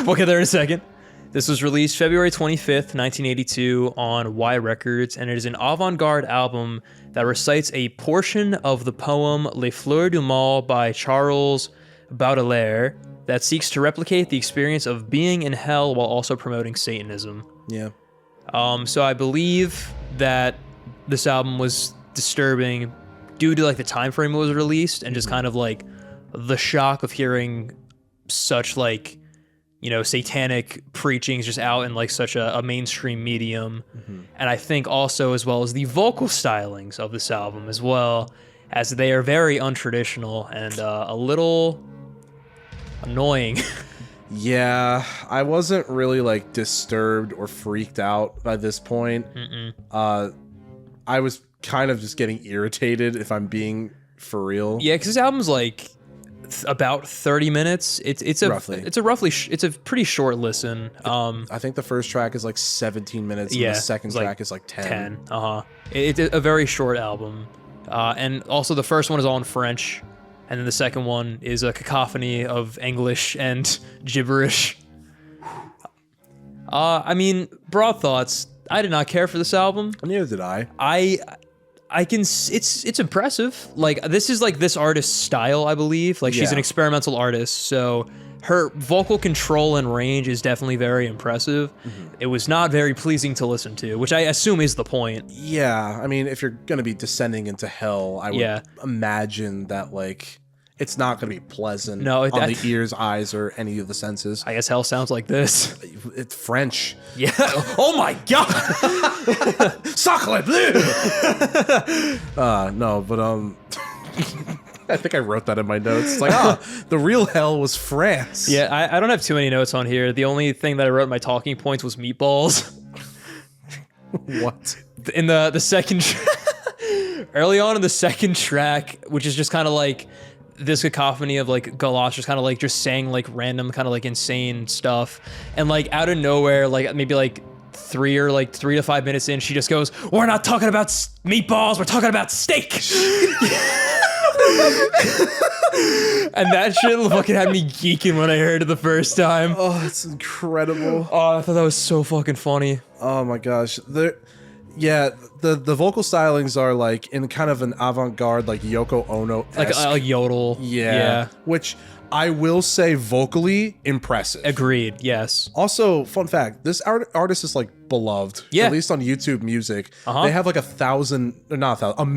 We'll get there in a second. This was released February 25th, 1982 on Y Records, and it is an avant-garde album that recites a portion of the poem Les Fleurs du Mal by Charles Baudelaire that seeks to replicate the experience of being in hell while also promoting Satanism. Yeah. So I believe that this album was disturbing due to like the time frame it was released and just kind of like the shock of hearing such like, satanic preachings just out in like such a mainstream medium. Mm-hmm. And I think also as well as the vocal stylings of this album as well, as they are very untraditional and a little annoying. Yeah, I wasn't really like disturbed or freaked out by this point. I was kind of just getting irritated, if I'm being for real. Yeah, because this album's like about 30 minutes. It's a pretty short listen. I think the first track is like 17 minutes. Yeah, and the second track is like 10. It's a very short album. And also the first one is all in French, and then the second one is a cacophony of English and gibberish. I mean, broad thoughts. I did not care for this album. Neither did I. It's impressive. Like, this is like this artist's style, I believe. Like, she's an experimental artist, so her vocal control and range is definitely very impressive. Mm-hmm. It was not very pleasing to listen to, which I assume is the point. Yeah, I mean, if you're gonna be descending into hell, I would imagine that like it's not gonna be pleasant on the ears, eyes, or any of the senses. I guess hell sounds like this. It's French. Yeah. Oh my god. Sacre bleu. No, but I think I wrote that in my notes. It's like, the real hell was France. Yeah, I don't have too many notes on here. The only thing that I wrote in my talking points was meatballs. What? In the second... early on in the second track, which is just kind of like this cacophony of like Galas just kind of like just saying like random kind of like insane stuff. And like out of nowhere, like maybe like 3 to 5 minutes in, she just goes, "We're not talking about meatballs, we're talking about steak." And that shit fucking had me geeking when I heard it the first time. Oh, it's incredible. Oh, I thought that was so fucking funny. Oh my gosh. The vocal stylings are like in kind of an avant-garde, like Yoko Ono-esque. Like yodel. Yeah. Which I will say vocally impressive. Agreed, yes. Also, fun fact, this artist is like beloved. Yeah. At least on YouTube Music. They have like 1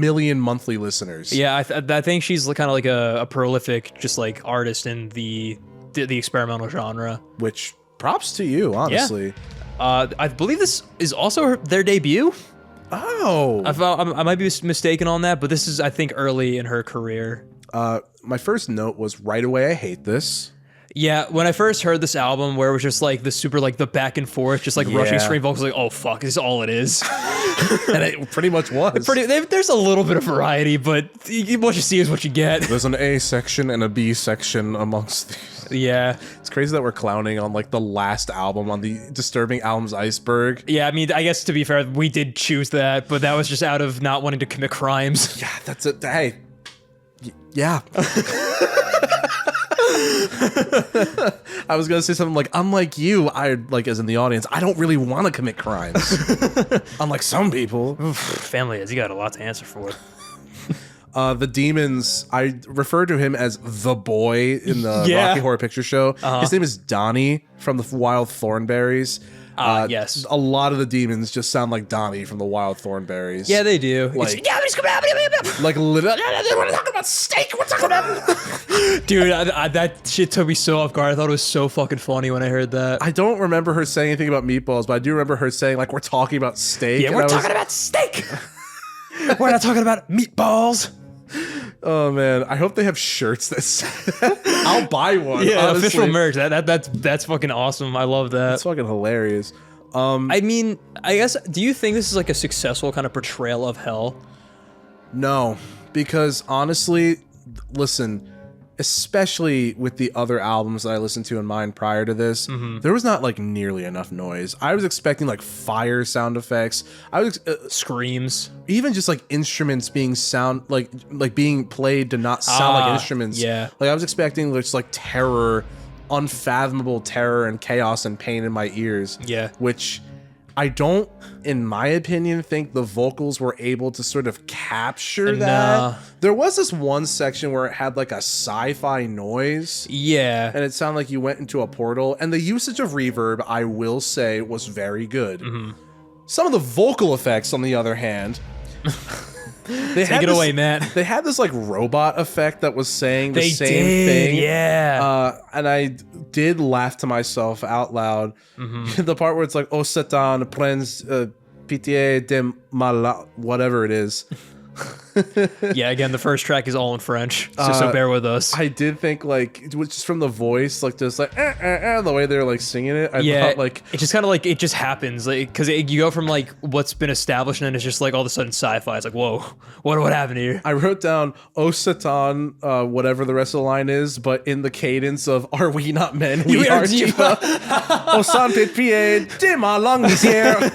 million monthly listeners. Yeah, I think she's kind of like a prolific just like artist in the the experimental genre. Which, props to you, honestly. I believe this is also their debut. Oh. I might be mistaken on that, but this is, I think, early in her career. My first note was right away, I hate this. Yeah, when I first heard this album, where it was just like the super, like the back and forth, just like rushing scream vocals, like, oh fuck, this is all it is. And it pretty much was. There's a little bit of variety, but what you see is what you get. There's an A section and a B section amongst these. Yeah. It's crazy that we're clowning on like the last album on the Disturbing Albums Iceberg. Yeah, I mean, I guess to be fair, we did choose that, but that was just out of not wanting to commit crimes. Yeah, that's it. Hey. Yeah. I was gonna say something like, unlike you, I like as in the audience, I don't really want to commit crimes. Unlike some people. Family is, you got a lot to answer for. The demons, I refer to him as the boy in the Rocky Horror Picture Show. His name is Donnie from the Wild Thornberries. Yes. A lot of the demons just sound like Donnie from the Wild Thornberries. Yeah, they do. Like literally, we're talking about steak. We're talking about. Dude, that shit took me so off guard. I thought it was so fucking funny when I heard that. I don't remember her saying anything about meatballs, but I do remember her saying like, we're talking about steak. Yeah, we're talking about steak. We're not talking about meatballs. Oh man, I hope they have shirts that say I'll buy one. Yeah, honestly. official merch. That's fucking awesome. I love that. That's fucking hilarious. I mean, I guess, do you think this is like a successful kind of portrayal of hell? No, because honestly, listen, especially with the other albums that I listened to in mine prior to this, there was not like nearly enough noise. I was expecting like fire sound effects. I was Screams, even just like instruments being like being played to not sound like instruments. Yeah, like I was expecting just like terror, unfathomable terror and chaos and pain in my ears. Yeah, which I don't, in my opinion, think the vocals were able to sort of capture that. There was this one section where it had like a sci-fi noise. Yeah. And it sounded like you went into a portal. And the usage of reverb, I will say, was very good. Some of the vocal effects, on the other hand... Take it away, Matt. They had this like robot effect that was saying the same thing. Yeah. And I did laugh to myself out loud. The part where it's like, "Oh, Satan, prends pitié de mal," whatever it is. Yeah, again, the first track is all in French, so bear with us. I did think like, just from the voice, like just like the way they're like singing it. I thought like it just kind of like it just happens, like because you go from like what's been established and then it's just like all of a sudden sci-fi. It's like, whoa, what happened here? I wrote down "Oh Satan," whatever the rest of the line is, but in the cadence of "Are we not men? We are diva." "Oh sante pie de ma langue here." And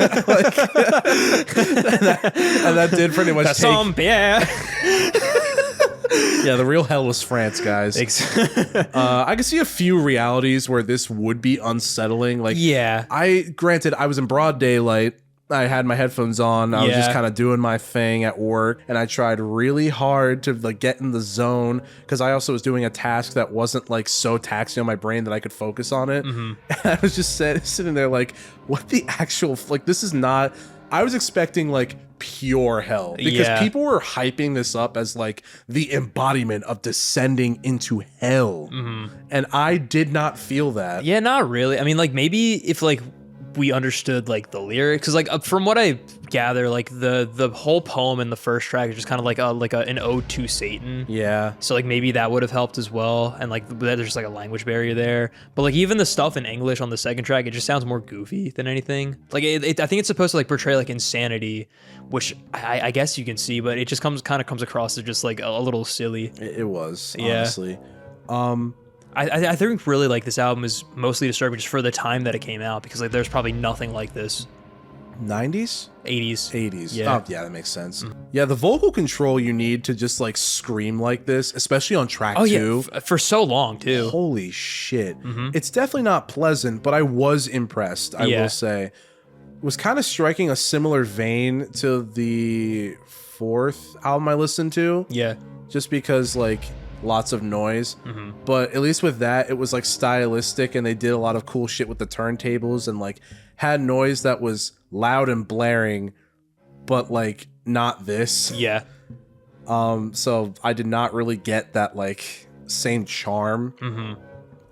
that did pretty much take. Yeah. Yeah, the real hell was France, guys. I can see a few realities where this would be unsettling. Like, yeah, granted, I was in broad daylight. I had my headphones on. I was just kind of doing my thing at work, and I tried really hard to like get in the zone because I also was doing a task that wasn't like so taxing on my brain that I could focus on it. And I was just sitting there like, what the actual like? This is not. I was expecting like pure hell because people were hyping this up as like the embodiment of descending into hell, and I did not feel that. Yeah, not really. I mean, like maybe if like we understood like the lyrics, because like from what I gather, like the whole poem in the first track is just kind of like an ode to Satan. Yeah. So like maybe that would have helped as well, and like there's just like a language barrier there. But like even the stuff in English on the second track, it just sounds more goofy than anything. Like I think it's supposed to like portray like insanity, which I guess you can see, but it just comes across as just like a little silly. It was honestly. I think really like this album is mostly disturbing just for the time that it came out, because like there's probably nothing like this. 90s? 80s. Yeah. Oh, yeah, that makes sense. Yeah, the vocal control you need to just like scream like this, especially on track 2. Yeah, for so long too. Holy shit. It's definitely not pleasant, but I was impressed, I will say. It was kind of striking a similar vein to the 4th album I listened to. Yeah. Just because like lots of noise, but at least with that it was like stylistic, and they did a lot of cool shit with the turntables and like had noise that was loud and blaring, but like not this. So I did not really get that like same charm.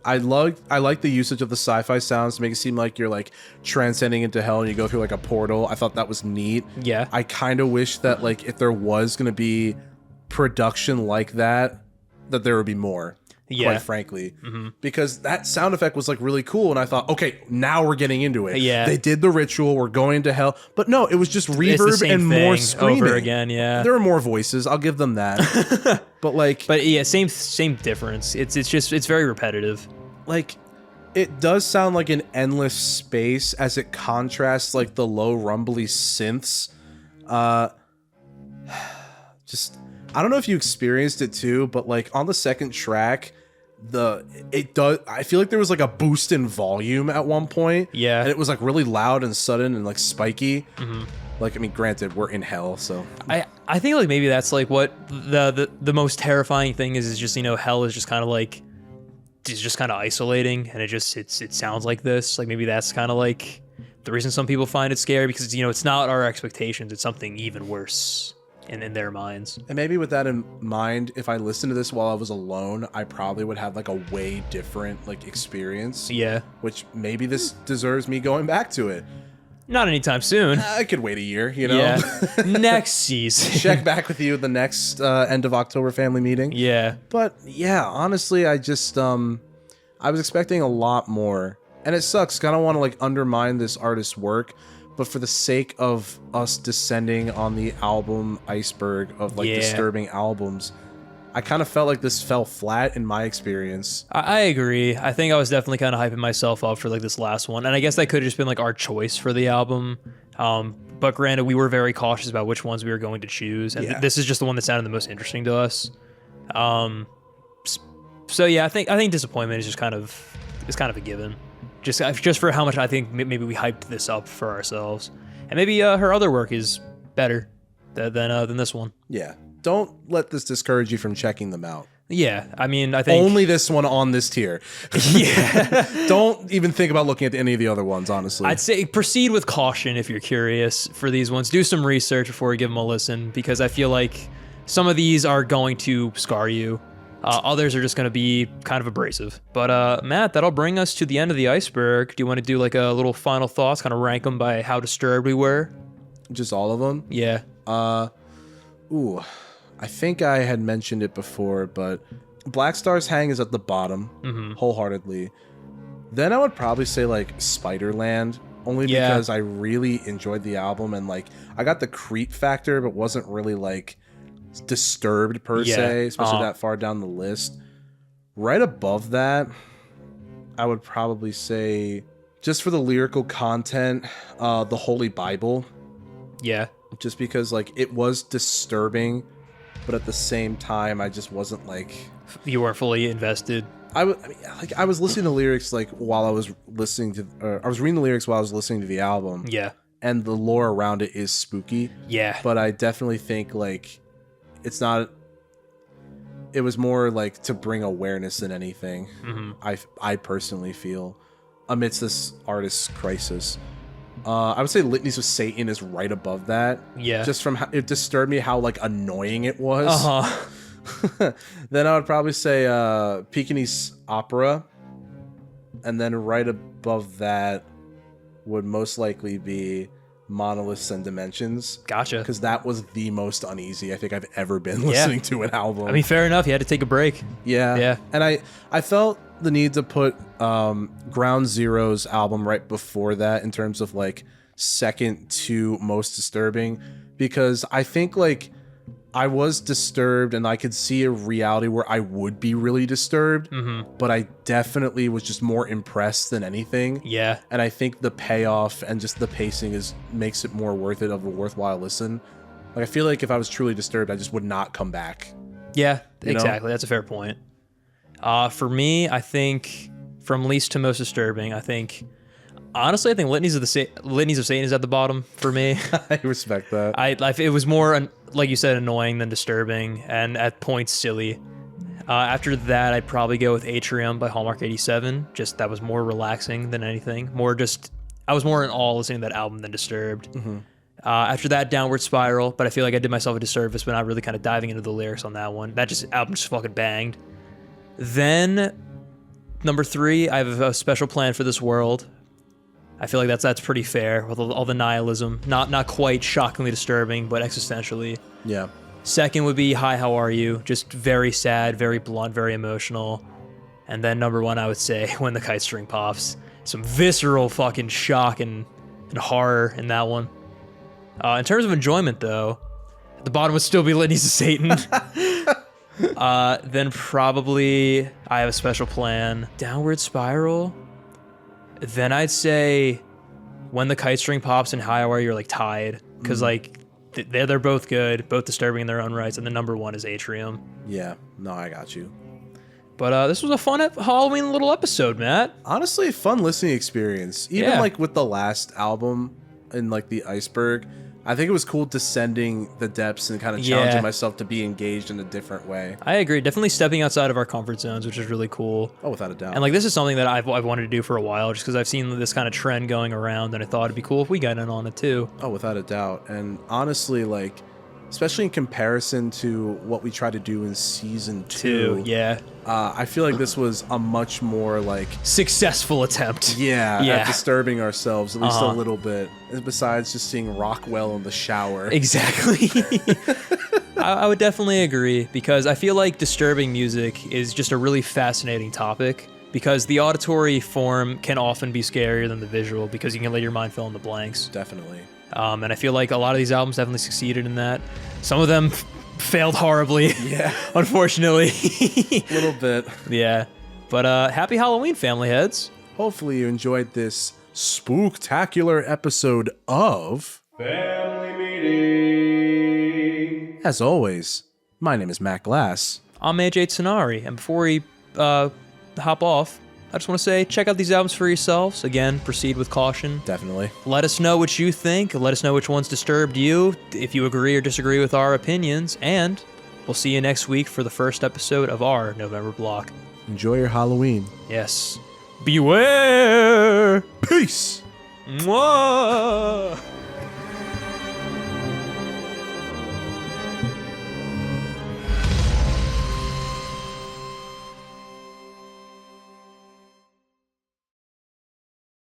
I like the usage of the sci-fi sounds to make it seem like you're like transcending into hell and you go through like a portal. I thought that was neat. Yeah. I kind of wish that like if there was going to be production like that there would be more. Yeah. Quite frankly, because that sound effect was like really cool, and I thought, okay, now we're getting into it. Yeah. They did the ritual. We're going to hell, but no, it was just reverb and more screaming over again. Yeah. There are more voices. I'll give them that. but yeah, same difference. It's very repetitive. Like, it does sound like an endless space as it contrasts like the low rumbly synths. Just I don't know if you experienced it too, but like on the second track, I feel like there was like a boost in volume at one point. Yeah. And it was like really loud and sudden and like spiky. Like, I mean, granted, we're in hell, so I think like maybe that's like what the most terrifying thing is just, you know, hell is just kind of like it's just kind of isolating, and it sounds like this. Like maybe that's kind of like the reason some people find it scary, because, you know, it's not our expectations, it's something even worse in their minds. And maybe with that in mind, if I listened to this while I was alone, I probably would have like a way different like experience. Yeah. Which maybe this deserves me going back to it. Not anytime soon. I could wait a year, you know? Yeah. Next season. Check back with you at the next end of October family meeting. Yeah. But yeah, honestly, I just I was expecting a lot more. And it sucks. I don't want to like undermine this artist's work, but for the sake of us descending on the album Iceberg of like disturbing albums, I kind of felt like this fell flat in my experience. I agree. I think I was definitely kind of hyping myself up for like this last one, and I guess that could have just been like our choice for the album. But granted, we were very cautious about which ones we were going to choose, and this is just the one that sounded the most interesting to us. So yeah, I think disappointment is just kind of a given. Just for how much I think maybe we hyped this up for ourselves, and maybe her other work is better than this one. Yeah, don't let this discourage you from checking them out. Yeah, I mean, I think only this one on this tier. Yeah, don't even think about looking at any of the other ones. Honestly, I'd say proceed with caution if you're curious for these ones. Do some research before you give them a listen, because I feel like some of these are going to scar you. Others are just going to be kind of abrasive. But Matt, that'll bring us to the end of the Iceberg. Do you want to do like a little final thoughts, kind of rank them by how disturbed we were? Just all of them? Yeah. Ooh, I think I had mentioned it before, but Black Star's Hang is at the bottom, wholeheartedly. Then I would probably say like Spiderland, only because I really enjoyed the album, and like I got the creep factor, but wasn't really like disturbed per se, especially that far down the list. Right above that, I would probably say, just for the lyrical content, the Holy Bible. Yeah. Just because like it was disturbing, but at the same time I just wasn't like, you weren't fully invested. I was listening to lyrics like while I was listening to I was reading the lyrics while I was listening to the album. Yeah. And the lore around it is spooky. Yeah. But I definitely think like it was more like to bring awareness than anything. I personally feel amidst this artist's crisis. I would say Litanies of Satan is right above that. Yeah. Just from how it disturbed me how like annoying it was. Then I would probably say Pekingese Opera. And then right above that would most likely be Monoliths and Dimensions. Gotcha. Because that was the most uneasy I think I've ever been listening to an album. I mean, fair enough. You had to take a break. Yeah. Yeah. And I felt the need to put Ground Zero's album right before that in terms of like second to most disturbing, because I think like I was disturbed and I could see a reality where I would be really disturbed, but I definitely was just more impressed than anything. Yeah. And I think the payoff and just the pacing makes it more worth it of a worthwhile listen. Like I feel like if I was truly disturbed, I just would not come back. Yeah, exactly. That's a fair point. For me, I think from least to most disturbing, honestly, I think Litanies of Satan is at the bottom for me. I respect that. It was more, like you said, annoying than disturbing, and at points silly. After that, I'd probably go with Atrium by Hallmark 87. Just that was more relaxing than anything. I was more in awe listening to that album than disturbed. After that, Downward Spiral, but I feel like I did myself a disservice by not really kind of diving into the lyrics on that one. Album just fucking banged. Then Number 3, I have a special plan for this world. I feel like that's pretty fair with all the nihilism. Not quite shockingly disturbing, but existentially. Yeah. Second would be Hi, How Are You? Just very sad, very blunt, very emotional. And then number 1, I would say When the Kite String Pops. Some visceral fucking shock and horror in that one. In terms of enjoyment, though, at the bottom would still be Litanies to Satan. Then probably I Have a Special Plan. Downward Spiral. Then I'd say When the Kite String Pops and Hi, How Are You are like tied. Because like they're both good, both disturbing in their own rights. And the number 1 is Atrium. Yeah. No, I got you. But this was a fun Halloween little episode, Matt. Honestly, a fun listening experience. Even like with the last album and like the Iceberg, I think it was cool descending the depths and kind of challenging myself to be engaged in a different way. I agree. Definitely stepping outside of our comfort zones, which is really cool. Oh, without a doubt. And like this is something that I've wanted to do for a while, just because I've seen this kind of trend going around, and I thought it'd be cool if we got in on it too. Oh, without a doubt. And honestly, like, especially in comparison to what we tried to do in season 2. Yeah. I feel like this was a much more like successful attempt. At disturbing ourselves at least a little bit. Besides just seeing Rockwell in the shower. Exactly. I would definitely agree, because I feel like disturbing music is just a really fascinating topic, because the auditory form can often be scarier than the visual, because you can let your mind fill in the blanks. Definitely. And I feel like a lot of these albums definitely succeeded in that. Some of them failed horribly. Yeah. Unfortunately. A little bit. Yeah. But happy Halloween, family heads. Hopefully you enjoyed this spooktacular episode of Family Meeting. As always, my name is Matt Glass. I'm AJ Tsunari. And before we hop off, I just want to say, check out these albums for yourselves. Again, proceed with caution. Definitely. Let us know what you think. Let us know which ones disturbed you, if you agree or disagree with our opinions. And we'll see you next week for the first episode of our November block. Enjoy your Halloween. Yes. Beware! Peace! Mwah!